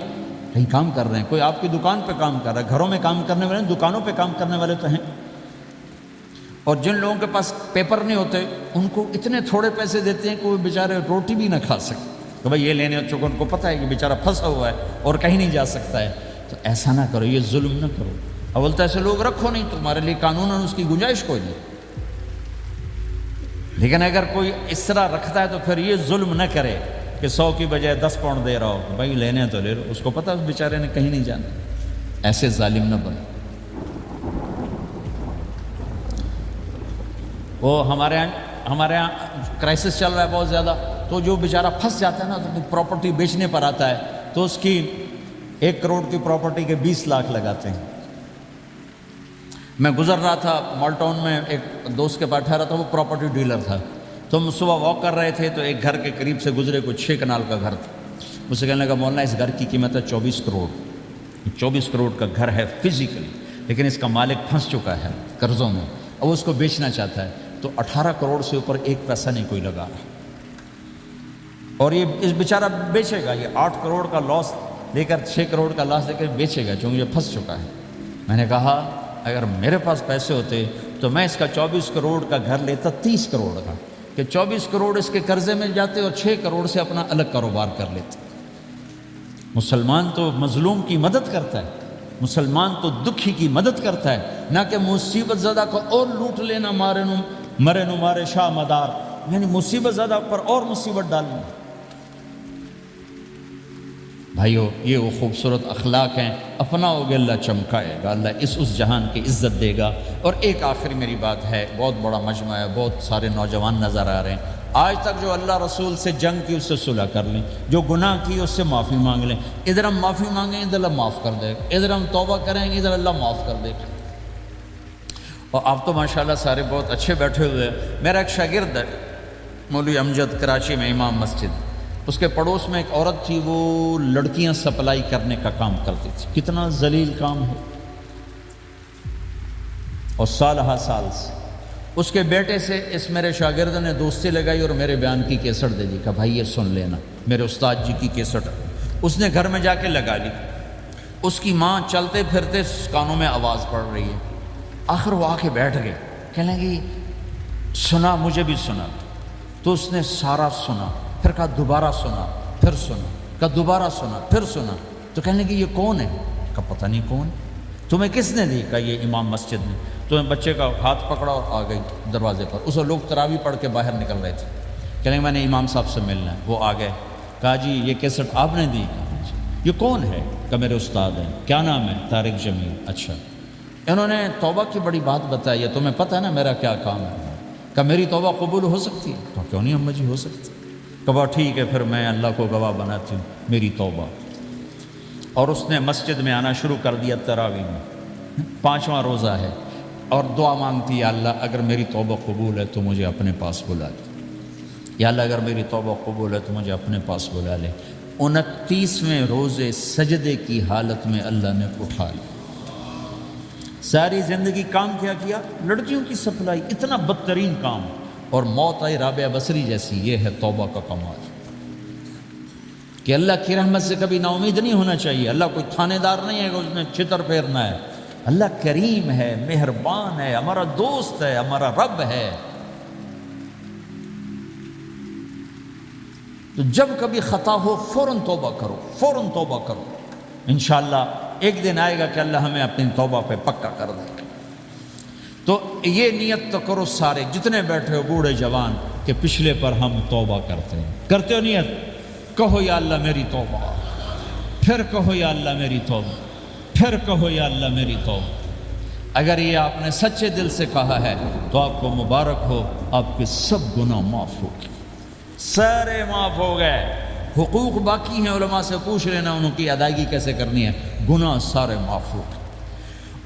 کہیں کام کر رہے ہیں، کوئی آپ کی دکان پہ کام کر رہا ہے، گھروں میں کام کرنے والے، دکانوں پہ کام کرنے والے تو ہیں۔ اور جن لوگوں کے پاس پیپر نہیں ہوتے ان کو اتنے تھوڑے پیسے دیتے ہیں کہ وہ بیچارے روٹی بھی نہ کھا سکتے، کہ بھائی یہ لینے چونکہ ان کو پتہ ہے کہ بیچارہ پھنسا ہوا ہے اور کہیں نہیں جا سکتا ہے۔ تو ایسا نہ کرو، یہ ظلم نہ کرو۔ اب بولتا ایسے لوگ رکھو نہیں، تمہارے لیے قانوناً اس کی گنجائش کوئی نہیں، لیکن اگر کوئی اس طرح رکھتا ہے تو پھر یہ ظلم نہ کرے کہ 100 کی بجائے 10 پاؤنڈ دے رہا ہو، بھائی لینے تو لے لو، اس کو پتہ اس بیچارے نے کہیں نہیں جانا۔ ایسے ظالم نہ بنو۔ وہ ہمارے یہاں کرائسس چل رہا ہے بہت زیادہ، تو جو بیچارہ پھنس جاتا ہے نا، تو پراپرٹی بیچنے پر آتا ہے تو اس کی 1 کروڑ کی پراپرٹی کے 20 لاکھ لگاتے ہیں۔ میں گزر رہا تھا مال ٹاؤن میں، ایک دوست کے پاس ٹھہرا تھا، وہ پراپرٹی ڈیلر تھا، تو ہم صبح واک کر رہے تھے تو ایک گھر کے قریب سے گزرے، کوئی 6 کنال کا گھر تھا۔ مجھ سے کہنے لگا مولانا اس گھر کی قیمت ہے 24 کروڑ، 24 کروڑ کا گھر ہے فزیکلی، لیکن اس کا مالک پھنس چکا ہے قرضوں میں، اب اس کو بیچنا چاہتا ہے، تو 18 کروڑ سے اوپر 1 پیسہ نہیں کوئی لگا رہا، اور یہ اس بیچارہ بیچے گا، یہ 8 کروڑ کا لاس لے کر 6 کروڑ کا لاس لے کر بیچے گا چونکہ یہ پھنس چکا ہے۔ میں نے کہا اگر میرے پاس پیسے ہوتے تو میں اس کا 24 کروڑ کا گھر لیتا 30 کروڑ کا، کہ 24 کروڑ اس کے قرضے میں جاتے اور 6 کروڑ سے اپنا الگ کاروبار کر لیتے۔ مسلمان تو مظلوم کی مدد کرتا ہے، مسلمان تو دکھی کی مدد کرتا ہے، نہ کہ مصیبت زدہ کو اور لوٹ لینا، مرے نو مارے شاہ مدار، یعنی مصیبت زدہ پر اور مصیبت ڈالنا۔ بھائیو یہ وہ خوبصورت اخلاق ہیں، اپناؤ گے اللہ چمکائے گا، اللہ اس جہان کی عزت دے گا۔ اور ایک آخری میری بات ہے، بہت بڑا مجمع ہے، بہت سارے نوجوان نظر آ رہے ہیں، آج تک جو اللہ رسول سے جنگ کی اس سے صلح کر لیں، جو گناہ کی اس سے معافی مانگ لیں۔ ادھر ہم معافی مانگیں ادھر اللہ معاف کر دے گا، ادھر ہم توبہ کریں گے ادھر اللہ معاف کر دے گا۔ اور آپ تو ماشاءاللہ سارے بہت اچھے بیٹھے ہوئے ہیں۔ میرا ایک شاگرد ہے مولوی امجد، کراچی میں امام مسجد، اس کے پڑوس میں ایک عورت تھی، وہ لڑکیاں سپلائی کرنے کا کام کرتی تھی۔ کتنا ذلیل کام ہے، اور سال سے اس کے بیٹے سے اس میرے شاگرد نے دوستی لگائی اور میرے بیان کی کیسٹ دے دی، کہا بھائی یہ سن لینا، میرے استاد جی کی کیسٹ۔ اس نے گھر میں جا کے لگا لی، اس کی ماں چلتے پھرتے کانوں میں آواز پڑ رہی ہے، آخر وہ آ کے بیٹھ گئے، کہنے لگی سنا، مجھے بھی سنا۔ تو اس نے سارا سنا، پھر کہا دوبارہ سنا، پھر سنا، کہا دوبارہ سنا، پھر سنا۔ تو کہنے لگی یہ کون ہے؟ کہا پتہ نہیں کون، تمہیں کس نے دی؟ کہا یہ امام مسجد نے۔ تو بچے کا ہاتھ پکڑا اور آ گئی دروازے پر، اس وقت لوگ تراویح پڑھ کے باہر نکل رہے تھے، کہنے میں نے امام صاحب سے ملنا ہے۔ وہ آ گئے، کہا جی یہ کیسٹ آپ نے دی؟ کہا یہ کون ہے؟ کہا میرے استاد ہیں۔ کیا نام ہے؟ طارق جمیل۔ اچھا، انہوں نے توبہ کی بڑی بات بتائی ہے، تمہیں پتہ ہے نا میرا کیا کام ہے؟ کہا میری توبہ قبول ہو سکتی ہے؟ کہا کیوں نہیں اماں جی ہو سکتی۔ کہا ٹھیک ہے پھر میں اللہ کو گواہ بناتی ہوں میری توبہ۔ اور اس نے مسجد میں آنا شروع کر دیا تراویح میں، 5واں روزہ ہے، اور دعا مانگتی ہے اللہ اگر میری توبہ قبول ہے تو مجھے اپنے پاس بلا لے، یا اللہ اگر میری توبہ قبول ہے تو مجھے اپنے پاس بلا لے۔ 29ویں روزے سجدے کی حالت میں اللہ نے اٹھا لیا۔ ساری زندگی کام کیا؟ لڑکیوں کی سپلائی، اتنا بدترین کام، اور موت آئی رابعہ بصری جیسی۔ یہ ہے توبہ کا کمال، کہ اللہ کی رحمت سے کبھی نا امید نہیں ہونا چاہیے۔ اللہ کوئی تھانے دار نہیں ہے کہ اس نے چھتر پھیرنا ہے، اللہ کریم ہے، مہربان ہے، ہمارا دوست ہے، ہمارا رب ہے۔ تو جب کبھی خطا ہو فوراً توبہ کرو، فوراً توبہ کرو، انشاءاللہ ایک دن آئے گا کہ اللہ ہمیں اپنی توبہ پہ پکا کر دے گا۔ تو یہ نیت تو کرو سارے جتنے بیٹھے ہو، بوڑھے جوان، کہ پچھلے پر ہم توبہ کرتے ہیں۔ کرتے ہو نیت؟ کہو یا اللہ میری توبہ، پھر کہو یا اللہ میری توبہ، پھر کہو یا اللہ میری توبہ۔ اگر یہ آپ نے سچے دل سے کہا ہے تو آپ کو مبارک ہو، آپ کے سب گناہ معاف ہو گئے، سارے معاف ہو گئے۔ حقوق باقی ہیں، علماء سے پوچھ لینا ان کی ادائیگی کیسے کرنی ہے، گناہ سارے معاف ہو گئے۔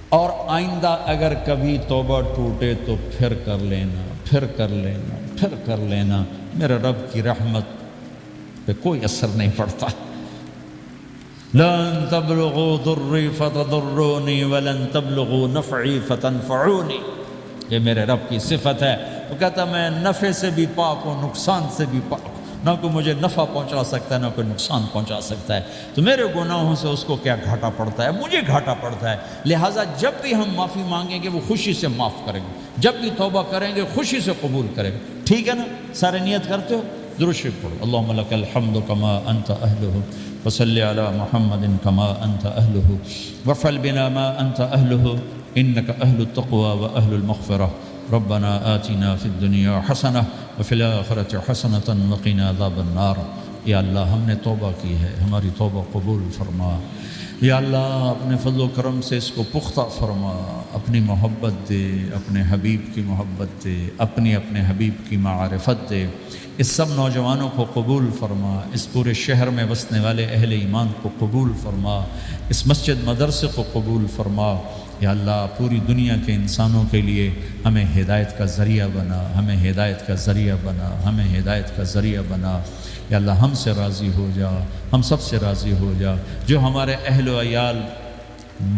اور آئندہ اگر کبھی توبہ ٹوٹے تو پھر کر لینا، پھر کر لینا، پھر کر لینا، میرے رب کی رحمت پہ کوئی اثر نہیں پڑتا۔ لن تبلغوا ضری فتضرونی ولن تبلغوا نفعی فتنفعونی، یہ میرے رب کی صفت ہے۔ وہ کہتا میں نفع سے بھی پاک ہوں، نقصان سے بھی پاک ہوں، نہ کوئی مجھے نفع پہنچا سکتا ہے نہ کوئی نقصان پہنچا سکتا ہے۔ تو میرے گناہوں سے اس کو کیا گھاٹا پڑتا ہے، مجھے گھاٹا پڑتا ہے۔ لہٰذا جب بھی ہم معافی مانگیں گے وہ خوشی سے معاف کریں گے، جب بھی توبہ کریں گے خوشی سے قبول کریں گے، ٹھیک ہے نا؟ سارے نیت کرتے ہو؟ درود شریف پڑھو۔ اللہم لک الحمد کما انت اہلہ وصلی علی محمد کما انت اہلہ وافعل بنا ما انت اہلہ انک اہل التقوی واہل المغفرہ۔ ربنا آتنا فی الدنیا حسنہ وفی الآخرۃ حسنۃ وقنا عذاب النار۔ یا اللہ ہم نے توبہ کی ہے، ہماری توبہ قبول فرما۔ یا اللہ اپنے فضل و کرم سے اس کو پختہ فرما، اپنی محبت دے، اپنے حبیب کی محبت دے، اپنے حبیب کی معرفت دے۔ اس سب نوجوانوں کو قبول فرما، اس پورے شہر میں بسنے والے اہل ایمان کو قبول فرما، اس مسجد مدرسے کو قبول فرما۔ یا اللہ پوری دنیا کے انسانوں کے لیے ہمیں ہدایت کا ذریعہ بنا، ہمیں ہدایت کا ذریعہ بنا، ہمیں ہدایت کا ذریعہ بنا۔ یا اللہ ہم سے راضی ہو جا، ہم سب سے راضی ہو جا۔ جو ہمارے اہل و عیال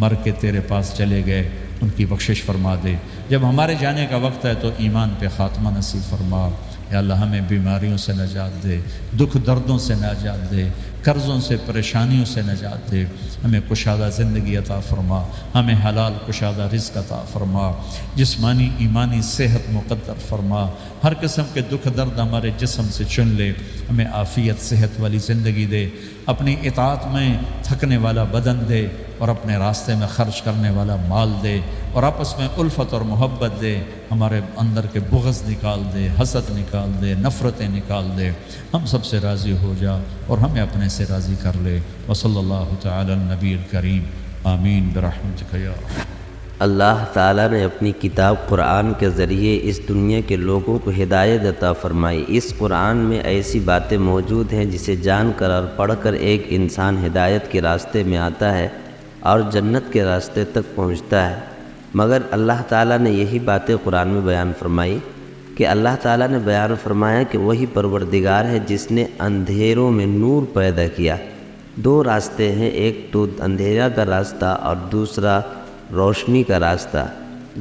مر کے تیرے پاس چلے گئے ان کی بخشش فرما دے، جب ہمارے جانے کا وقت ہے تو ایمان پہ خاتمہ نصیب فرما۔ یا اللہ ہمیں بیماریوں سے نجات دے، دکھ دردوں سے نجات دے، قرضوں سے پریشانیوں سے نجات دے، ہمیں کشادہ زندگی عطا فرما، ہمیں حلال کشادہ رزق عطا فرما، جسمانی ایمانی صحت مقدر فرما، ہر قسم کے دکھ درد ہمارے جسم سے چن لے، ہمیں عافیت صحت والی زندگی دے، اپنی اطاعت میں تھکنے والا بدن دے اور اپنے راستے میں خرچ کرنے والا مال دے، اور آپس میں الفت اور محبت دے، ہمارے اندر کے بغض نکال دے، حسد نکال دے، نفرتیں نکال دے، ہم سب سے راضی ہو جا اور ہمیں اپنے سے راضی کر لے۔ وصلی اللہ تعالی النبی الکریم، آمین برحمتک یا رحمت۔ اللہ تعالیٰ نے اپنی کتاب قرآن کے ذریعے اس دنیا کے لوگوں کو ہدایت عطا فرمائی۔ اس قرآن میں ایسی باتیں موجود ہیں جسے جان کر اور پڑھ کر ایک انسان ہدایت کے راستے میں آتا ہے اور جنت کے راستے تک پہنچتا ہے۔ مگر اللہ تعالیٰ نے یہی باتیں قرآن میں بیان فرمائی کہ اللہ تعالیٰ نے بیان فرمایا کہ وہی پروردگار ہے جس نے اندھیروں میں نور پیدا کیا۔ دو راستے ہیں، ایک تو اندھیرا کا راستہ اور دوسرا روشنی کا راستہ۔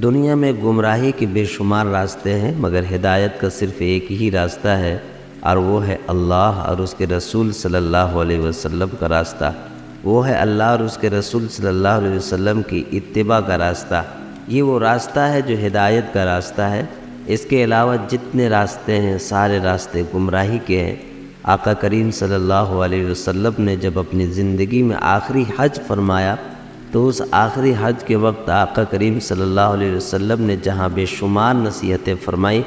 دنیا میں گمراہی کے بے شمار راستے ہیں مگر ہدایت کا صرف ایک ہی راستہ ہے اور وہ ہے اللہ اور اس کے رسول صلی اللہ علیہ وسلم کا راستہ۔ وہ ہے اللہ اور اس کے رسول صلی اللہ علیہ وسلم کی اتباع کا راستہ۔ یہ وہ راستہ ہے جو ہدایت کا راستہ ہے۔ اس کے علاوہ جتنے راستے ہیں سارے راستے گمراہی کے ہیں۔ آقا کریم صلی اللہ علیہ وسلم نے جب اپنی زندگی میں آخری حج فرمایا تو اس آخری حج کے وقت آقا کریم صلی اللہ علیہ وسلم نے جہاں بے شمار نصیحتیں فرمائی،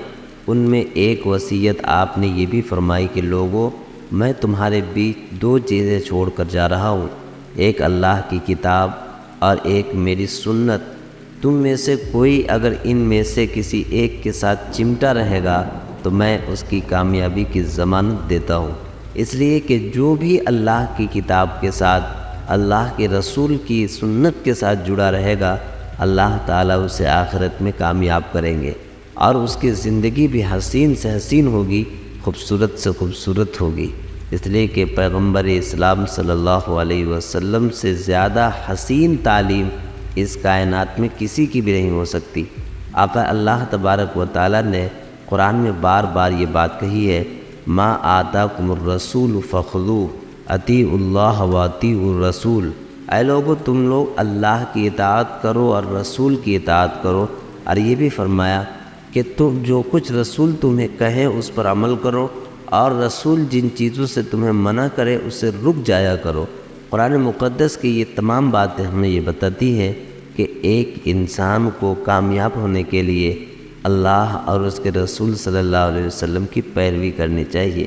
ان میں ایک وصیت آپ نے یہ بھی فرمائی کہ لوگوں، میں تمہارے بیچ دو چیزیں چھوڑ کر جا رہا ہوں، ایک اللہ کی کتاب اور ایک میری سنت۔ تم میں سے کوئی اگر ان میں سے کسی ایک کے ساتھ چمٹا رہے گا تو میں اس کی کامیابی کی ضمانت دیتا ہوں۔ اس لیے کہ جو بھی اللہ کی کتاب کے ساتھ، اللہ کے رسول کی سنت کے ساتھ جڑا رہے گا، اللہ تعالیٰ اسے آخرت میں کامیاب کریں گے اور اس کی زندگی بھی حسین سے حسین ہوگی، خوبصورت سے خوبصورت ہوگی۔ اس لیے کہ پیغمبر اسلام صلی اللہ علیہ وسلم سے زیادہ حسین تعلیم اس کائنات میں کسی کی بھی نہیں ہو سکتی۔ آقا اللہ تبارک و تعالیٰ نے قرآن میں بار بار یہ بات کہی ہے، ما آتاکم الرسول فخذوہ اطیعوا اللہ و اطیعوا الرسول۔ اے لوگو تم لوگ اللہ کی اطاعت کرو اور رسول کی اطاعت کرو، اور یہ بھی فرمایا کہ تم جو کچھ رسول تمہیں کہیں اس پر عمل کرو اور رسول جن چیزوں سے تمہیں منع کرے اس سے رک جایا کرو۔ قرآن مقدس کی یہ تمام باتیں ہمیں یہ بتاتی ہیں کہ ایک انسان کو کامیاب ہونے کے لیے اللہ اور اس کے رسول صلی اللہ علیہ وسلم کی پیروی کرنی چاہیے۔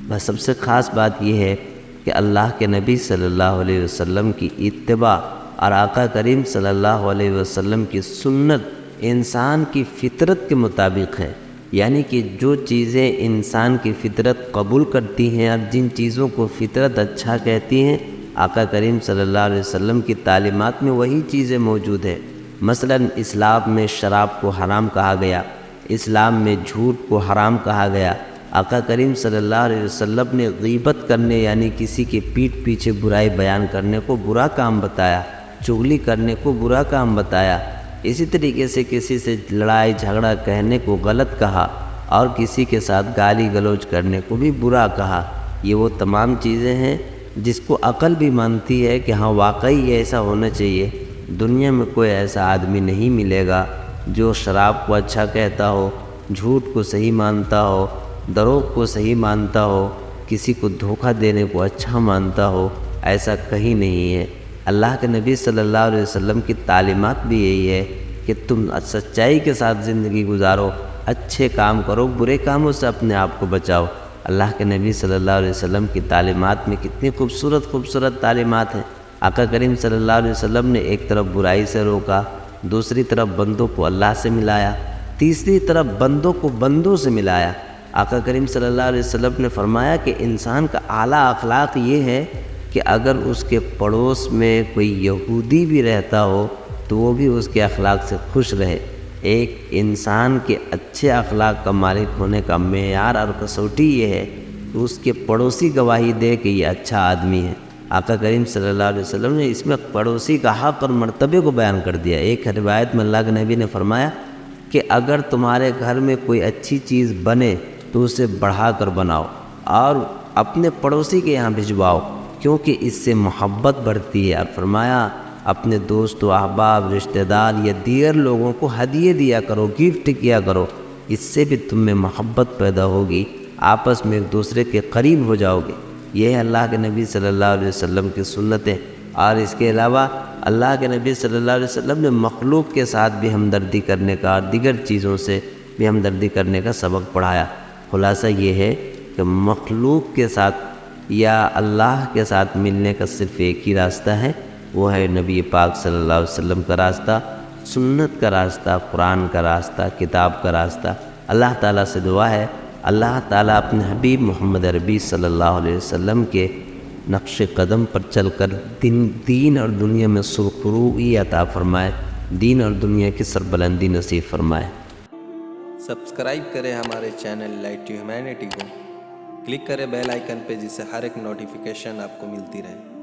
بس سب سے خاص بات یہ ہے کہ اللہ کے نبی صلی اللہ علیہ وسلم کی اتباع اور آقا کریم صلی اللہ علیہ وسلم کی سنت انسان کی فطرت کے مطابق ہے۔ یعنی کہ جو چیزیں انسان کی فطرت قبول کرتی ہیں اور جن چیزوں کو فطرت اچھا کہتی ہیں، آقا کریم صلی اللہ علیہ وسلم کی تعلیمات میں وہی چیزیں موجود ہیں۔ مثلا اسلام میں شراب کو حرام کہا گیا، اسلام میں جھوٹ کو حرام کہا گیا۔ آقا کریم صلی اللہ علیہ وسلم نے غیبت کرنے یعنی کسی کے پیٹھ پیچھے برائی بیان کرنے کو برا کام بتایا، چغلی کرنے کو برا کام بتایا۔ اسی طریقے سے کسی سے لڑائی جھگڑا کہنے کو غلط کہا اور کسی کے ساتھ گالی گلوچ کرنے کو بھی برا کہا۔ یہ وہ تمام چیزیں ہیں جس کو عقل بھی مانتی ہے کہ ہاں واقعی یہ ایسا ہونا چاہیے۔ دنیا میں کوئی ایسا آدمی نہیں ملے گا جو شراب کو اچھا کہتا ہو، جھوٹ کو صحیح مانتا ہو، دروغ کو صحیح مانتا ہو، کسی کو دھوکہ دینے کو اچھا مانتا ہو، ایسا کہیں نہیں ہے۔ اللہ کے نبی صلی اللہ علیہ وسلم کی تعلیمات بھی یہی ہے کہ تم سچائی کے ساتھ زندگی گزارو، اچھے کام کرو، برے کاموں سے اپنے آپ کو بچاؤ۔ اللہ کے نبی صلی اللہ علیہ وسلم کی تعلیمات میں کتنی خوبصورت خوبصورت تعلیمات ہیں۔ آقا کریم صلی اللہ علیہ وسلم نے ایک طرف برائی سے روکا، دوسری طرف بندوں کو اللہ سے ملایا، تیسری طرف بندوں کو بندوں سے ملایا۔ آقا کریم صلی اللہ علیہ وسلم نے فرمایا کہ انسان کا اعلیٰ اخلاق یہ ہے کہ اگر اس کے پڑوس میں کوئی یہودی بھی رہتا ہو تو وہ بھی اس کے اخلاق سے خوش رہے۔ ایک انسان کے اچھے اخلاق کا مالک ہونے کا معیار اور کسوٹی یہ ہے کہ اس کے پڑوسی گواہی دے کہ یہ اچھا آدمی ہے۔ آقا کریم صلی اللہ علیہ وسلم نے اس میں پڑوسی کا حق اور مرتبے کو بیان کر دیا۔ ایک روایت میں اللہ کے نبی نے فرمایا کہ اگر تمہارے گھر میں کوئی اچھی چیز بنے تو اسے بڑھا کر بناؤ اور اپنے پڑوسی کے یہاں بھجواؤ، کیونکہ اس سے محبت بڑھتی ہے۔ اور فرمایا اپنے دوست و احباب، رشتہ دار یا دیگر لوگوں کو ہدیے دیا کرو، گفٹ کیا کرو، اس سے بھی تم میں محبت پیدا ہوگی، آپس میں ایک دوسرے کے قریب ہو جاؤ گے۔ یہ ہے اللہ کے نبی صلی اللہ علیہ وسلم کی سنتیں۔ اور اس کے علاوہ اللہ کے نبی صلی اللہ علیہ وسلم نے مخلوق کے ساتھ بھی ہمدردی کرنے کا اور دیگر چیزوں سے بھی ہمدردی کرنے کا سبق پڑھایا۔ خلاصہ یہ ہے کہ مخلوق کے ساتھ یا اللہ کے ساتھ ملنے کا صرف ایک ہی راستہ ہے، وہ ہے نبی پاک صلی اللہ علیہ وسلم کا راستہ، سنت کا راستہ، قرآن کا راستہ، کتاب کا راستہ۔ اللہ تعالیٰ سے دعا ہے اللہ تعالیٰ اپنے حبیب محمد عربی صلی اللہ علیہ وسلم کے نقش قدم پر چل کر دین اور دنیا میں سرخروئی عطا فرمائے، دین اور دنیا کی سربلندی نصیب فرمائے۔ سبسکرائب کریں ہمارے چینل لائٹ ٹو ہیومینٹی کو، کلک کریں بیل آئیکن پہ جس سے ہر ایک نوٹیفیکیشن آپ کو ملتی رہے۔